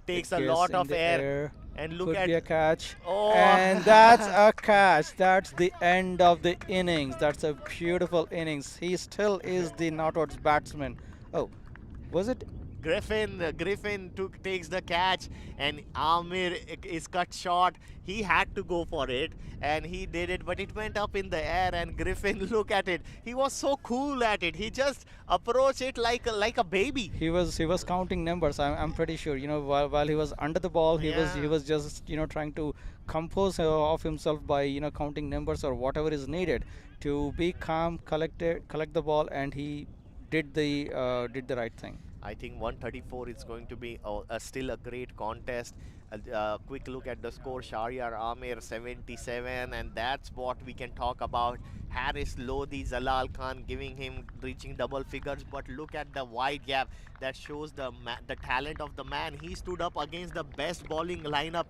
takes a lot of air. And look could be a catch. Oh. And that's a catch. That's the end of the innings. That's a beautiful innings. He still is the not out batsman. Oh, was it? Griffin takes the catch, and Amir is cut short. He had to go for it, and he did it, but it went up in the air. And Griffin, look at it. He was so cool at it. He just approached it like a baby. He was counting numbers. I'm pretty sure. While he was under the ball, he was just trying to compose of himself by counting numbers or whatever is needed to be calm, collect the ball, and he did the right thing. I think 134 is going to be still a great contest. A quick look at the score. Shahryar Amir 77, and that's what we can talk about. Haris Lodi, Zalal Khan reaching double figures, but look at the wide gap. That shows the talent of the man. He stood up against the best bowling lineup.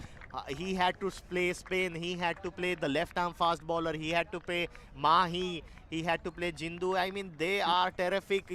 He had to play Spain, he had to play the left arm fast bowler, he had to play Mahi, he had to play Jindu. I mean, they are terrific,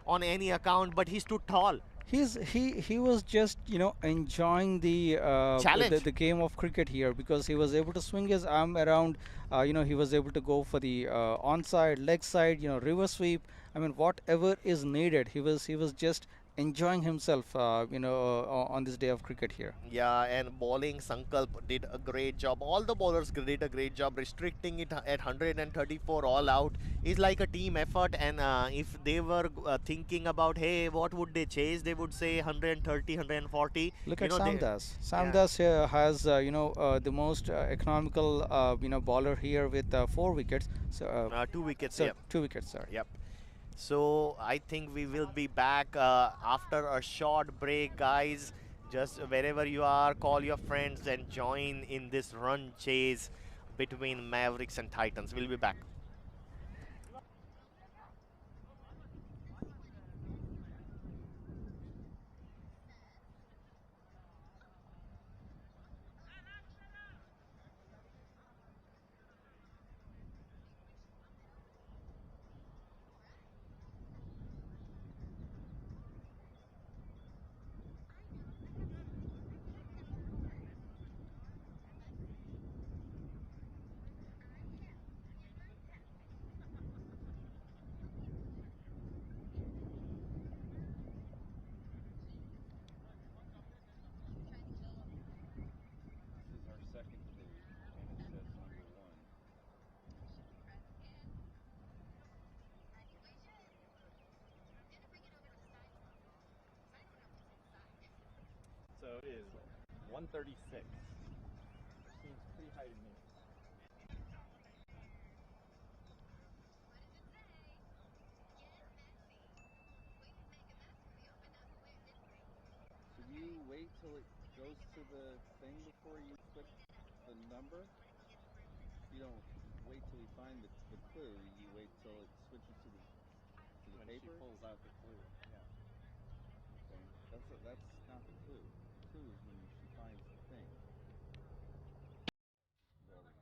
on any account, but he stood tall. He was just enjoying Challenge. the game of cricket here, because he was able to swing his arm around. He was able to go for the onside, leg side, reverse sweep. I mean, whatever is needed, he was just enjoying himself, on this day of cricket here. Yeah, and bowling, Sankalp did a great job. All the bowlers did a great job. Restricting it at 134 all out is like a team effort. And if they were thinking about, hey, what would they chase, they would say 130, 140. Look at Samdas. Yeah. Samdas here has the most economical bowler here with 4 wickets. So 2 wickets. so Yep. 2 wickets, sorry. Yep. So I think we will be back after a short break, guys. Just wherever you are, call your friends and join in this run chase between Mavericks and Titans. We'll be back. This is our second clue, and it says number 1. So it is 136. Seems pretty high to me. Should you wait till it goes to the thing before you click the number? You don't wait till you find the clue. You wait till it switches to the When paper. she pulls out the clue. Yeah. Okay. That's not the clue. The clue is when she finds the thing. There we go.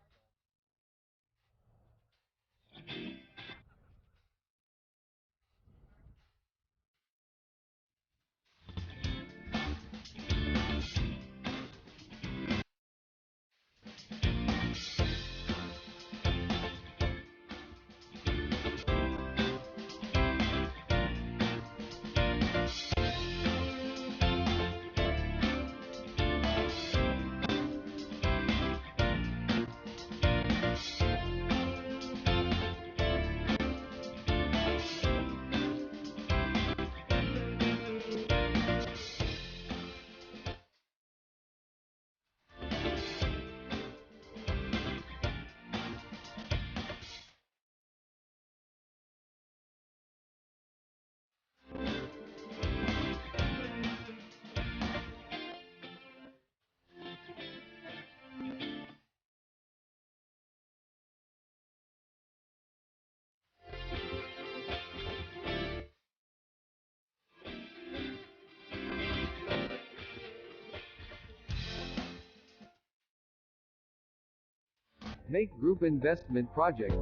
Make Group Investment Project.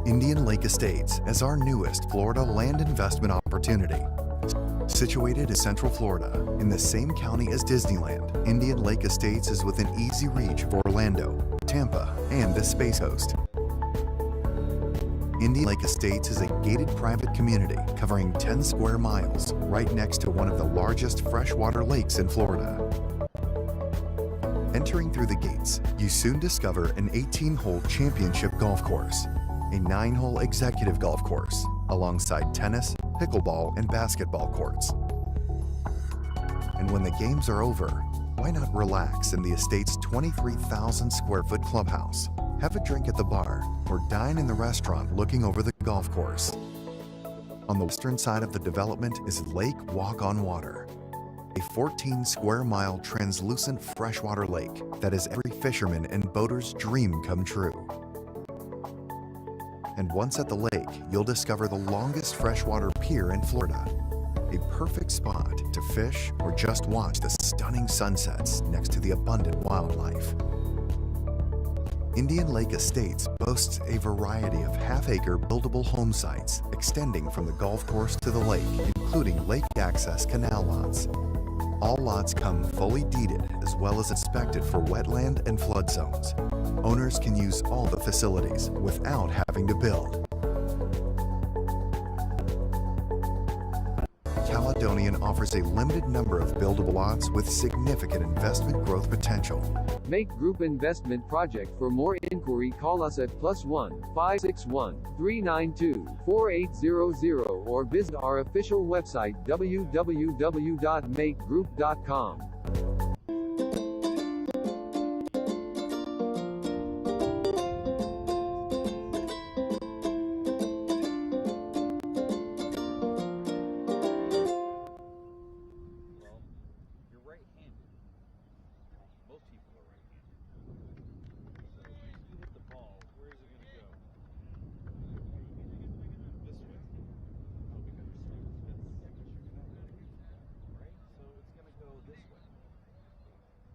Indian Lake Estates as our newest Florida land investment opportunity. Situated in Central Florida, in the same county as Disneyland, Indian Lake Estates is within easy reach of Orlando, Tampa, and the Space Coast. Indian Lake Estates is a gated private community covering 10 square miles right next to one of the largest freshwater lakes in Florida. Entering through the gates, you soon discover an 18-hole championship golf course, a 9-hole executive golf course, alongside tennis, pickleball, and basketball courts. And when the games are over, why not relax in the estate's 23,000 square foot clubhouse, have a drink at the bar, or dine in the restaurant looking over the golf course. On the western side of the development is Lake Walk on Water, a 14 square mile translucent freshwater lake that is every fisherman and boater's dream come true. And once at the lake, you'll discover the longest freshwater pier in Florida, a perfect spot to fish or just watch the stunning sunsets next to the abundant wildlife. Indian Lake Estates boasts a variety of half-acre buildable home sites extending from the golf course to the lake, including lake access canal lots. All lots come fully deeded as well as inspected for wetland and flood zones. Owners can use all the facilities without having to build. Caledonian offers a limited number of buildable lots with significant investment growth potential. Make Group Investment Project. For more inquiry, call us at +1 561 392 4800 or visit our official website www.makegroup.com. Well, you're right-handed. Most people are right-handed. So if you hit the ball, where is it going to go? This way. Oh, because your swing is this. Yeah, because you're connected. Right? So it's going to go this way.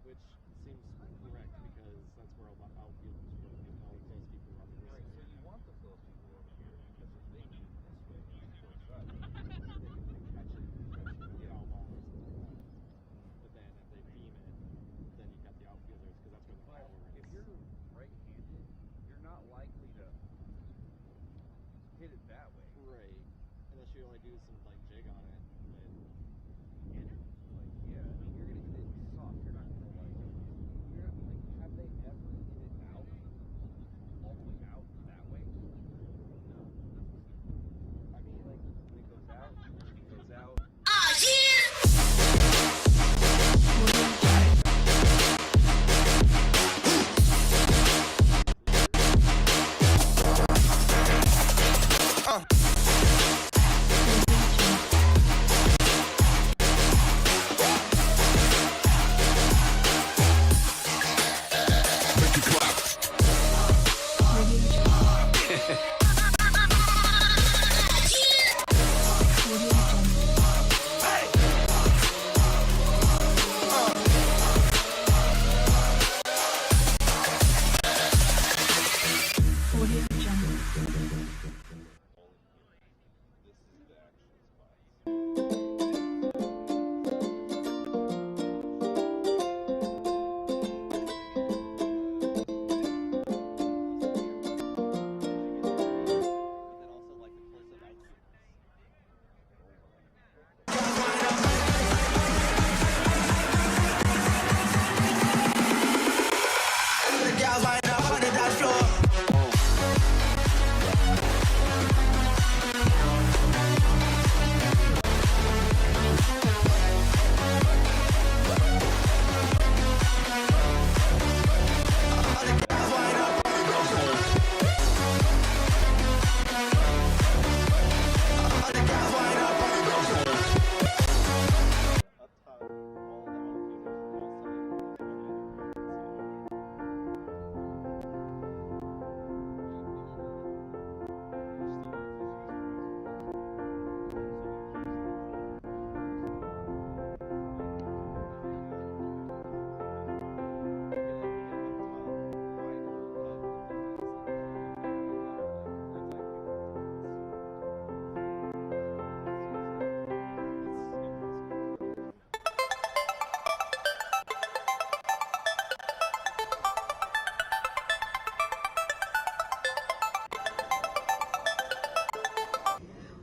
Which seems correct because that's where all the outfielders go. And all the close people are on this way. So you want the close people over here because if they move this way, towards us, they can catch it, get all balls. But then if they beam it, then you got the outfielders because that's where the power is. If you're right-handed, you're not likely to hit it that way. Right. Unless you only do some like jig on it. And like, yeah, I mean, you're gonna hit it soft. You're not gonna like, have they ever hit it out, all the way out that way? No. I mean, like when it goes out, it goes out.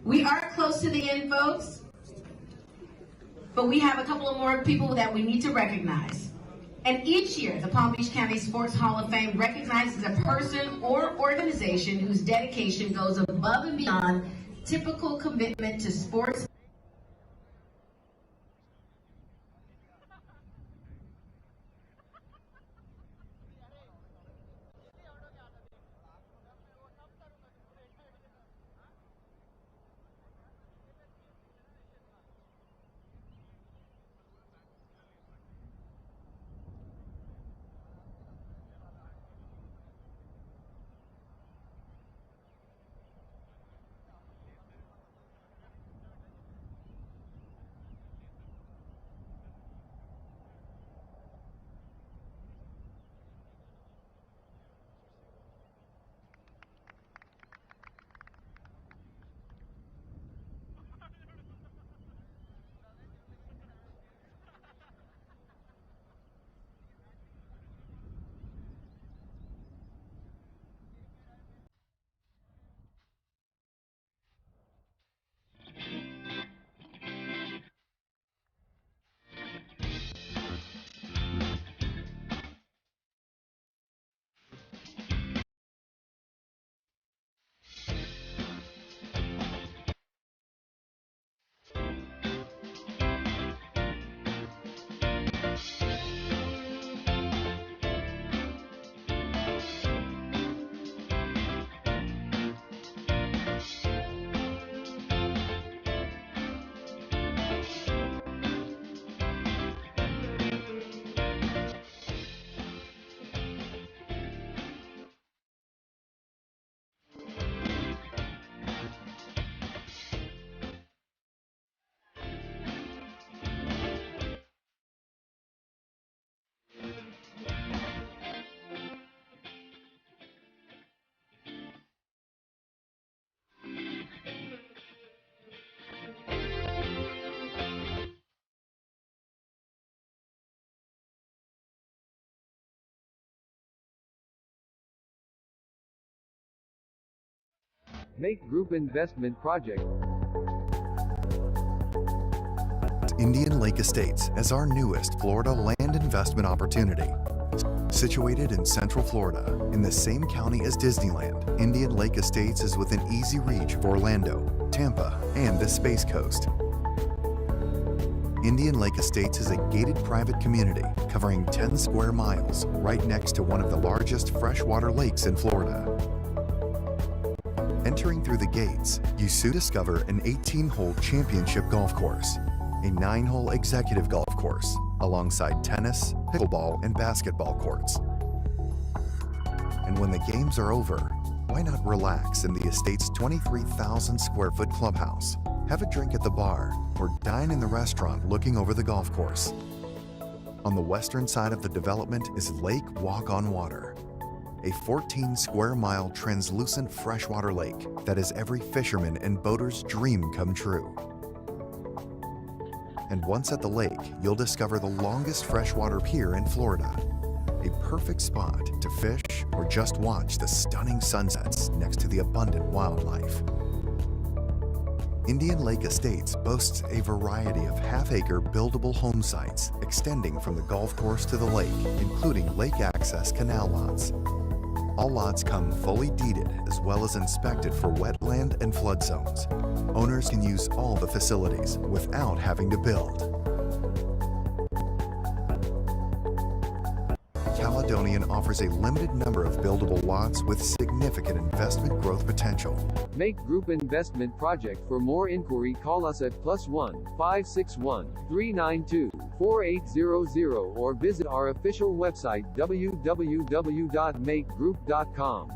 We are close to the end, folks, but we have a couple of more people that we need to recognize. And each year, the Palm Beach County Sports Hall of Fame recognizes a person or organization whose dedication goes above and beyond typical commitment to sports. Make Group Investment Project. Indian Lake Estates as our newest Florida land investment opportunity. Situated in Central Florida, in the same county as Disneyland, Indian Lake Estates is within easy reach of Orlando, Tampa, and the Space Coast. Indian Lake Estates is a gated private community covering 10 square miles right next to one of the largest freshwater lakes in Florida. Entering through the gates, you soon discover an 18-hole championship golf course, a 9-hole executive golf course, alongside tennis, pickleball, and basketball courts. And when the games are over, why not relax in the estate's 23,000 square foot clubhouse, have a drink at the bar, or dine in the restaurant looking over the golf course. On the western side of the development is Lake Walk on Water, a 14 square mile translucent freshwater lake that is every fisherman and boater's dream come true. And once at the lake, you'll discover the longest freshwater pier in Florida, a perfect spot to fish or just watch the stunning sunsets next to the abundant wildlife. Indian Lake Estates boasts a variety of half-acre buildable home sites extending from the golf course to the lake, including lake access canal lots. All lots come fully deeded as well as inspected for wetland and flood zones. Owners can use all the facilities without having to build. Caledonian offers a limited number of buildable lots with significant investment growth potential. Make Group Investment Project. For more inquiry, call us at +1 561 392 4800 or visit our official website www.makegroup.com.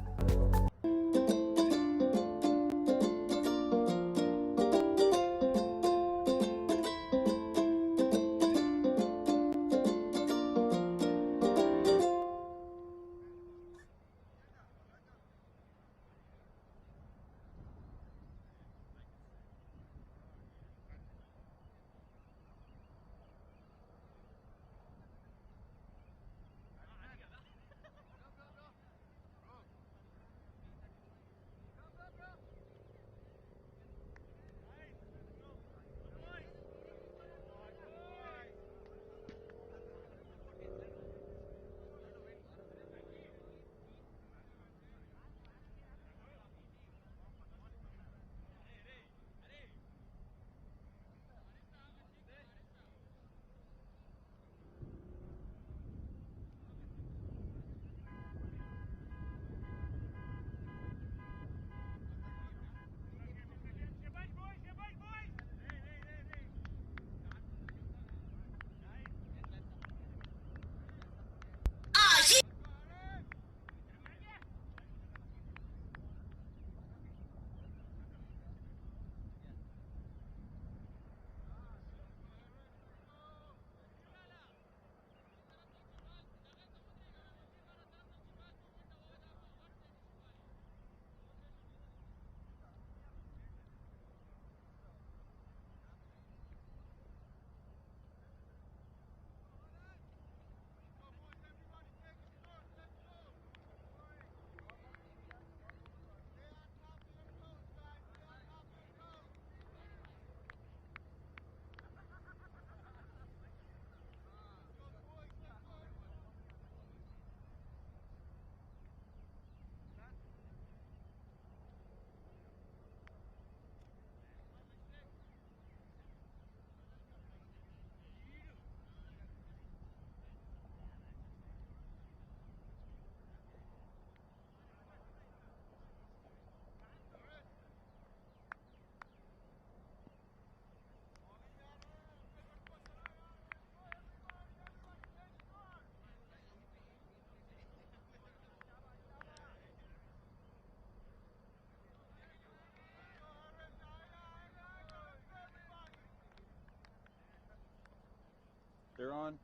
They're on.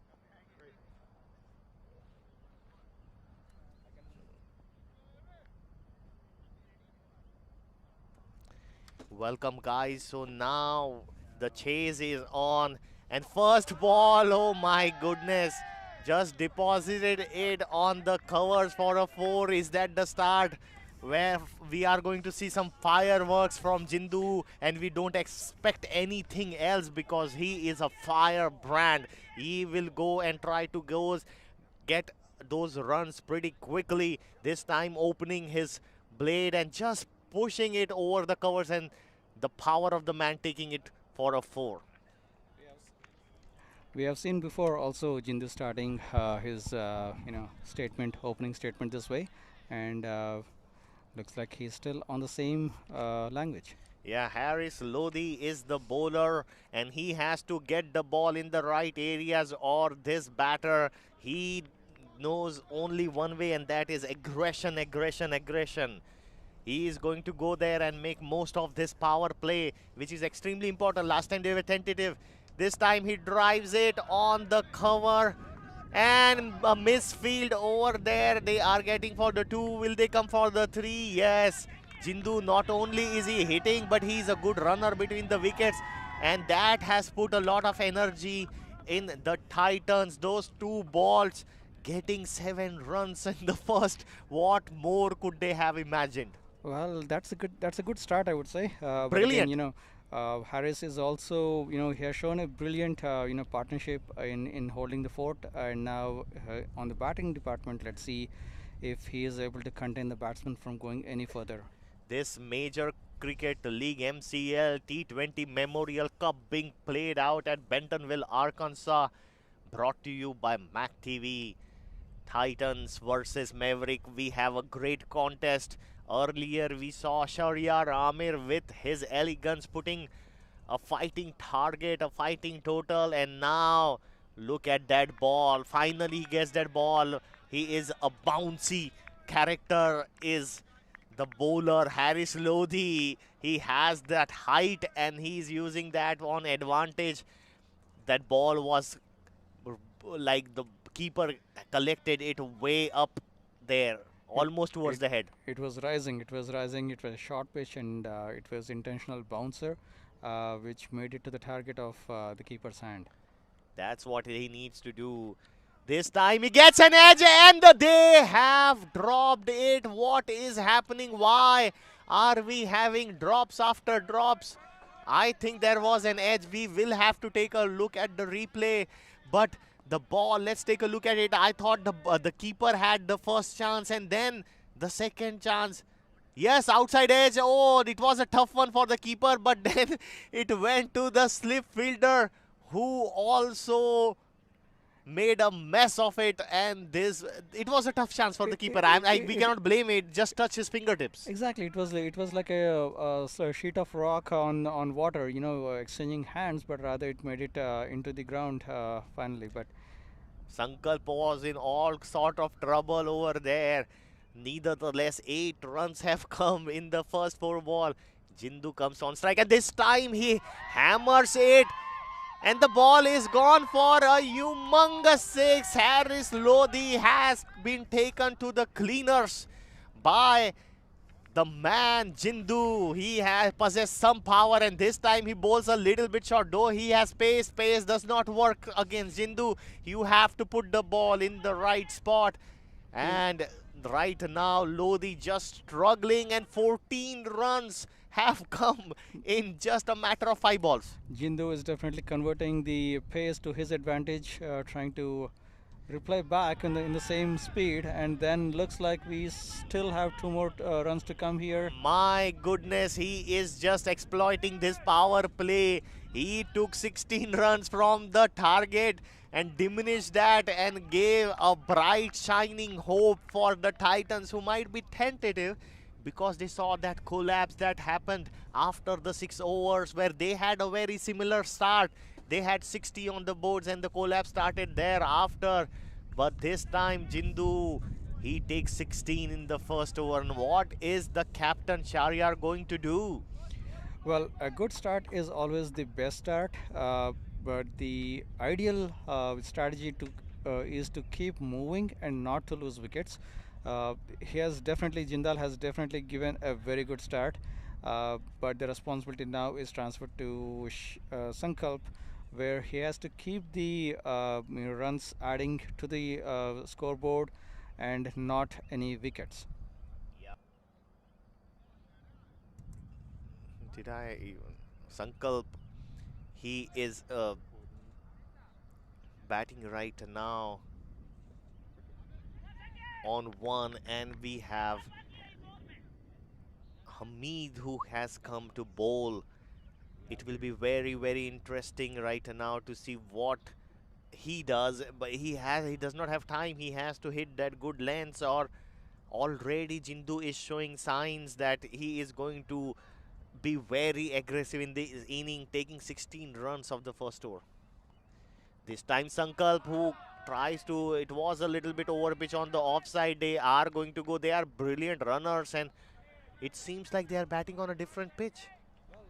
Welcome guys, so now the chase is on and first ball, oh my goodness, just deposited it on the covers for a 4. Is that the start? where we are going to see some fireworks from Jindu, and we don't expect anything else because he is a firebrand. He will go and try to get those runs pretty quickly. This time opening his blade and just pushing it over the covers, and the power of the man taking it for a 4. We have seen before also Jindu starting his opening statement this way, and looks like he's still on the same language. Yeah, Harris Lodhi is the bowler, and he has to get the ball in the right areas, or this batter, he knows only one way, and that is aggression, aggression, aggression. He is going to go there and make most of this power play, which is extremely important. Last time they were tentative. This time he drives it on the cover, and a misfield over there. They are getting for the 2. Will they come for the 3? Yes. Jindu, not only is he hitting, but he's a good runner between the wickets, and that has put a lot of energy in the Titans. Those 2 balls getting 7 runs in the first. What more could they have imagined? Well, that's a good start, I would say. But Brilliant. again, Harris is also, he has shown a brilliant, partnership in holding the fort. And now on the batting department, let's see if he is able to contain the batsman from going any further. This major cricket league MCL T20 Memorial Cup being played out at Bentonville, Arkansas, brought to you by MAQ TV. Titans versus Maverick. We have a great contest. Earlier we saw Shahryar Amir with his elegance putting a fighting target, a fighting total, and now look at that ball. Finally he gets that ball. He is a bouncy character, is the bowler Harris Lodhi. He has that height and he's using that on advantage. That ball was like the keeper collected it way up there, almost towards the head. It was rising. It was rising. It was a short pitch, and it was intentional bouncer, which made it to the target of the keeper's hand. That's what he needs to do. This time he gets an edge, and they have dropped it. What is happening? Why are we having drops after drops? I think there was an edge. We will have to take a look at the replay. But the ball, let's take a look at it. I thought the keeper had the first chance and then the second chance. Yes, outside edge. Oh, it was a tough one for the keeper, but then it went to the slip fielder, who also made a mess of it, and it was a tough chance for the keeper. We cannot blame it. Just touch his fingertips. Exactly, it was like a sheet of rock on water, exchanging hands, but rather it made it into the ground finally. But Sankalp was in all sort of trouble over there. Nevertheless, 8 runs have come in the first 4 ball. Jindu comes on strike, and this time he hammers it. And the ball is gone for a humongous 6. Harris Lodhi has been taken to the cleaners by the man Jindu. He has possessed some power, and this time he bowls a little bit short. Though he has pace, pace does not work against Jindu. You have to put the ball in the right spot. And right now Lodhi just struggling, and 14 runs have come in just a matter of 5 balls. Jindu is definitely converting the pace to his advantage, trying to reply back in the same speed, and then looks like we still have 2 more runs to come here. My goodness, he is just exploiting this power play. He took 16 runs from the target and diminished that and gave a bright shining hope for the Titans, who might be tentative because they saw that collapse that happened after the 6 overs, where they had a very similar start. They had 60 on the boards and the collapse started thereafter. But this time Jindu, he takes 16 in the first over. And what is the captain Shahryar going to do? Well, a good start is always the best start, but the ideal strategy is to keep moving and not to lose wickets. Jindal has definitely given a very good start, but the responsibility now is transferred to Sankalp, where he has to keep the runs adding to the scoreboard and not any wickets. Did I even? Sankalp, he is batting right now on one, and we have Hamid who has come to bowl. It will be very, very interesting right now to see what he does, but he does not have time. He has to hit that good lengths, or already Jindu is showing signs that he is going to be very aggressive in this inning, taking 16 runs of the first over. This time Sankalp, who tries to, it was a little bit over pitch on the offside. They are going to go. They are brilliant runners, and it seems like they are batting on a different pitch. Well,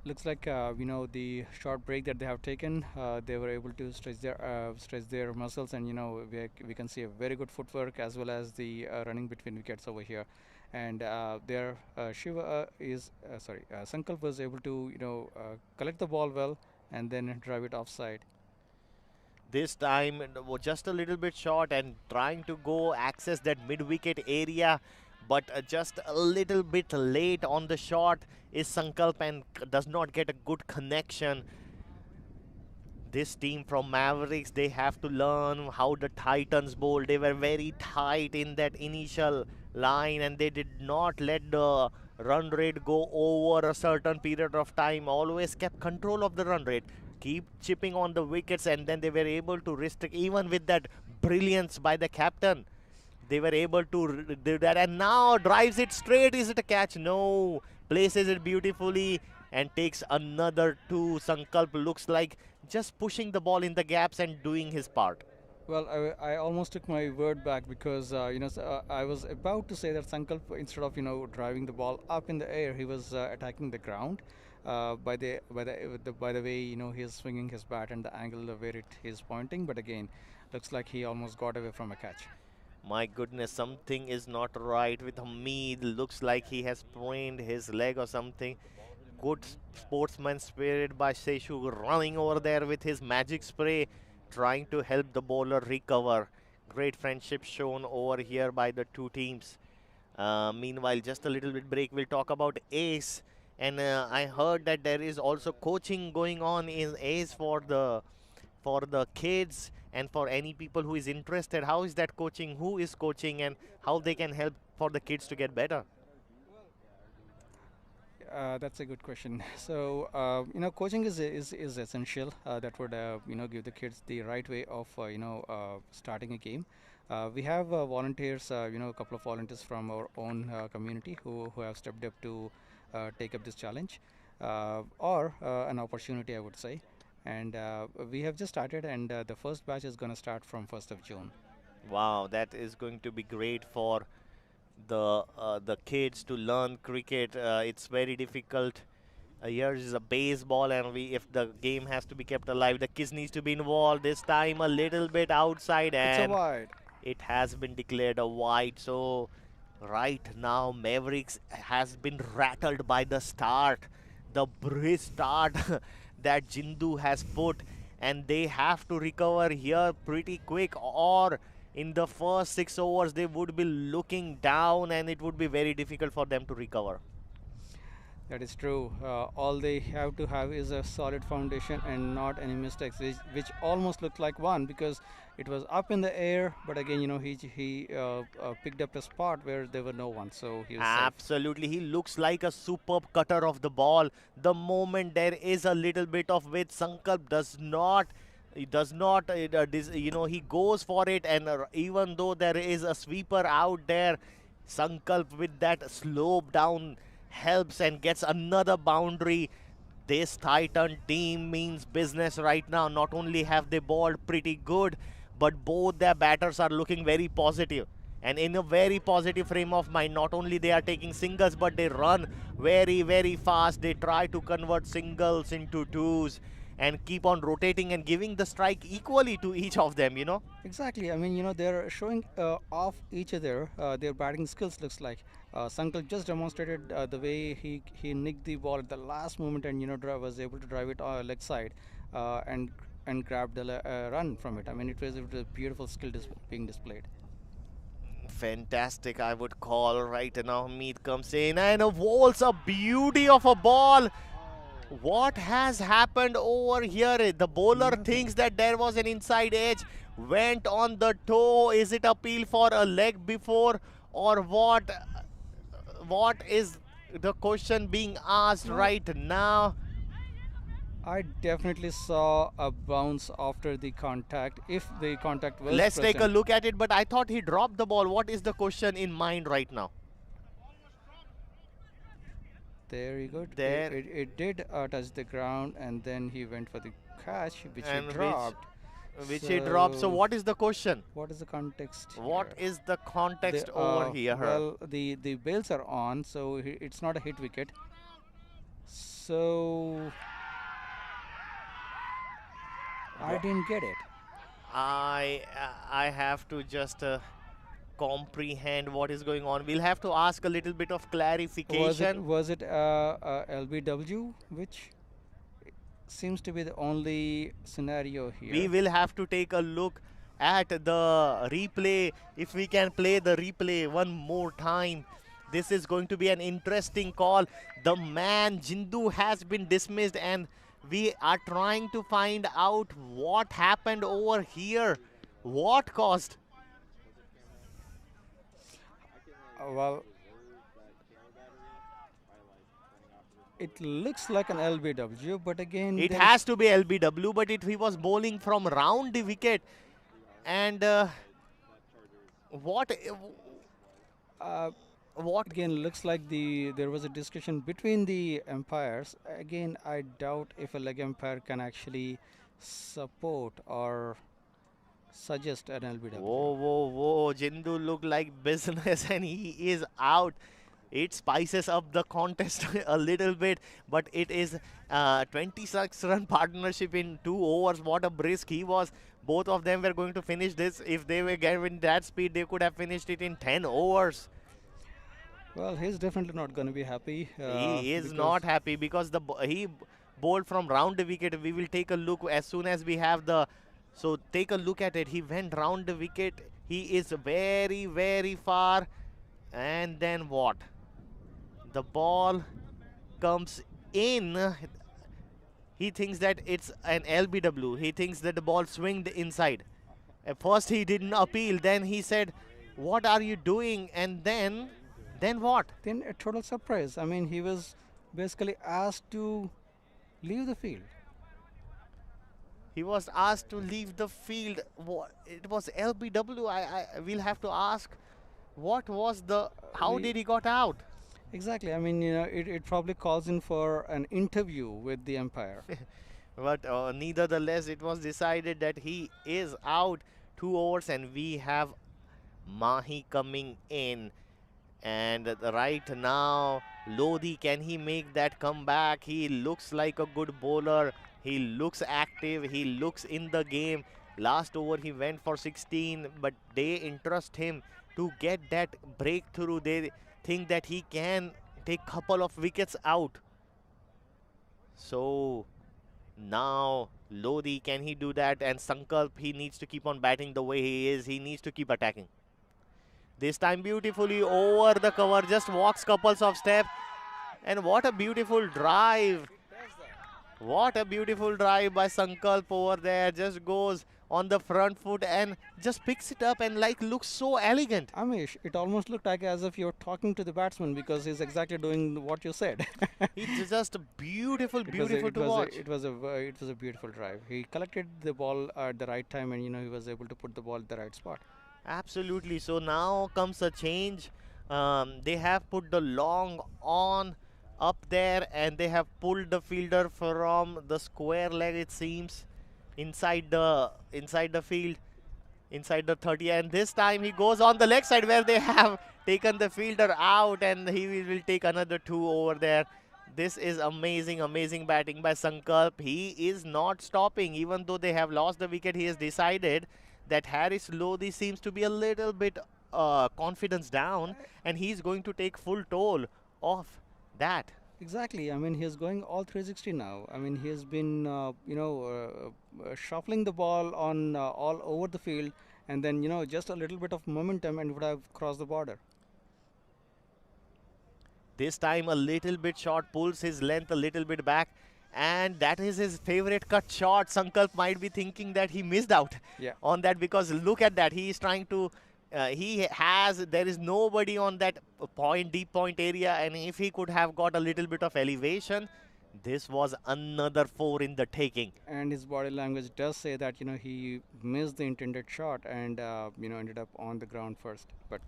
looks like the short break that they have taken, they were able to stretch their muscles, and we can see a very good footwork as well as the running between wickets over here. And their Sankalp was able to collect the ball well and then drive it offside. This time it was just a little bit short and trying to go access that mid-wicket area, but just a little bit late on the shot is Sankalp and does not get a good connection. This team from Mavericks, they have to learn how the Titans bowl. They were very tight in that initial line, and they did not let the run rate go over a certain period of time. Always kept control of the run rate, keep chipping on the wickets, and then they were able to restrict, even with that brilliance by the captain. They were able to do that, and now drives it straight. Is it a catch? No. Places it beautifully and takes another two. Sankalp looks like just pushing the ball in the gaps and doing his part. Well, I almost took my word back because I was about to say that Sankalp, instead of driving the ball up in the air, he was attacking the ground by the way he is swinging his bat and the angle of where it is pointing. But again, looks like he almost got away from a catch. My goodness, something is not right with Hamid. Looks like he has sprained his leg or something. Good sportsman spirit by Seshu, running over there with his magic spray, trying to help the bowler recover. Great friendship shown over here by the two teams. Meanwhile, just a little bit break. We'll talk about Ace. And I heard that there is also coaching going on in Ace for the kids and for any people who is interested. How is that coaching? Who is coaching, and how they can help for the kids to get better? That's a good question. So coaching is essential. That would give the kids the right way of starting a game. We have volunteers, a couple of volunteers from our own community who have stepped up to take up this challenge, or an opportunity, I would say. And we have just started, and the first batch is going to start from 1st of June. Wow, that is going to be great for the kids to learn cricket. It's very difficult. Here is a baseball, and if the game has to be kept alive, the kids needs to be involved. This time a little bit outside, and it's a wide. It has been declared a wide. So right now Mavericks has been rattled by the start, the brisk start that Jindu has put, and they have to recover here pretty quick, or in the first 6 overs they would be looking down and it would be very difficult for them to recover. That is true. All they have to have is a solid foundation and not any mistakes, which almost looked like one, because it was up in the air. But again, he picked up a spot where there were no one, so he was absolutely safe. He looks like a superb cutter of the ball. The moment there is a little bit of width, Sankalp does not. He does not. He goes for it, and even though there is a sweeper out there, Sankalp with that slope down helps and gets another boundary. This Titan team means business right now. Not only have they bowled pretty good, but both their batters are looking very positive and in a very positive frame of mind. Not only they are taking singles, but they run very, very fast. They try to convert singles into twos and keep on rotating and giving the strike equally to each of them, Exactly. I mean, they're showing off each other their batting skills, looks like. Sankalp just demonstrated the way he nicked the ball at the last moment and, was able to drive it leg side and grabbed the run from it. I mean, it was a beautiful skill being displayed. Fantastic, I would call right now. Meet comes in and a waltz, a beauty of a ball. What has happened over here? The bowler thinks that there was an inside edge, went on the toe. Is it appeal for a leg before or what? What is the question being asked right now? I definitely saw a bounce after the contact. If the contact was Let's take a present. look at it, but I thought he dropped the ball. What is the question in mind right now? There you go. There. It did touch the ground, and then he went for the catch, which And he dropped. which he dropped. So what is the question? What is the context? What here? is the context The, over here? Well, the bails are on, so it's not a hit wicket. So I didn't get it. I have to just comprehend what is going on. We'll have to ask a little bit of clarification. Was it LBW, which seems to be the only scenario here. We will have to take a look at the replay. If we can play the replay one more time, this is going to be an interesting call. The man Jindu has been dismissed and we are trying to find out what happened over here. What caused? Well, it looks like an LBW, but again, It has to be LBW, but he was bowling from round the wicket. And what again looks like there was a discussion between the umpires. Again, I doubt if a leg umpire can actually support or suggest an LBW. Whoa. Jindu looked like business and he is out. It spices up the contest a little bit, but it is 26-run partnership in 2 overs. What a brisk he was. Both of them were going to finish this. If they were given that speed, they could have finished it in 10 overs. Well, he's definitely not going to be happy. He is not happy because he bowled from round the wicket. We will take a look as soon as we have the... So take a look at it. He went round the wicket. He is very, very far. And then what? The ball comes in. He thinks that it's an LBW. He thinks that the ball swinged inside. At first he didn't appeal. Then he said, what are you doing? And then what? Then a total surprise. I mean, he was basically asked to leave the field. He was asked to leave the field. It was LBW. We'll have to ask, what was the... How did he got out? Exactly. I mean, you know, it probably calls in for an interview with the umpire. But nevertheless, it was decided that he is out. 2 overs and we have Mahi coming in. And right now, Lodi, can he make that comeback? He looks like a good bowler. He looks active. He looks in the game. Last over, he went for 16, but they entrust him to get that breakthrough. They think that he can take couple of wickets out. So now, Lodi, can he do that? And Sankalp, he needs to keep on batting the way he is. He needs to keep attacking. This time beautifully over the cover, just walks couples of steps. And what a beautiful drive. What a beautiful drive by Sankalp over there. Just goes on the front foot and just picks it up and like looks so elegant. Amish, it almost looked like as if you're talking to the batsman because he's exactly doing what you said. It's just beautiful to watch. It was a beautiful drive. He collected the ball at the right time, and you know he was able to put the ball at the right spot. Absolutely. So now comes a change. They have put the long on up there and they have pulled the fielder from the square leg, it seems, inside the field, inside the 30, and this time he goes on the leg side where they have taken the fielder out and he will take another 2 over there. This is amazing batting by Sankalp. He is not stopping. Even though they have lost the wicket, he has decided that Harris Lodi seems to be a little bit confidence down and he's going to take full toll of that. Exactly. I mean, he's going all 360 now. I mean, he has been, shuffling the ball on all over the field, and then just a little bit of momentum and would have crossed the border. This time a little bit short, pulls his length a little bit back, and that is his favorite cut shot. Sankalp might be thinking that he missed out Yeah. on that, because look at that. He is trying to, there is nobody on that deep point area, and if he could have got a little bit of elevation, this was another 4 in the taking. And his body language does say that he missed the intended shot and ended up on the ground first. But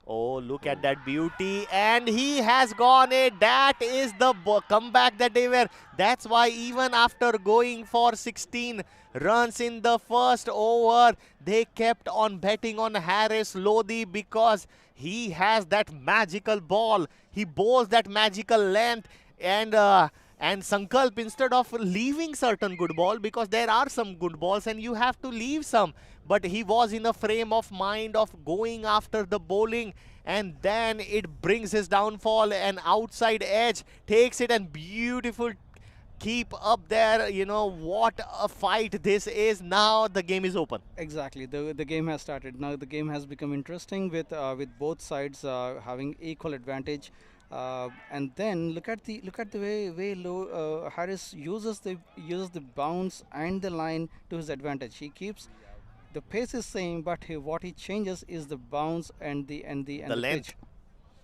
oh, look at that beauty, and he has gone it. That is the comeback that they were. That's why even after going for 16 runs in the first over, they kept on betting on Harris Lodhi, because he has that magical ball. He bowls that magical length, and Sankalp, instead of leaving certain good ball, because there are some good balls and you have to leave some, but he was in a frame of mind of going after the bowling, and then it brings his downfall. And outside edge takes it, and beautiful keep up there. What a fight this is. Now the game is open. exactly, the game has started. Now the game has become interesting with both sides having equal advantage. And then look at the way low Harris uses the bounce and the line to his advantage. He keeps the pace is same, but what he changes is the bounce and the length. pitch.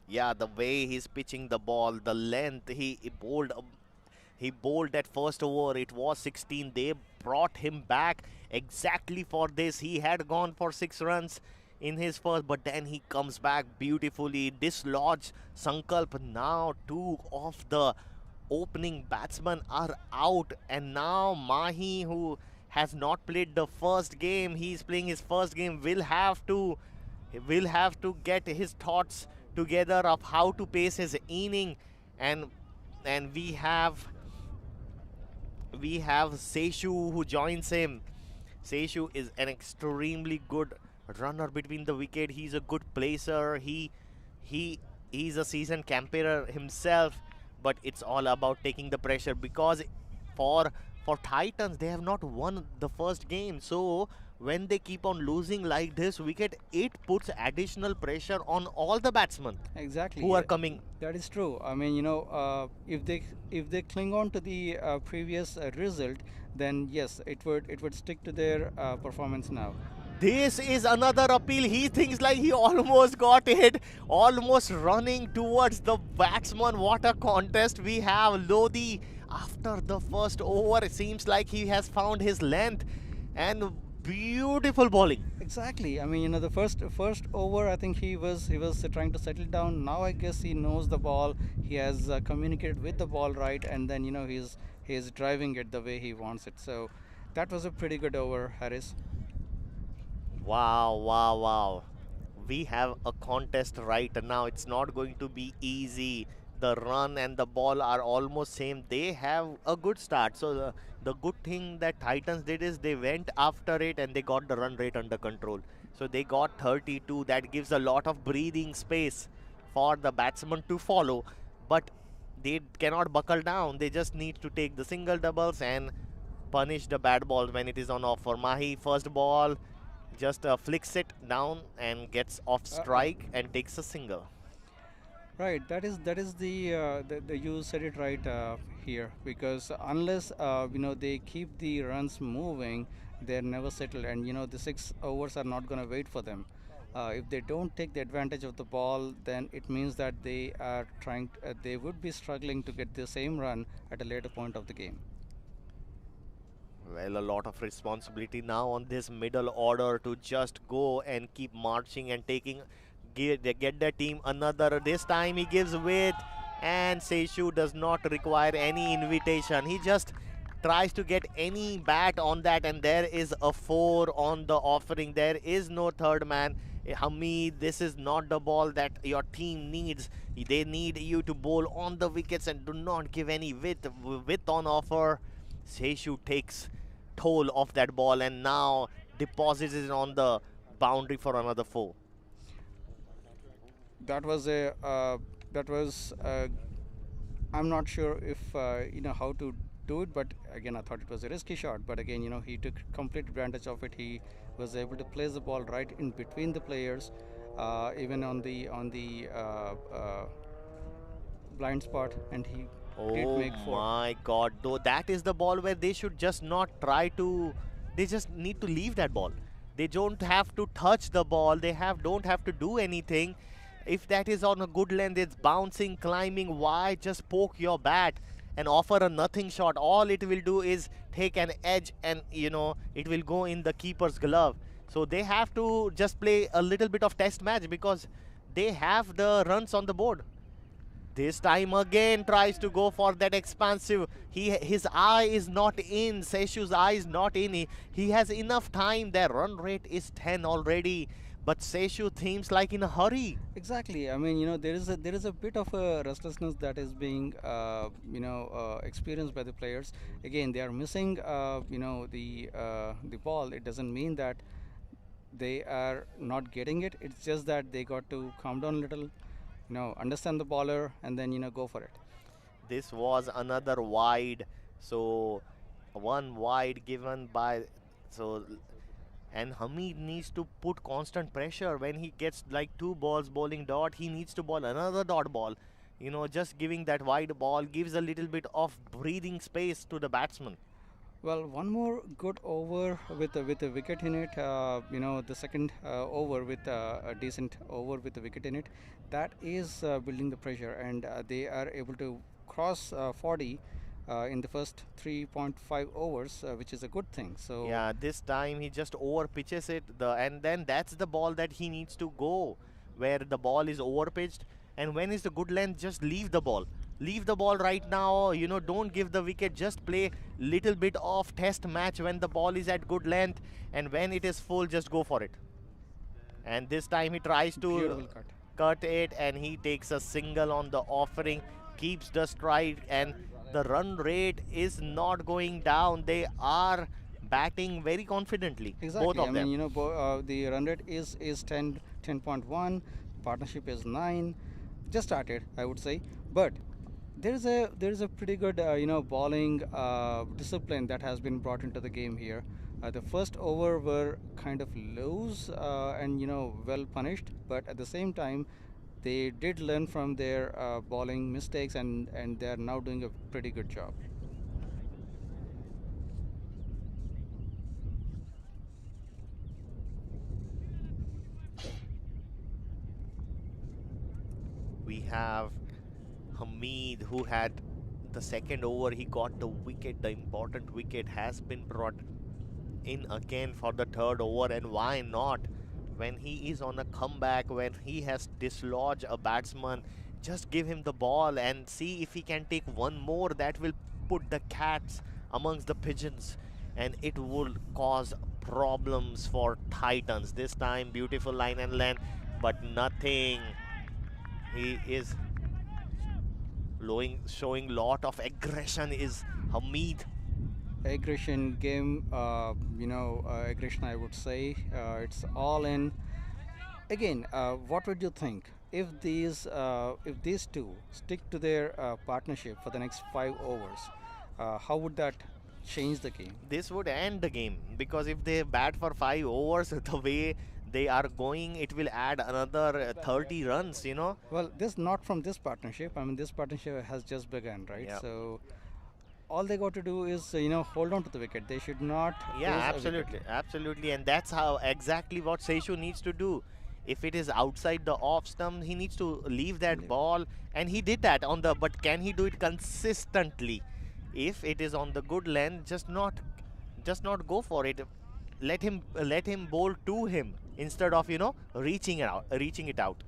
Yeah, the way he's pitching the ball, the length. He bowled that first over. It was 16. They brought him back exactly for this. He had gone for 6 runs in his first, but then he comes back beautifully, dislodge Sankalp. Now 2 of the opening batsmen are out, and now Mahi, who has not played the first game, he's playing his first game, will have to get his thoughts together of how to pace his inning. And we have Seshu who joins him. Seshu is an extremely good runner between the wicket. He's a good placer. He's a seasoned campaigner himself, but it's all about taking the pressure, because for Titans, they have not won the first game. So when they keep on losing like this wicket, it puts additional pressure on all the batsmen Exactly. who are coming. That is true. I mean, if they cling on to the previous result, then yes, it would stick to their performance now. This is another appeal. He thinks like he almost got it, almost running towards the batsman. What a contest we have. Lodhi, after the first over, it seems like he has found his length, and beautiful bowling. Exactly. I mean, the first over, I think he was trying to settle down. Now I guess he knows the ball. He has communicated with the ball right, and then he's driving it the way he wants it. So that was a pretty good over, Harris. Wow, wow, wow. We have a contest right now. It's not going to be easy. The run and the ball are almost same. They have a good start. So the good thing that Titans did is they went after it and they got the run rate under control. So they got 32. That gives a lot of breathing space for the batsman to follow. But they cannot buckle down. They just need to take the single doubles and punish the bad balls when it is on offer. Mahi, first ball, just flicks it down and gets off strike and takes a single. Right, that is the you said it right here, because unless they keep the runs moving, they're never settled, and the 6 overs are not going to wait for them. If they don't take the advantage of the ball, then it means that they are they would be struggling to get the same run at a later point of the game. Well, a lot of responsibility now on this middle order to just go and keep marching and get the team another. This time he gives width, and Seshu does not require any invitation. He just tries to get any bat on that, and there is a 4 on the offering. There is no third man. Hamid, this is not the ball that your team needs. They need you to bowl on the wickets and do not give any width on offer. Seshu takes toll of that ball and now deposits it on the boundary for another 4. That was I'm not sure if how to do it, but again, I thought it was a risky shot. But again, he took complete advantage of it. He was able to place the ball right in between the players, even on the blind spot, and he did Oh make four. my God, though that is the ball where they should just not try to, they just need to leave that ball. They don't have to touch the ball, they don't have to do anything. If that is on a good length, it's bouncing, climbing, why just poke your bat and offer a nothing shot? All it will do is take an edge and it will go in the keeper's glove. So they have to just play a little bit of test match because they have the runs on the board. This time again tries to go for that expansive. His eye is not in. Seshu's eye is not in. He has enough time. Their run rate is 10 already. But Seshu seems like in a hurry. Exactly. I mean, there is a bit of a restlessness that is being experienced by the players. Again, they are missing the ball. It doesn't mean that they are not getting it. It's just that they got to calm down a little, understand the baller, and then go for it. This was another wide. So one wide given by and Hamid needs to put constant pressure. When he gets like 2 balls bowling dot, he needs to bowl another dot ball. Just giving that wide ball gives a little bit of breathing space to the batsman. Well, one more good over with a wicket in it. The second over with a decent over with a wicket in it. That is building the pressure, and they are able to cross 40 in the first 3.5 overs, which is a good thing. So yeah, this time he just over pitches it, and then that's the ball that he needs to go, where the ball is over pitched, and when is the good length, just leave the ball. Leave the ball right now, don't give the wicket, just play little bit of test match when the ball is at good length, and when it is full, just go for it. And this time he tries to cut it, and he takes a single on the offering, keeps the stride, and the run rate is not going down. They are batting very confidently, exactly. both of them. The run rate is 10.1, partnership is 9, just started, I would say, but there is a pretty good bowling discipline that has been brought into the game here. The first over were kind of lows and well punished, but at the same time they did learn from their bowling mistakes, and they are now doing a pretty good job. We have Hamid, who had the second over, he got the wicket. The important wicket has been brought in again for the third over, and why not? When he is on a comeback, when he has dislodged a batsman, just give him the ball and see if he can take one more. That will put the cats amongst the pigeons, and it will cause problems for Titans. This time, beautiful line and length, but nothing. He is showing lot of aggression is Hamid. Aggression game, aggression, I would say. It's all in. Again, what would you think if these two stick to their partnership for the next 5 overs? How would that change the game? This would end the game, because if they bat for 5 overs the way they are going, it will add another 30 runs, Well, not from this partnership. I mean, this partnership has just begun, right? Yeah. So all they got to do is hold on to the wicket. They should not Yeah, lose a wicket. absolutely, and that's how exactly what Seshu needs to do. If it is outside the off stump, he needs to leave that ball, and he did that but can he do it consistently? If it is on the good length, just not go for it. Let him bowl to him instead of reaching it out.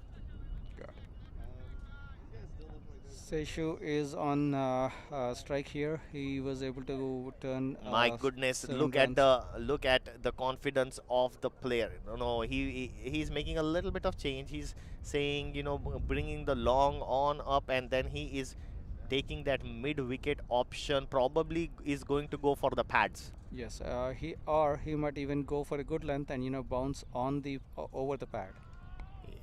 Seshu is on strike here. He was able to turn. My goodness! 7 Look runs. at the confidence of the player. No, he's making a little bit of change. He's saying, bringing the long on up, and then he is taking that mid wicket option. Probably is going to go for the pads. Yes, he might even go for a good length and bounce on the over the pad.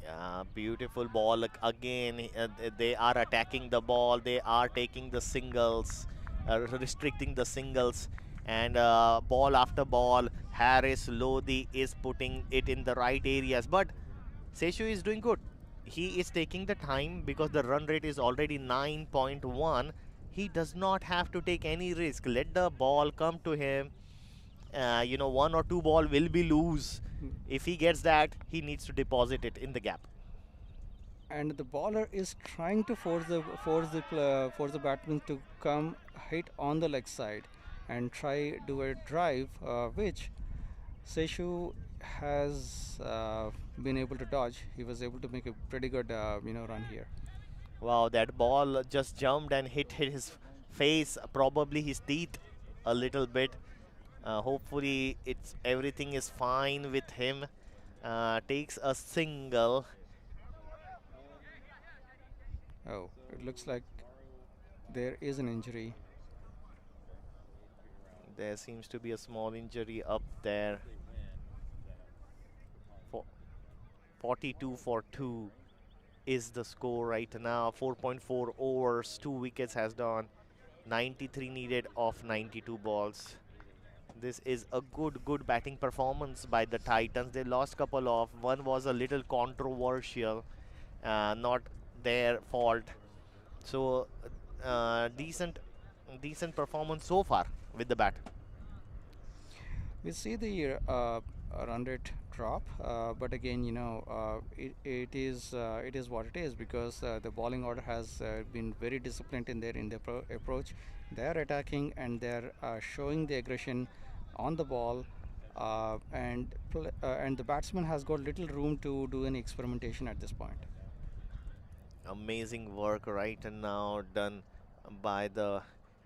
Yeah, beautiful ball again. They are attacking the ball. They are taking the singles. restricting the singles. And ball after ball, Harris Lodi is putting it in the right areas. But Seshu is doing good. He is taking the time because the run rate is already 9.1. He does not have to take any risk. Let the ball come to him. One or two ball will be loose. If he gets that, he needs to deposit it in the gap. And the bowler is trying to force the batsman to come hit on the leg side and try do a drive, which Seshu has been able to dodge. He was able to make a pretty good run here. Wow, that ball just jumped and hit his face, probably his teeth a little bit. Hopefully, everything is fine with him. Takes a single. Oh, it looks like there is an injury. There seems to be a small injury up there. 42 for 2 is the score right now. 4.4 overs, 2 wickets has done. 93 needed of 92 balls. This is a good batting performance by the Titans. They lost couple of. One was a little controversial, not their fault. So decent performance so far with the bat. We see the run rate drop, but again, it is what it is, because the bowling order has been very disciplined in their approach. They are attacking and they are showing the aggression on the ball, and the batsman has got little room to do any experimentation at this point. Amazing work right now done by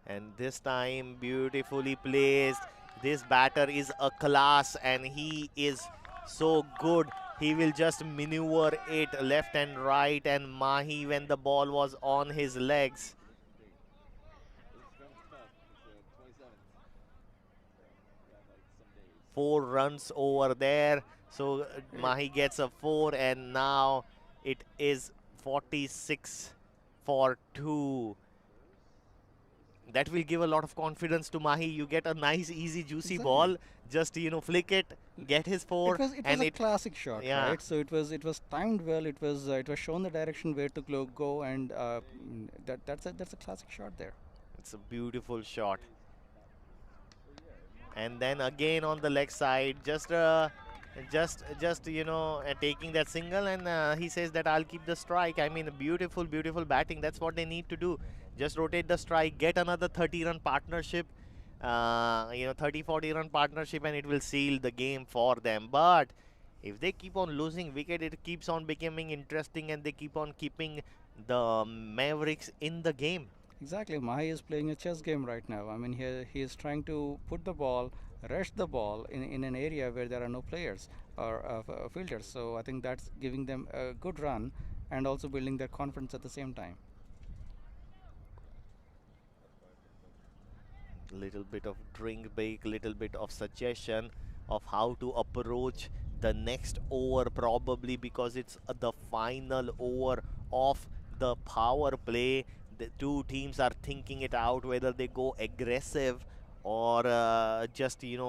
and this time beautifully placed. This batter is a class and he is so good. He will just maneuver it left and right, and Mahi, when the ball was on his legs, 4 runs over there. So Mahi gets a 4, and now it is 46 for 2. That will give a lot of confidence to Mahi. You get a nice, easy, juicy ball. Just flick it, get his 4. It was a classic shot, right? So it was timed well. It was shown the direction where to go, and that's a classic shot there. It's a beautiful shot. And then again on the leg side, just taking that single, and he says that I'll keep the strike. I mean, beautiful batting. That's what they need to do. Just rotate the strike, get another 30-run partnership, 30-40 run partnership, and it will seal the game for them. But if they keep on losing wicket, it keeps on becoming interesting, and they keep on keeping the Mavericks in the game. Exactly. Mahi is playing a chess game right now. I mean, he is trying to put the ball, rush the ball in an area where there are no players or fielders. So I think that's giving them a good run and also building their confidence at the same time. Little bit of drink break, little bit of suggestion of how to approach the next over, probably because it's the final over of the power play. The two teams are thinking it out whether they go aggressive or just let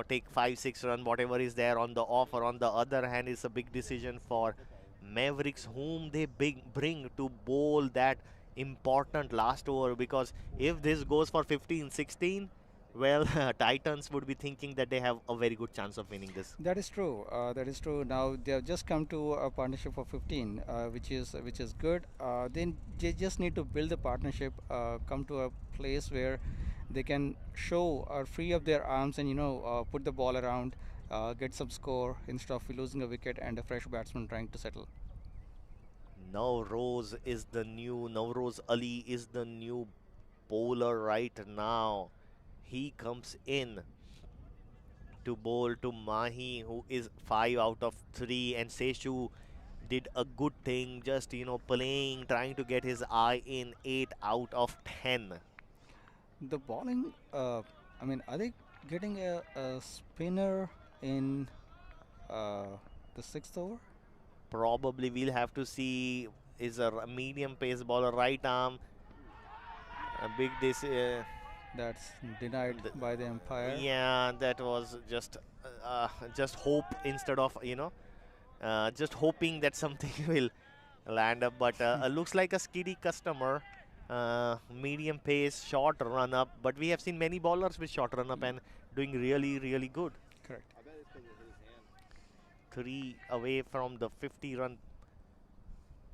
take 5-6 run, whatever is there on the offer. On the other hand, it's a big decision for Mavericks, whom they bring to bowl that important last over, because if this goes for 15-16, well, Titans would be thinking that they have a very good chance of winning this. That is true. That is true. Now they have just come to a partnership of 15, which is good. Then they just need to build the partnership, come to a place where they can show or free up their arms and put the ball around, get some score instead of losing a wicket and a fresh batsman trying to settle. Navroz Ali is the new bowler right now. He comes in to bowl to Mahi, who is 5 out of 3, and Seshu did a good thing, just playing, trying to get his eye in, 8 out of 10. The bowling, I mean, are they getting a spinner in the 6th over? Probably we'll have to see. Is a medium pace bowler, right arm. A big That's denied by the umpire. yeah, that was just hope instead of just hoping that something will land up. But looks like a skiddy customer. Medium pace, short run up. But we have seen many bowlers with short run up and doing really, really good. Correct. 3 away from the 50-run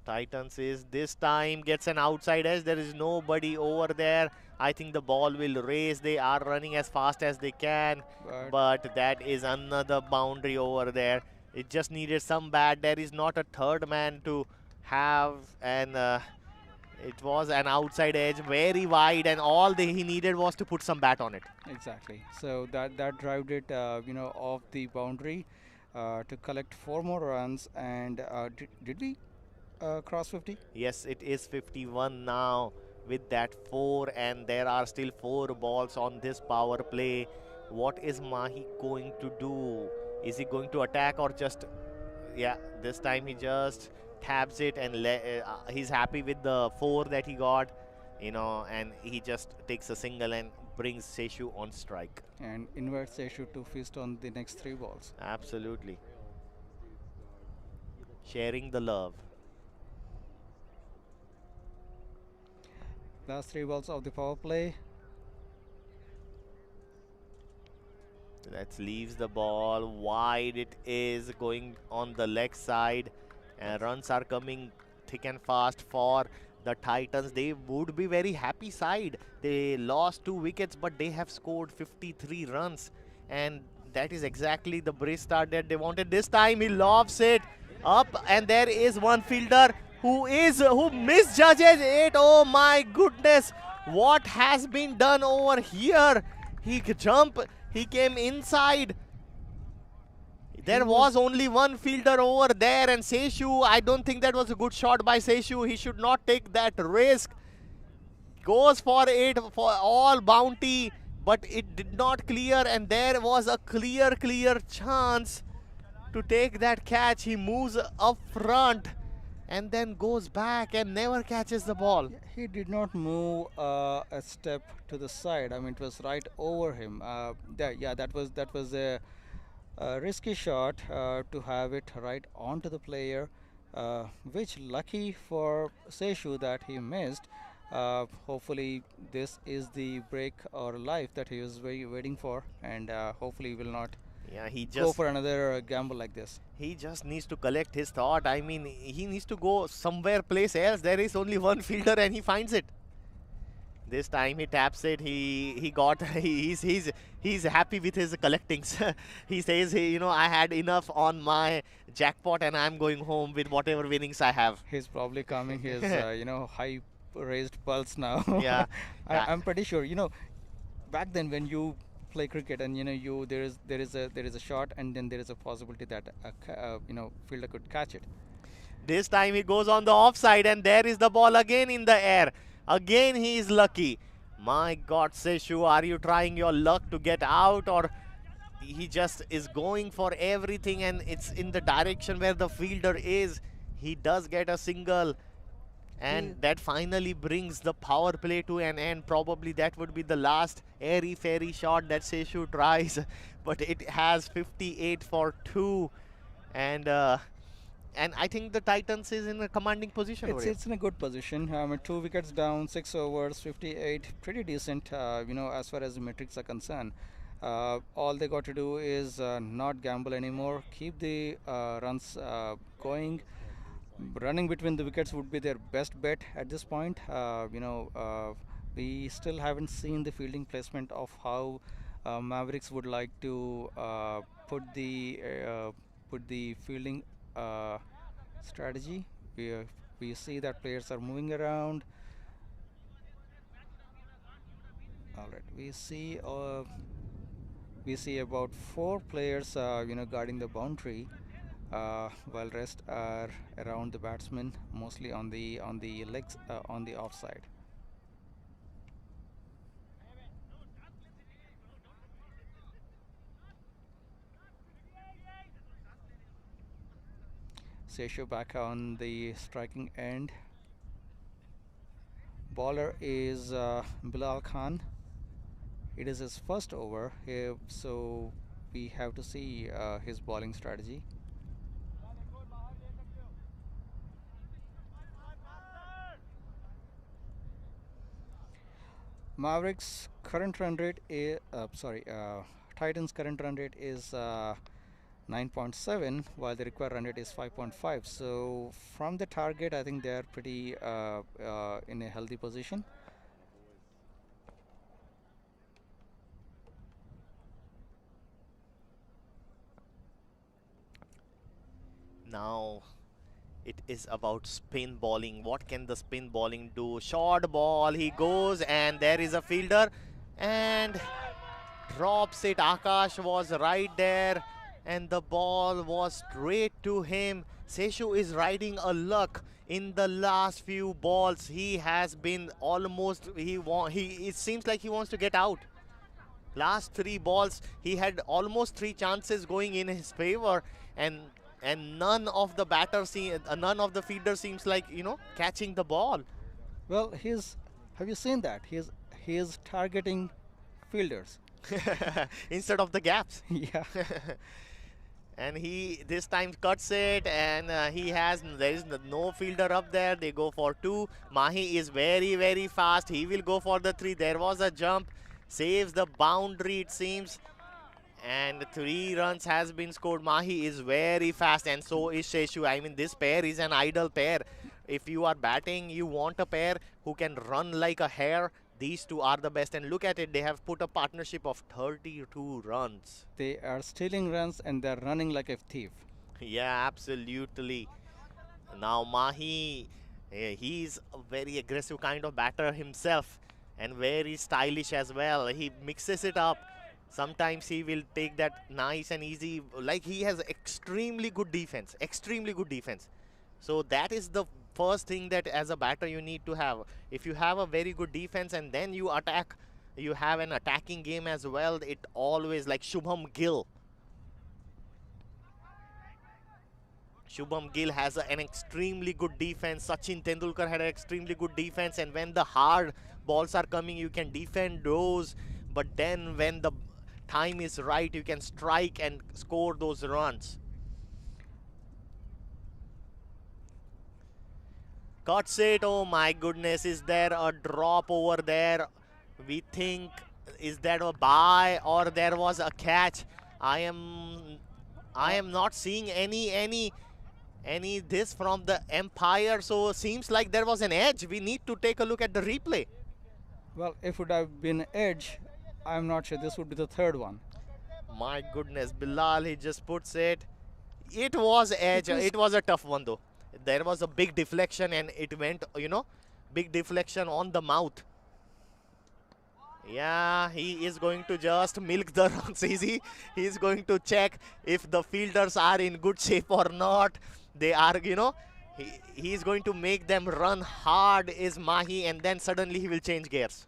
Titans is this time gets an outside edge. There is nobody over there. I think the ball will race. They are running as fast as they can. But that is another boundary over there. It just needed some bat. There is not a third man to have. And it was an outside edge, very wide. And all he needed was to put some bat on it. Exactly. So that drove it, off the boundary to collect 4 more runs. And did we cross 50? Yes, it is 51 now with that 4, and there are still 4 balls on this power play. What is Mahi going to do? Is he going to attack or just, yeah, this time he just taps it and he's happy with the 4 that he got, and he just takes a single and brings Seshu on strike. And invites Seshu to feast on the next 3 balls. Absolutely. Sharing the love. Last 3 balls of the power play. That leaves the ball wide. It is going on the leg side, and runs are coming thick and fast for the Titans. They would be very happy side. They lost 2 wickets, but they have scored 53 runs, and that is exactly the brace start that they wanted. This time he lofts it up, and there is one fielder who misjudges it. Oh my goodness, what has been done over here? He came inside. There was only one fielder over there, and Seshu, I don't think that was a good shot by Seshu. He should not take that risk. Goes for it for all bounty, but it did not clear, and there was a clear chance to take that catch. He moves up front and then goes back and never catches the ball. He did not move a step to the side. I mean, it was right over him. That was a risky shot to have it right onto the player, which lucky for Seshu that he missed. Hopefully this is the break or life that he was waiting for, and hopefully he will not go for another gamble like this. He just needs to collect his thought. I mean, he needs to go somewhere place else. There is only one fielder and he finds it. This time he taps it. He's happy with his collectings. He says, I had enough on my jackpot and I'm going home with whatever winnings I have. He's probably calming his high raised pulse now. Yeah. I'm pretty sure, back then when you play cricket and there is a shot and then there is a possibility that a fielder could catch it. This time he goes on the offside and there is the ball again in the air. Again he is lucky. My God, Seshu, are you trying your luck to get out, or he just is going for everything and it's in the direction where the fielder is? He does get a single, and that finally brings the power play to an end. Probably that would be the last airy-fairy shot that Seshu tries, but it has 58 for 2, and I think the Titans is in a commanding position. It's in a good position. 2 wickets down, 6 overs, 58, pretty decent. As far as the metrics are concerned. All they got to do is not gamble anymore, keep the runs going. Running between the wickets would be their best bet at this point. We still haven't seen the fielding placement of how Mavericks would like to put the fielding strategy. We see that players are moving around. All right, we see about 4 players guarding the boundary, while rest are around the batsman, mostly on the legs, on the offside. Seshu back on the striking end. Bowler is Bilal Khan. It is his first over, so we have to see his bowling strategy. Mavericks current run rate is Titans current run rate is 9.7, while the required run rate is 5.5. So from the target, I think they are pretty in a healthy position. Now it is about spin bowling. What can the spin bowling do? Short ball, he goes, and there is a fielder and drops it. Akash was right there and the ball was straight to him. Seshu is riding a luck in the last few balls. He has been almost, it seems like he wants to get out. Last 3 balls, he had almost 3 chances going in his favor, and none of the none of the feeders seems like, you know, catching the ball. Well, have you seen that? He is targeting fielders instead of the gaps. Yeah. And he this time cuts it, and there is no fielder up there. They go for 2. Mahi is very, very fast. He will go for the 3. There was a jump, saves the boundary, it seems, and 3 runs has been scored. Mahi is very fast, and so is Seshu. I mean, this pair is an ideal pair. If you are batting, you want a pair who can run like a hare. These 2 are the best, and look at it, they have put a partnership of 32 runs. They are stealing runs and they're running like a thief. Yeah, absolutely. Now Mahi, he's a very aggressive kind of batter himself, and very stylish as well. He mixes it up. Sometimes he will take that nice and easy, like he has extremely good defense, So that is the first thing that as a batter you need to have. If you have a very good defense and then you attack, you have an attacking game as well, it always, like Shubham Gill. Shubham Gill has an extremely good defense. Sachin Tendulkar had an extremely good defense, and when the hard balls are coming, you can defend those. But then when the time is right, you can strike and score those runs. Cuts it. Oh my goodness, is there a drop over there? We think, is that a bye or there was a catch? I am not seeing any this from the umpire, so seems like there was an edge. We need to take a look at the replay. Well, if it would have been edge, I'm not sure this would be the 3rd one. My goodness, Bilal, he just puts it. It was edge. It was a tough one though. There was a big deflection and it went, you know, big deflection on the mouth. Yeah, he is going to just milk the runs easy. He is going to check if the fielders are in good shape or not. They are, you know, he is going to make them run hard, is Mahi, and then suddenly he will change gears.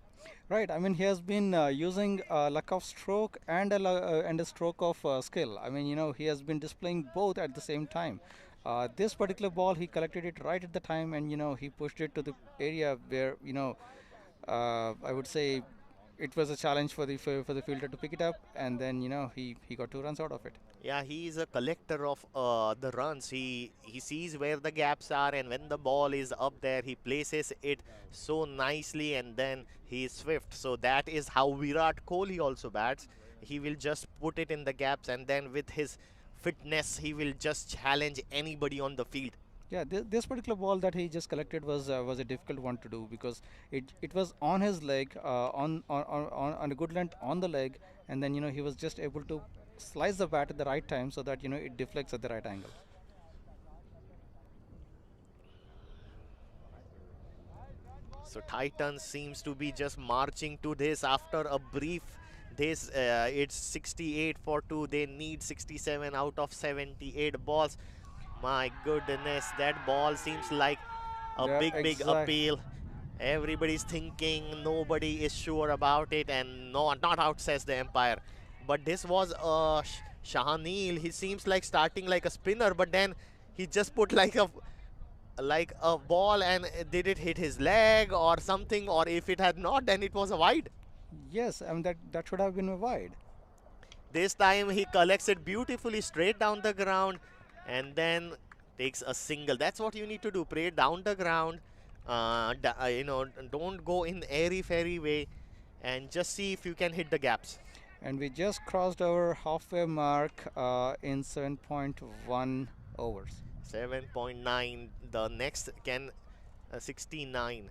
Right. I mean, he has been using luck of stroke and a stroke of skill. I mean, you know, he has been displaying both at the same time. This particular ball, he collected it right at the time, and you know, he pushed it to the area where, you know, I would say it was a challenge for the fielder to pick it up, and then, you know, he got 2 runs out of it. Yeah, he is a collector of the runs. He sees where the gaps are, and when the ball is up there, he places it so nicely, and then he is swift. So that is how Virat Kohli also bats. He will just put it in the gaps, and then with his fitness, he will just challenge anybody on the field. Yeah, this particular ball that he just collected was a difficult one to do, because it was on his leg, on a good length on the leg, and then, you know, he was just able to slice the bat at the right time so that, you know, it deflects at the right angle. So Titans seems to be just marching to this after a brief. It's 68 for 2. They need 67 out of 78 balls. My goodness, that ball seems like a big appeal. Everybody's thinking, nobody is sure about it, and no, not out, says the umpire. But this was Shahanil. He seems like starting like a spinner, but then he just put like a like a ball, and did it hit his leg or something, or if it had not, then it was a wide. Yes, I mean that should have been a wide. This time he collects it beautifully straight down the ground and then takes a single. That's what you need to do. Play down the ground. You know, don't go in airy-fairy way, and just see if you can hit the gaps. And we just crossed our halfway mark in 7.1 overs. 7.9. The next can 69.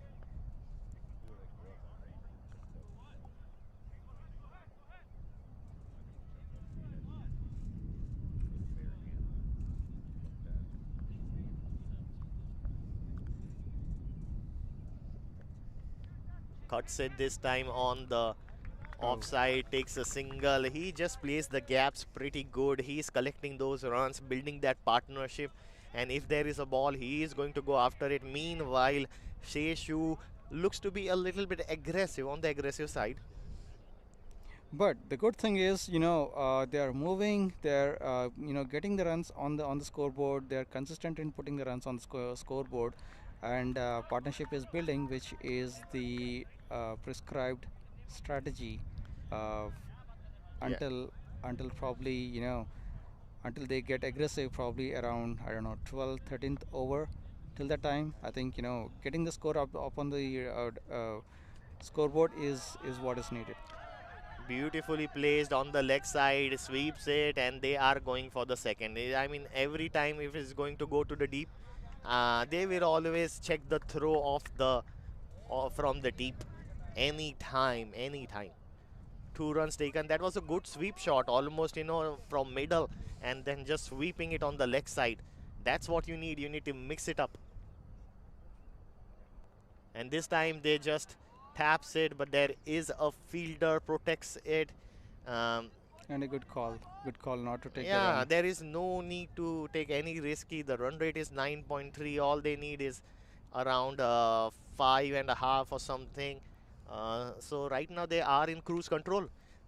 Cuts it this time on the offside, takes a single. He just plays the gaps pretty good. He's collecting those runs, building that partnership. And if there is a ball, he is going to go after it. Meanwhile, Sheshu looks to be a little bit aggressive, on the aggressive side. But the good thing is, you know, they are moving. They're, you know, getting the runs on the scoreboard. They're consistent in putting the runs on the scoreboard, and partnership is building, which is the prescribed strategy until probably, you know, until they get aggressive, probably around, I don't know, 12th, 13th over. Till that time, I think, you know, getting the score up on the scoreboard is what is needed. Beautifully placed on the leg side, sweeps it, and they are going for the second. I mean, every time if it's going to go to the deep, they will always check the throw off the from the deep. Anytime. 2 runs taken. That was a good sweep shot, almost, you know, from middle, and then just sweeping it on the leg side. That's what you need. You need to mix it up. And this time they just taps it, but there is a fielder, protects it. And a good call not to take the Yeah, run. there is no need to take any risky. The run rate is 9.3. All they need is around 5.5 or something. So right now they are in cruise control.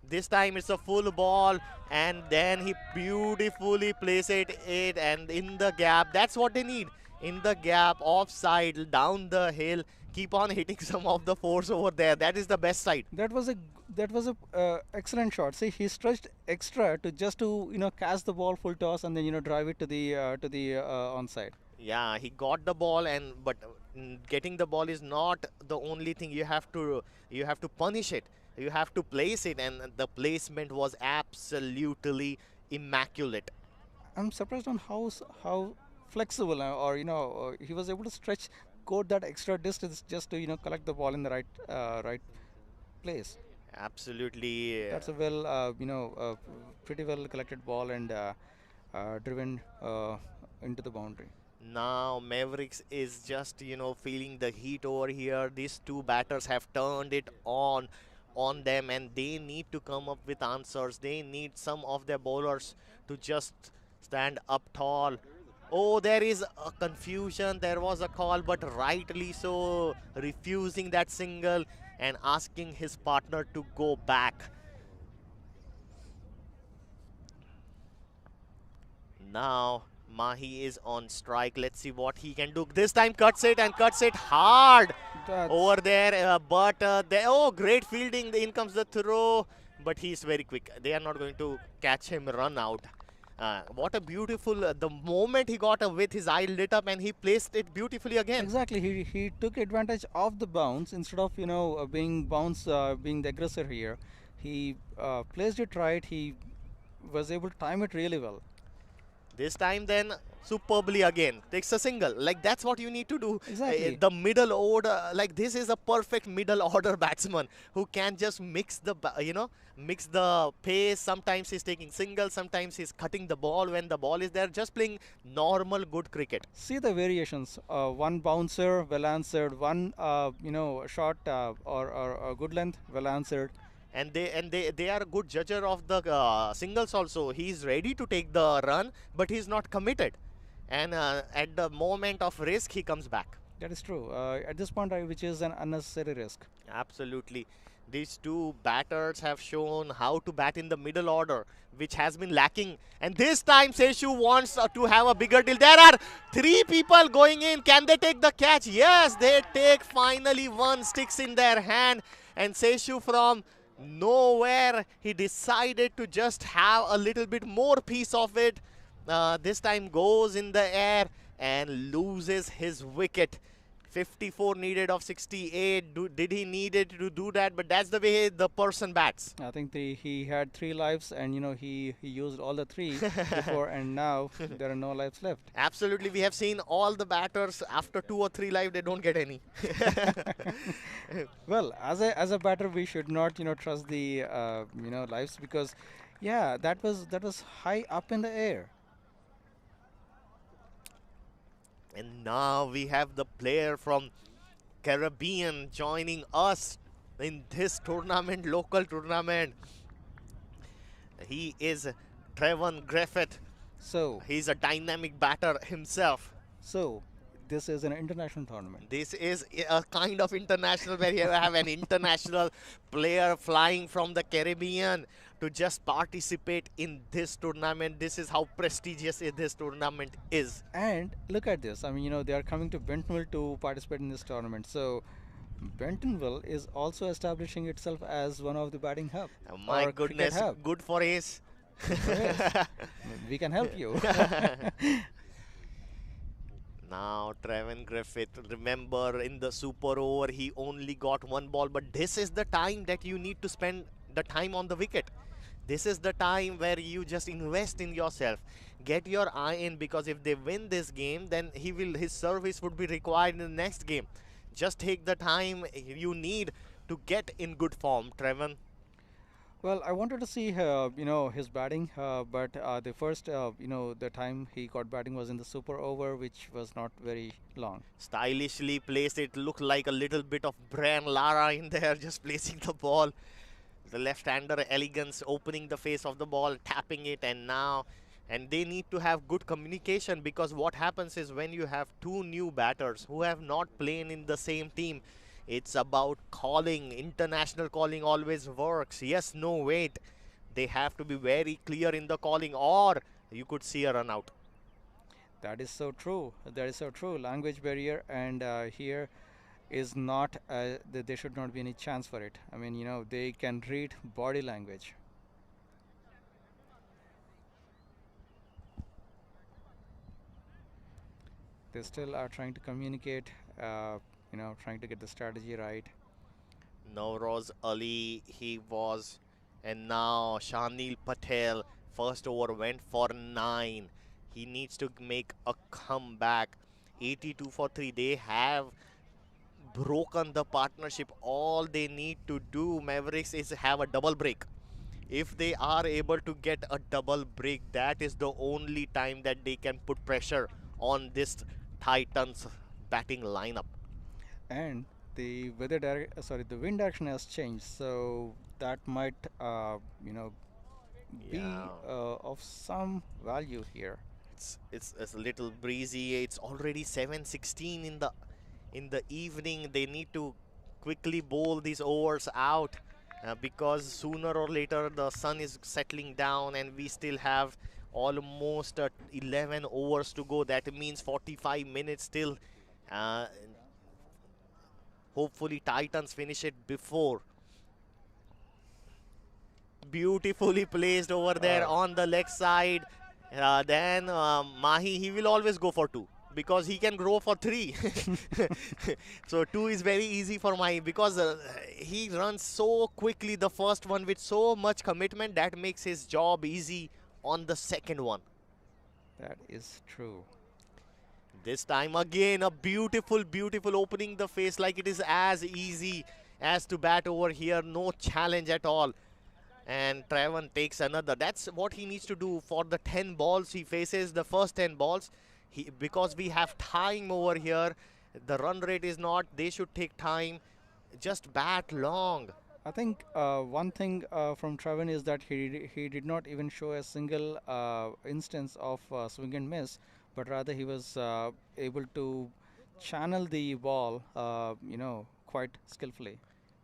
This time it's a full ball, and then he beautifully places it and in the gap. That's what they need. In the gap, offside, down the hill. Keep on hitting some of the fours over there. That is the best side. That was a excellent shot. See, he stretched extra to just to, you know, catch the ball full toss and then, you know, drive it to the onside. Yeah, he got the ball, but getting the ball is not the only thing. You have to punish it. You have to place it, and the placement was absolutely immaculate. I'm surprised on how flexible or, you know, he was able to go that extra distance just to, you know, collect the ball in the right place. Absolutely. That's a you know, pretty well collected ball and driven into the boundary. Now Mavericks is just, you know, feeling the heat over here. These 2 batters have turned it on them, and they need to come up with answers. They need some of their bowlers to just stand up tall. Oh, there is a confusion. There was a call, but rightly so, refusing that single and asking his partner to go back. Now Mahi is on strike. Let's see what he can do. This time cuts it hard over there. Oh, great fielding. In comes the throw, but he's very quick. They are not going to catch him run out. What a beautiful, the moment he got with his eye lit up and he placed it beautifully again. Exactly, he took advantage of the bounce instead of, you know, being the aggressor here. He placed it right. He was able to time it really well. This time then superbly again takes a single. Like, that's what you need to do. Exactly. The middle order, like, this is a perfect middle order batsman who can just mix the pace. Sometimes he's taking singles, sometimes he's cutting the ball when the ball is there, just playing normal good cricket. See the variations. One bouncer, well answered. One you know, shot or good length, well answered. And they are a good judger of the singles also. He's ready to take the run, but he's not committed. And at the moment of risk, he comes back. That is true. At this point, which is an unnecessary risk. Absolutely. These two batters have shown how to bat in the middle order, which has been lacking. And this time, Seshu wants to have a bigger deal. There are three people going in. Can they take the catch? Yes, they take finally one, sticks in their hand. And Seshu from nowhere, he decided to just have a little bit more piece of it. This time goes in the air and loses his wicket. 54 needed of 68. Did he needed to do that? But that's the way the person bats. I think he had 3 lives, and he used all the 3 before, and now there are no lives left. Absolutely, we have seen all the batters after 2 or 3 lives, they don't get any. Well, as a batter, we should not trust the lives, because yeah, that was high up in the air. And now we have the player from Caribbean joining us in this tournament, local tournament. He is Trevon Griffith. So he's a dynamic batter himself. So this is an international tournament. This is a kind of international where you have an international player flying from the Caribbean to just participate in this tournament. This is how prestigious this tournament is. And look at this. I mean, they are coming to Bentonville to participate in this tournament. So Bentonville is also establishing itself as one of the batting hub. My goodness, hub. Good for Ace. We can help you. Now, Trevon Griffith, remember in the super over, he only got 1 ball, but this is the time that you need to spend the time on the wicket. This is the time where you just invest in yourself. Get your eye in, because if they win this game, then his service would be required in the next game. Just take the time you need to get in good form, Trevon. Well, I wanted to see, his batting, but the first, the time he got batting was in the super over, which was not very long. Stylishly placed, it looked like a little bit of Brian Lara in there, just placing the ball. The left-hander elegance, opening the face of the ball, tapping it, and they need to have good communication, because what happens is when you have 2 new batters who have not played in the same team, it's about calling. International calling always works. Yes, no, wait. They have to be very clear in the calling, or you could see a run out. That is so true. That is so true. Language barrier, and here is not, there should not be any chance for it. I mean, they can read body language. They still are trying to communicate, trying to get the strategy right. Navroz Ali, he was, and now Shanil Patel, first over went for 9. He needs to make a comeback. 82 for 3. They have broken the partnership. All they need to do, Mavericks, is have a double break. If they are able to get a double break, that is the only time that they can put pressure on this Titans batting lineup. And the the wind direction has changed, so that might be of some value here. It's a little breezy. It's already 7:16 in the evening. They need to quickly bowl these overs out, because sooner or later the sun is settling down, and we still have almost 11 overs to go. That means 45 minutes still. Hopefully Titans finish it before. Beautifully placed over there on the leg side. Then Mahi, he will always go for 2, because he can go for 3. So 2 is very easy for Mahi, because he runs so quickly the first one with so much commitment that makes his job easy on the second one. That is true. This time again a beautiful opening the face, like it is as easy as to bat over here. No challenge at all. And Trevon takes another. That's what he needs to do for the 10 balls he faces, the first 10 balls. Because we have time over here, the run rate is not, they should take time, just bat long. I think one thing from Trevon is that he did not even show a single instance of swing and miss, but rather he was able to channel the ball, quite skillfully.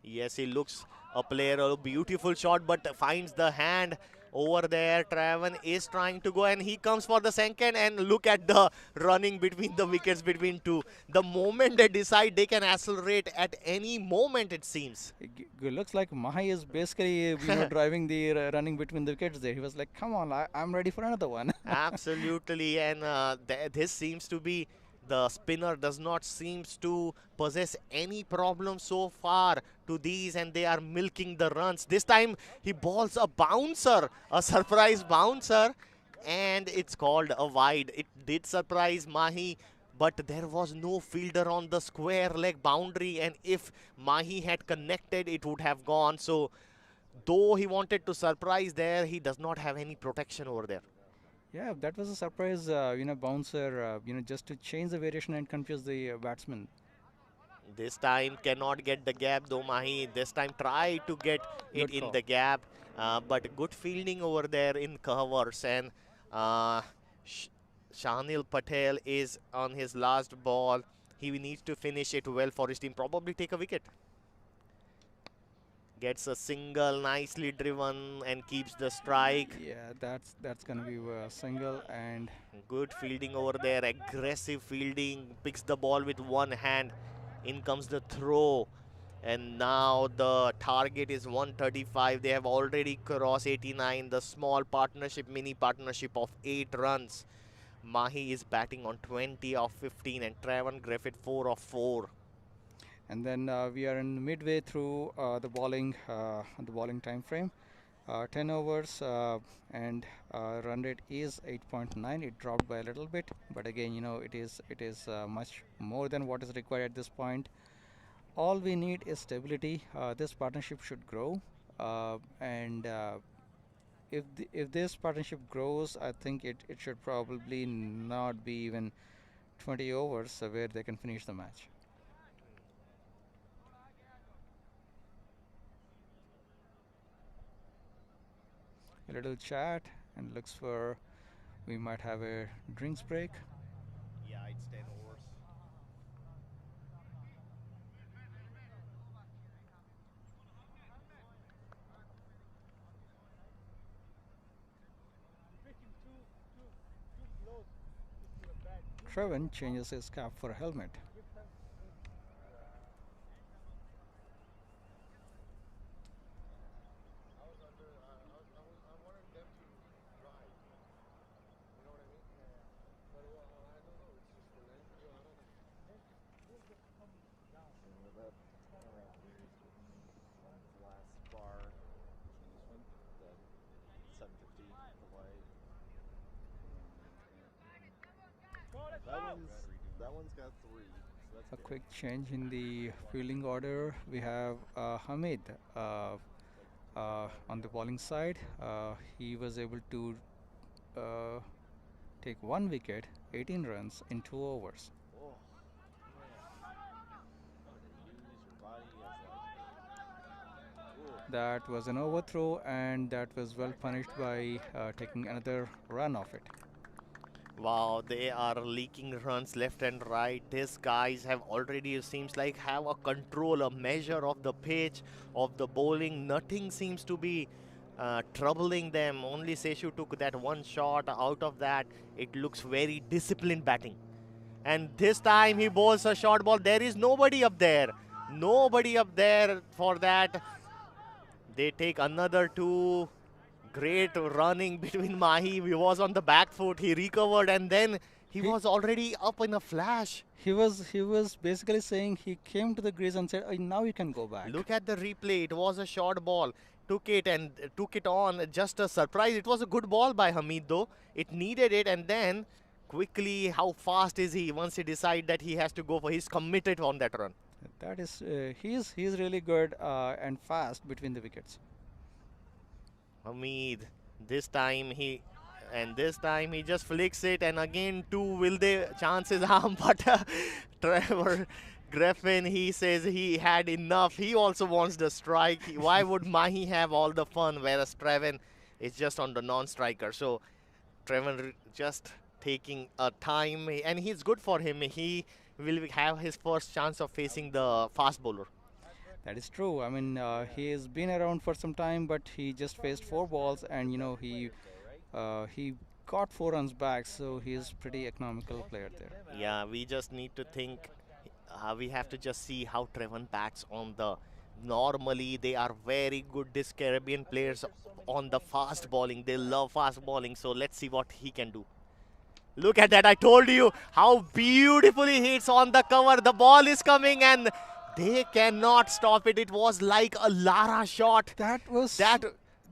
Yes, he looks a player, a beautiful shot, but finds the hand over there. Traven is trying to go and he comes for the second, and look at the running between the wickets between two. The moment they decide, they can accelerate at any moment, it seems. It looks like Mahi is basically, driving the running between the wickets there. He was like, come on, I'm ready for another one. Absolutely, and this seems to be the spinner does not seems to possess any problem so far to these, and they are milking the runs. This time he balls a bouncer, a surprise bouncer, and it's called a wide. It did surprise Mahi, but there was no fielder on the square leg boundary, and if Mahi had connected, it would have gone. So though he wanted to surprise there, he does not have any protection over there. Yeah, that was a surprise, bouncer, just to change the variation and confuse the batsman. This time cannot get the gap though Mahi. This time try to get it Good in call. the gap. But good fielding over there in covers. And Shanil Patel is on his last ball. He needs to finish it well for his team. Probably take a wicket. Gets a single, nicely driven, and keeps the strike. Yeah, that's gonna be a single, and Good fielding over there, aggressive fielding, picks the ball with one hand. In comes the throw, and now the target is 135. They have already crossed 89. The small partnership, mini partnership of 8 runs. Mahi is batting on 20 of 15, and Traven Griffith 4 of 4. and then we are in midway through the bowling time frame. 10 overs, and run rate is 8.9. It dropped by a little bit, but again, it is much more than what is required at this point. All we need is stability. This partnership should grow, and if this partnership grows, I think it should probably not be even 20 overs where they can finish the match. A little chat, and looks for we might have a drinks break. Yeah, it's 10 overs. Trevin changes his cap for a helmet. Last bar, this one, the 750, the wide. That one's got 3. So that's A good. quick change in the fielding order. We have Hamid on the bowling side. He was able to take 1 wicket, 18 runs in 2 overs. Oh, use your body as like. That was an overthrow, and that was well punished by taking another run off it. Wow, they are leaking runs left and right. These guys have already, it seems like, have a control, a measure of the pitch, of the bowling. Nothing seems to be troubling them. Only Seshu took that one shot. Out of that, it looks very disciplined batting. And this time he bowls a short ball. There is nobody up there. Nobody up there for that. They take another 2. Great running between Mahi. He was on the back foot. He recovered, and then he was already up in a flash. He was basically saying he came to the crease and said, now you can go back. Look at the replay. It was a short ball. Took it and took it on. Just a surprise. It was a good ball by Hamid though. It needed it, and then quickly, how fast is he once he decides that he has to go for, he's committed on that run. That is, he's really good and fast between the wickets. Hamid, this time he just flicks it, and again 2 will they chances are, but Trevor Griffin, he says he had enough. He also wants the strike. Why would Mahi have all the fun, whereas Trevin is just on the non-striker? So Trevor just taking a time, and it's good for him. He will have his first chance of facing the fast bowler. That is true. I mean, he has been around for some time, but he just faced 4 balls, and he got 4 runs back, so he is pretty economical player there. Yeah, we just need to think. We have to just see how Trevon bats on the. Normally, they are very good. This Caribbean players on the fast bowling. They love fast bowling. So let's see what he can do. Look at that. I told you how beautifully he hits on the cover. The ball is coming and they cannot stop it. It was like a Lara shot. That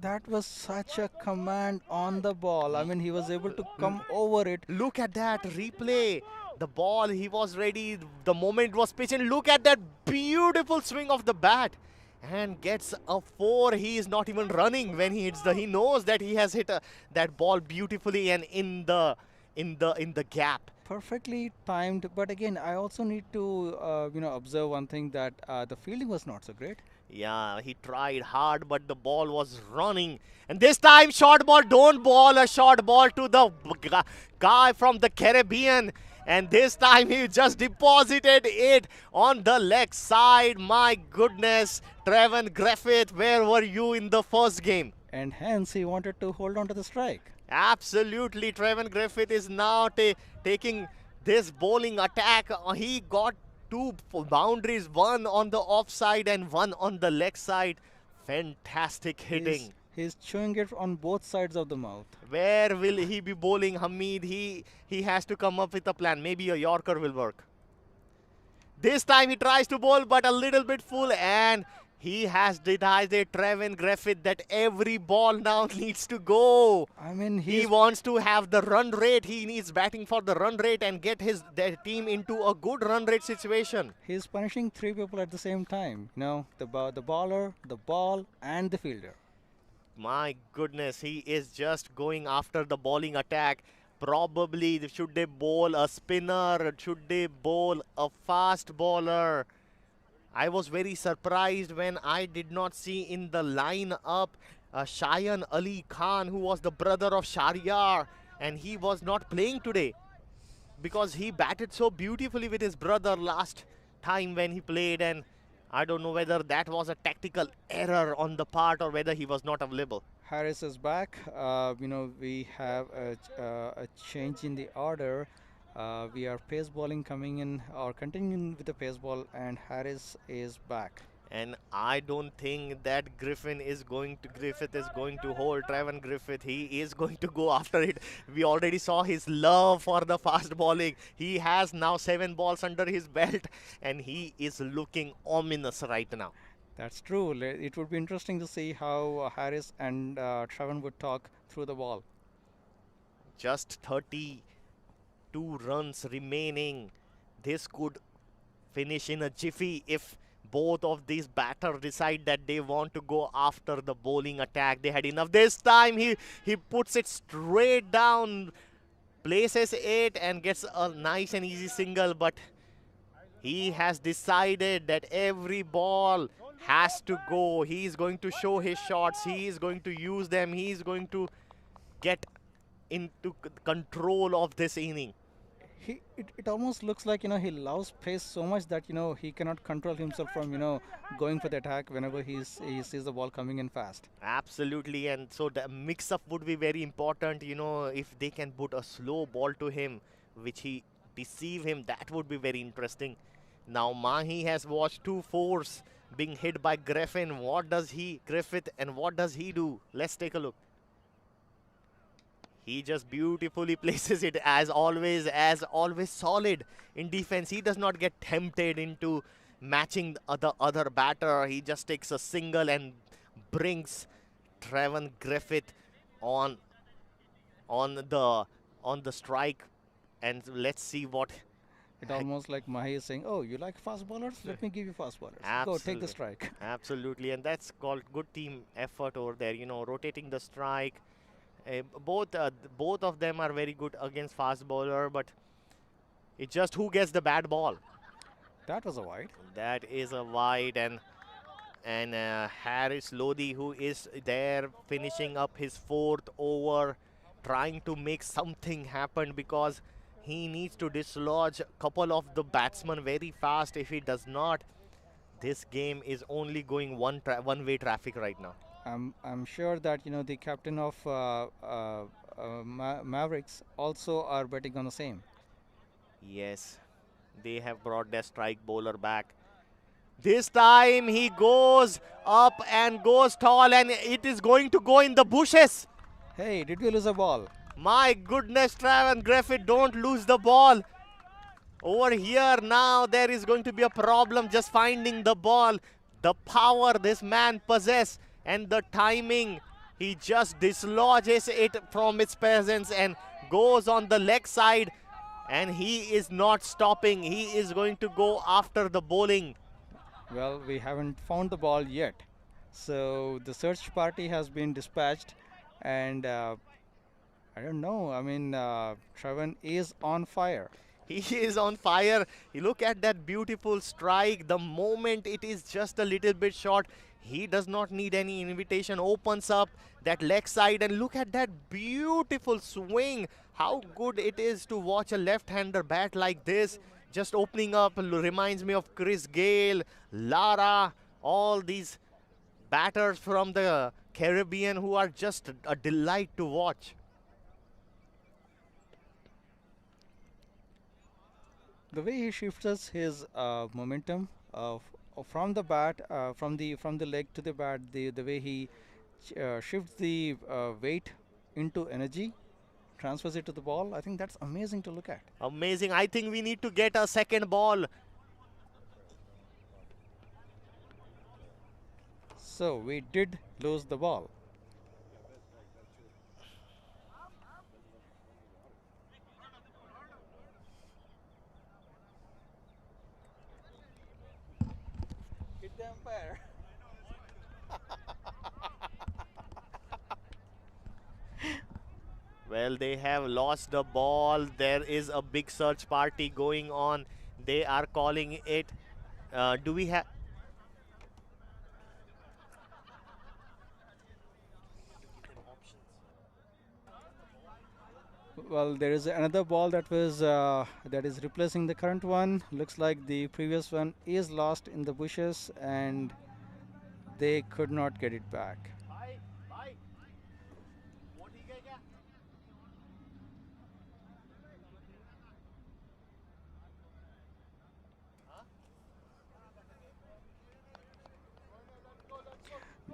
That was such a command on the ball. I mean, he was able to come over it. Look at that replay. The ball, he was ready. The moment it was pitched. Look at that beautiful swing of the bat. And gets a 4. He is not even running when he hits the. He knows that he has hit that ball beautifully and in the gap. Perfectly timed. But again, I also need to observe one thing, that the fielding was not so great. Yeah, he tried hard, but the ball was running. And this time, short ball. Don't ball a short ball to the guy from the Caribbean. And this time, he just deposited it on the leg side. My goodness, Trevon Griffith, where were you in the first game? And hence, he wanted to hold on to the strike. Absolutely, Trevon Griffith is now taking this bowling attack. He got 2 boundaries, one on the offside and one on the leg side. Fantastic hitting. He's chewing it on both sides of the mouth. Where will he be bowling, Hamid? He has to come up with a plan. Maybe a Yorker will work. This time he tries to bowl, but a little bit full, and he has decided, Trevon Griffith, that every ball now needs to go. I mean, he wants to have the run rate. He needs batting for the run rate and get their team into a good run rate situation. He's punishing 3 people at the same time. The bowler, the ball, and the fielder. My goodness, he is just going after the bowling attack. Probably, should they bowl a spinner? Should they bowl a fast bowler? I was very surprised when I did not see in the line-up Shayan Ali Khan, who was the brother of Shahryar, and he was not playing today because he batted so beautifully with his brother last time when he played, and I don't know whether that was a tactical error on the part or whether he was not available. Harris is back. We have a change in the order. We are pace bowling coming in, or continuing with the pace ball, and Harris is back. And I don't think that Griffith is going to hold Trevon Griffith. He is going to go after it. We already saw his love for the fast bowling. He has now 7 balls under his belt, and he is looking ominous right now. That's true. It would be interesting to see how Harris and Trevon would talk through the ball. Just 32 runs remaining. This could finish in a jiffy if both of these batters decide that they want to go after the bowling attack. They had enough. This time he puts it straight down, places it and gets a nice and easy single, but he has decided that every ball has to go. He is going to show his shots. He is going to use them. He is going to get into control of this inning. It almost looks like, he loves pace so much that, he cannot control himself from, going for the attack whenever he sees the ball coming in fast. Absolutely, and so the mix-up would be very important, if they can put a slow ball to him, which he deceive him, that would be very interesting. Now Mahi has watched 2 fours being hit by Griffith, and what does he do? Let's take a look. He just beautifully places it as always solid in defense. He does not get tempted into matching the other batter. He just takes a single and brings Trevon Griffith on the strike. And let's see what. It almost like Mahi is saying, "Oh, you like fast bowlers? Let me give you fast bowlers. Absolutely. Go take the strike." Absolutely, and that's called good team effort over there. Rotating the strike. Both of them are very good against fast bowler, but it's just who gets the bad ball. That was a wide. That is a wide, and Harris Lodi, who is there finishing up his 4th over, trying to make something happen because he needs to dislodge a couple of the batsmen very fast. If he does not, this game is only going one-way traffic right now. I'm sure that the captain of Mavericks also are betting on the same. Yes, they have brought their strike bowler back. This time he goes up and goes tall, and it is going to go in the bushes. Hey, did we lose a ball? My goodness, Travan Griffith, don't lose the ball. Over here now, there is going to be a problem just finding the ball. The power this man possesses and the timing, he just dislodges it from its presence and goes on the leg side. And he is not stopping. He is going to go after the bowling. Well, we haven't found the ball yet. So the search party has been dispatched, and I don't know. I mean, Travan is on fire. He is on fire. You look at that beautiful strike. The moment it is just a little bit short, he does not need any invitation. Opens up that leg side, and look at that beautiful swing. How good it is to watch a left-hander bat like this. Just opening up reminds me of Chris Gale, Lara, all these batters from the Caribbean who are just a delight to watch. The way he shifts his momentum from the bat, from the leg to the bat, the way he shifts the weight into energy, transfers it to the ball. I think that's amazing to look at. Amazing. I think we need to get a second ball. So we did lose the ball. Hit the umpire. Well, they have lost the ball. There is a big search party going on. They are calling it. Do we have? Well, there is another ball that is replacing the current one. Looks like the previous one is lost in the bushes, and they could not get it back.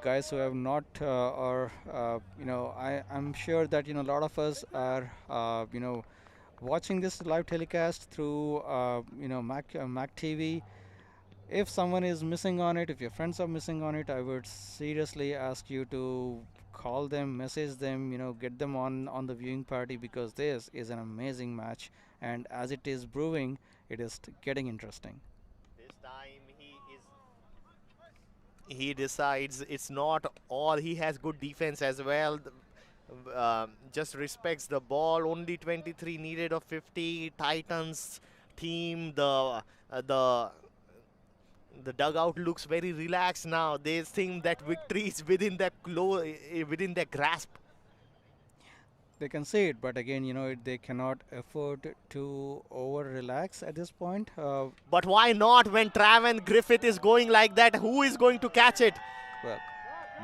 Guys who have not I'm sure that a lot of us are watching this live telecast through MAQ TV. If someone is missing on it, if your friends are missing on it, I would seriously ask you to call them, message them, get them on the viewing party, because this is an amazing match, and as it is brewing, it is getting interesting. This time he decides it's not all. He has good defense as well. Just respects the ball. Only 23 needed of 50. Titans team, the dugout looks very relaxed now. They think that victory is within their grasp. They can say it, but again, they cannot afford to over-relax at this point. But why not when Travan Griffith is going like that? Who is going to catch it? Well,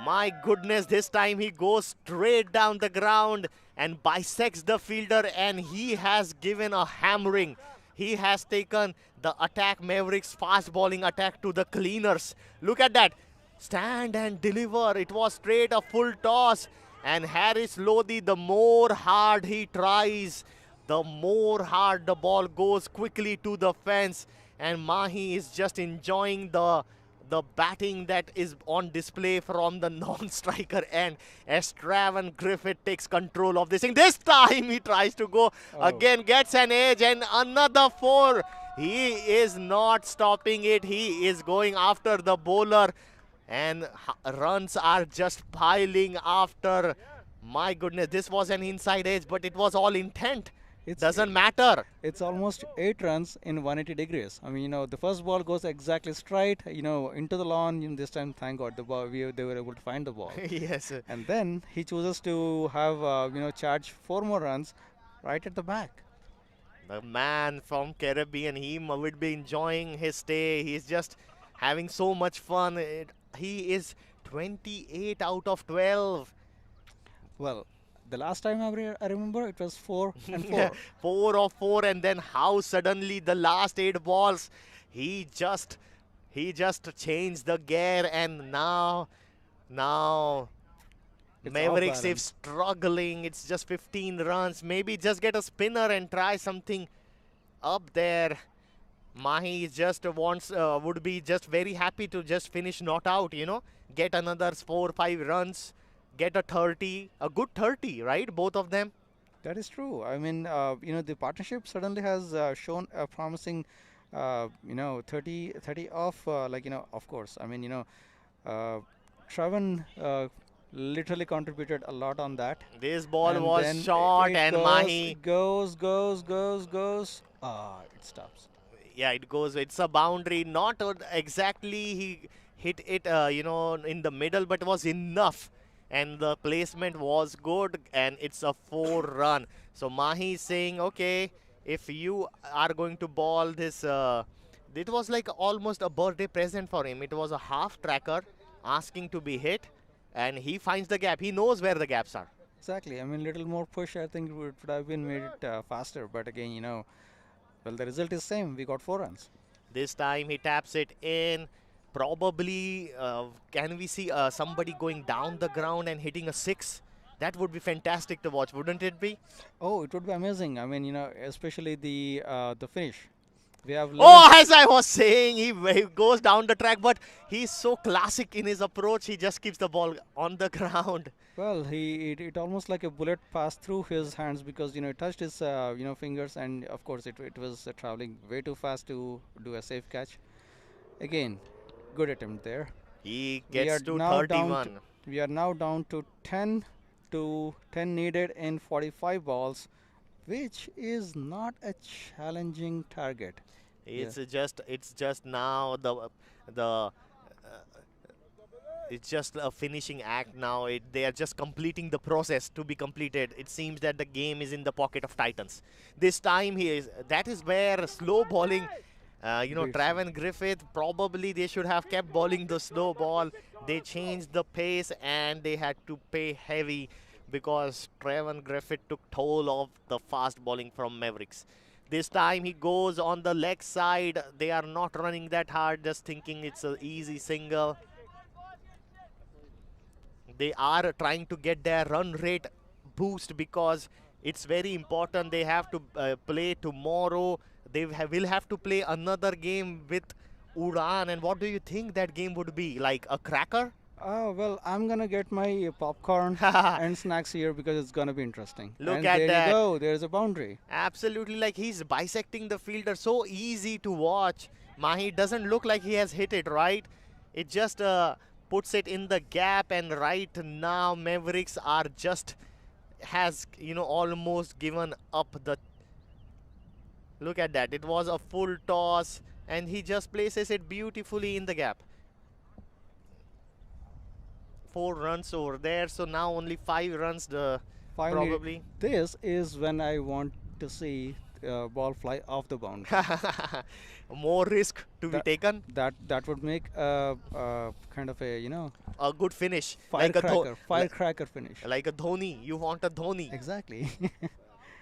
my goodness, this time he goes straight down the ground and bisects the fielder, and he has given a hammering. He has taken the attack, Mavericks fast bowling attack, to the cleaners. Look at that. Stand and deliver. It was straight a full toss. And Harris Lodhi, the more hard he tries, the more hard the ball goes quickly to the fence. And Mahi is just enjoying the batting that is on display from the non-striker end, as Travan Griffith takes control of this thing. This time he tries to go again, gets an edge, and another 4. He is not stopping it. He is going after the bowler, and runs are just piling after. My goodness, this was an inside edge, but it was all intent. It doesn't matter. It's almost 8 runs in 180 degrees. I mean, the first ball goes exactly straight, into the lawn. This time, thank God, they were able to find the ball. Yes. And then he chooses to have, charge 4 more runs right at the back. The man from Caribbean, he would be enjoying his stay. He's just having so much fun. He is 28 out of 12. Well, the last time I remember it was 4 and 4. Yeah, 4 of 4, and then how suddenly the last 8 balls, he just changed the gear, and now It's Mavericks off if balance. struggling. It's just 15 runs. Maybe just get a spinner and try something up there. Mahi just wants would be just very happy to just finish not out, you know, get another 4 5 runs, get a 30, a good 30, right? Both of them. That is true. I mean, the partnership suddenly has shown a promising, 30 off, of course. I mean, uh, Travan literally contributed a lot on that. This ball And was then short, it and goes, Mahi, it goes. Ah, it stops. yeah, it goes. It's a boundary. Not exactly he hit it, in the middle, but was enough. And the placement was good, and it's a 4 run. So Mahi is saying, okay, if you are going to ball this, it was like almost a birthday present for him. It was a half tracker asking to be hit, and he finds the gap. He knows where the gaps are. Exactly. I mean, little more push, I think would have been made it faster. But again, well, the result is same. We got 4 runs. This time he taps it in. Probably, can we see somebody going down the ground and hitting a 6? That would be fantastic to watch, wouldn't it be? Oh, it would be amazing. I mean, especially the finish. We have Oh, as I was saying, he goes down the track, but he's so classic in his approach. He just keeps the ball on the ground. Well, it almost like a bullet passed through his hands because it touched his fingers, and of course it was traveling way too fast to do a safe catch. Again, good attempt there. He We are gets to now down 31. we are now down to 10 needed in 45 balls, which is not a challenging target. It's just now the it's just a finishing act now. They are just completing the process to be completed. It seems that the game is in the pocket of Titans. This time that is where slow bowling, Travan Griffith, probably they should have kept bowling the slow ball. They changed the pace and they had to pay heavy because Travan Griffith took toll of the fast bowling from Mavericks. This time he goes on the leg side. They are not running that hard, just thinking it's an easy single. They are trying to get their run rate boost because it's very important. They have to play tomorrow. They will have to play another game with Udan. And what do you think that game would be? Like a cracker? Well, I'm gonna get my popcorn and snacks here because it's gonna be interesting. Look and at there that. you go. There's a boundary. Absolutely, like he's bisecting the fielder. So easy to watch. Mahi doesn't look like he has hit it, right? It just puts it in the gap, and right now Mavericks are has almost given up the. Look at that. It was a full toss, and he just places it beautifully in the gap. 4 runs over there, so now only 5 runs Finally, probably. this is when I want to see ball fly off the boundary. More risk to be taken. That would make kind of a A good finish. firecracker finish. Like a Dhoni. You want a Dhoni. Exactly.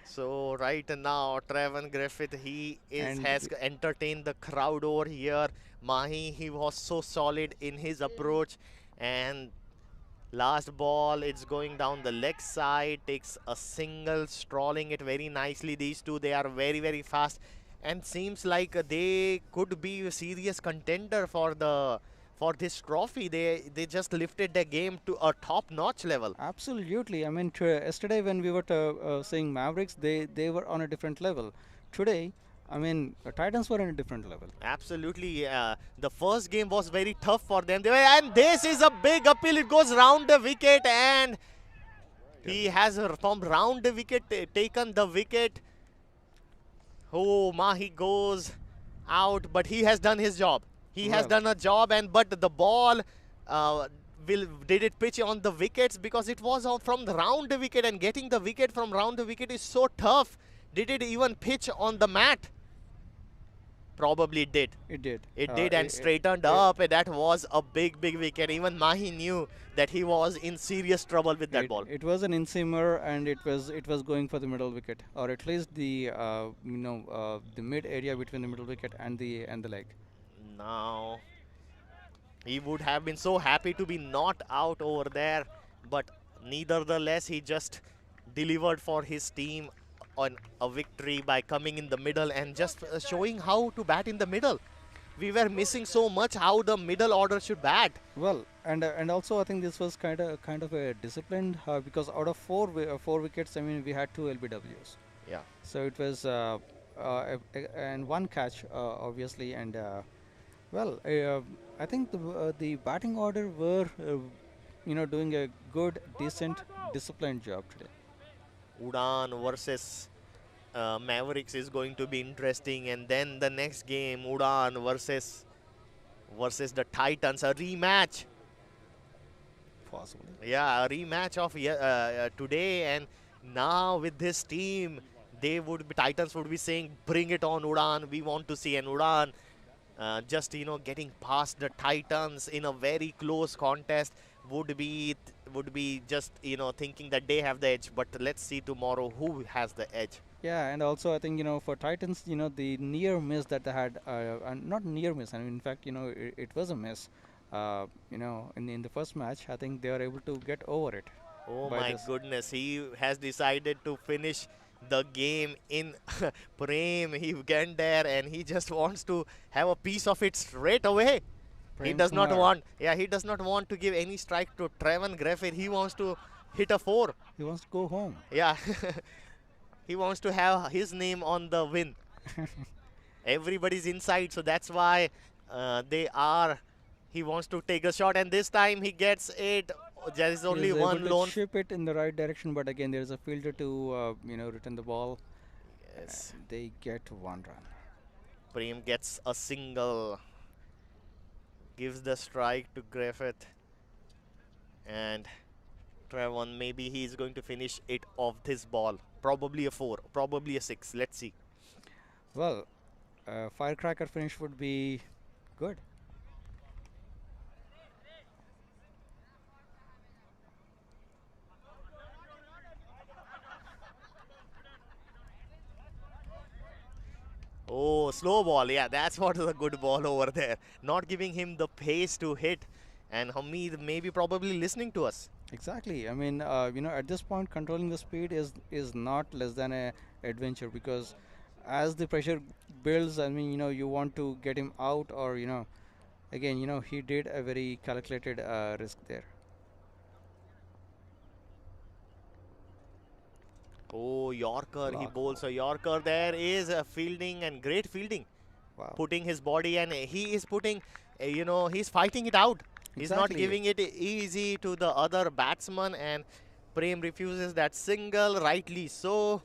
So right now, Travan Griffith, he And has entertained the crowd over here. Mahi, he was so solid in his approach. And last ball, it's going down the leg side, takes a single, strolling it very nicely. These two, they are very, very fast. And seems like they could be a serious contender for this trophy. They just lifted their game to a top-notch level. Absolutely. I mean, yesterday when we were saying Mavericks, they were on a different level. Today, I mean, Titans were on a different level. Absolutely. The first game was very tough for them. And this is a big appeal. It goes round the wicket, and he has from round the wicket taken the wicket. Oh, Mahi goes out, but he has done his job. He has done a job, but the ball did it pitch on the wickets because it was from the round the wicket, and getting the wicket from round the wicket is so tough. Did it even pitch on the mat? Probably did. It did. It did, and straightened up, and that was a big, big wicket. Even Mahi knew that he was in serious trouble with that ball. It was an inseamer, and it was going for the middle wicket, or at least the the mid area between the middle wicket and the leg. Now, he would have been so happy to be not out over there, but nevertheless, he just delivered for his team on a victory by coming in the middle and just showing how to bat in the middle. We were missing so much how the middle order should bat. Well, and also I think this was kind of a disciplined because out of four wickets, I mean we had 2 LBWs. Yeah. So it was and one catch obviously, and well, I think the batting order were doing a good, decent, disciplined job today. Udan versus Mavericks is going to be interesting, and then the next game, Udan versus the Titans, a rematch. Possibly. Yeah, a rematch of today, and now with this team, Titans would be saying, "Bring it on, Udan! We want to see." And Udan, just getting past the Titans in a very close contest would be just thinking that they have the edge. But let's see tomorrow who has the edge. Yeah, and also I think for Titans, the near miss that they had, and not near miss. I mean, in fact, it was a miss. In the first match, I think they were able to get over it. Oh my goodness, he has decided to finish the game in Prem. He went there and he just wants to have a piece of it straight away. He does not want, he does not want to give any strike to Trevon Griffith. He wants to hit a 4. He wants to go home. Yeah, he wants to have his name on the win. Everybody's inside, so that's why he wants to take a shot, and this time he gets it. There is only one lone. Chip it in the right direction, but again there is a fielder to return the ball. Yes. They get 1 run. Prem gets a single. Gives the strike to Griffith, and Trevon, maybe he's going to finish it off this ball. Probably a 4, probably a 6. Let's see. Well, firecracker finish would be good. Oh, slow ball. Yeah, that's what is a good ball over there. Not giving him the pace to hit. And Hamid maybe probably listening to us. Exactly. I mean, at this point, controlling the speed is not less than a adventure, because as the pressure builds, I mean, you want to get him out, or again, he did a very calculated risk there. Oh, Yorker. He bowls a Yorker. There is a fielding, and great fielding. Wow. Putting his body, and he is putting, he's fighting it out. He's not giving it easy to the other batsman, and Prem refuses that single, rightly so.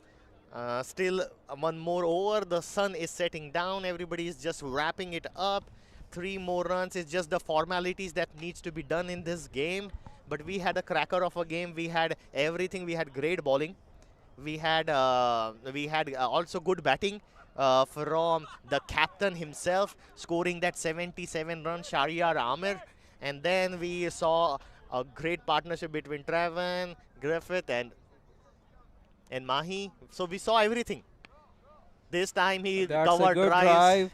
Still one more over. The sun is setting down. Everybody is just wrapping it up. 3 more runs is just the formalities that needs to be done in this game. But we had a cracker of a game. We had everything. We had great bowling. We had also good batting from the captain himself, scoring that 77 run, Shahryar Amir. And then we saw a great partnership between Trevon, Griffith, and Mahi. So we saw everything. This time he covered drives.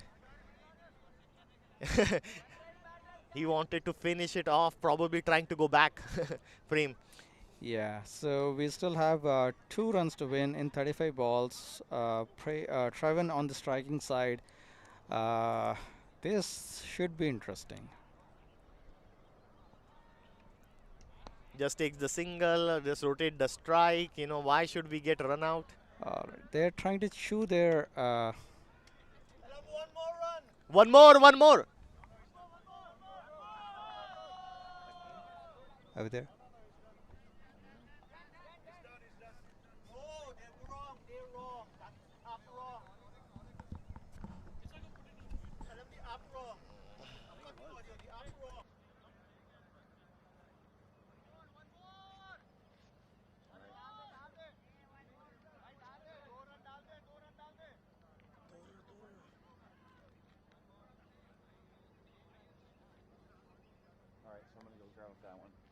He wanted to finish it off, probably trying to go back. Prem. Yeah, so we still have 2 runs to win in 35 balls. Trevon on the striking side. This should be interesting. Just takes the single, just rotate the strike. Why should we get run out? They're trying to chew their... One more. Over there. pressure out of that one.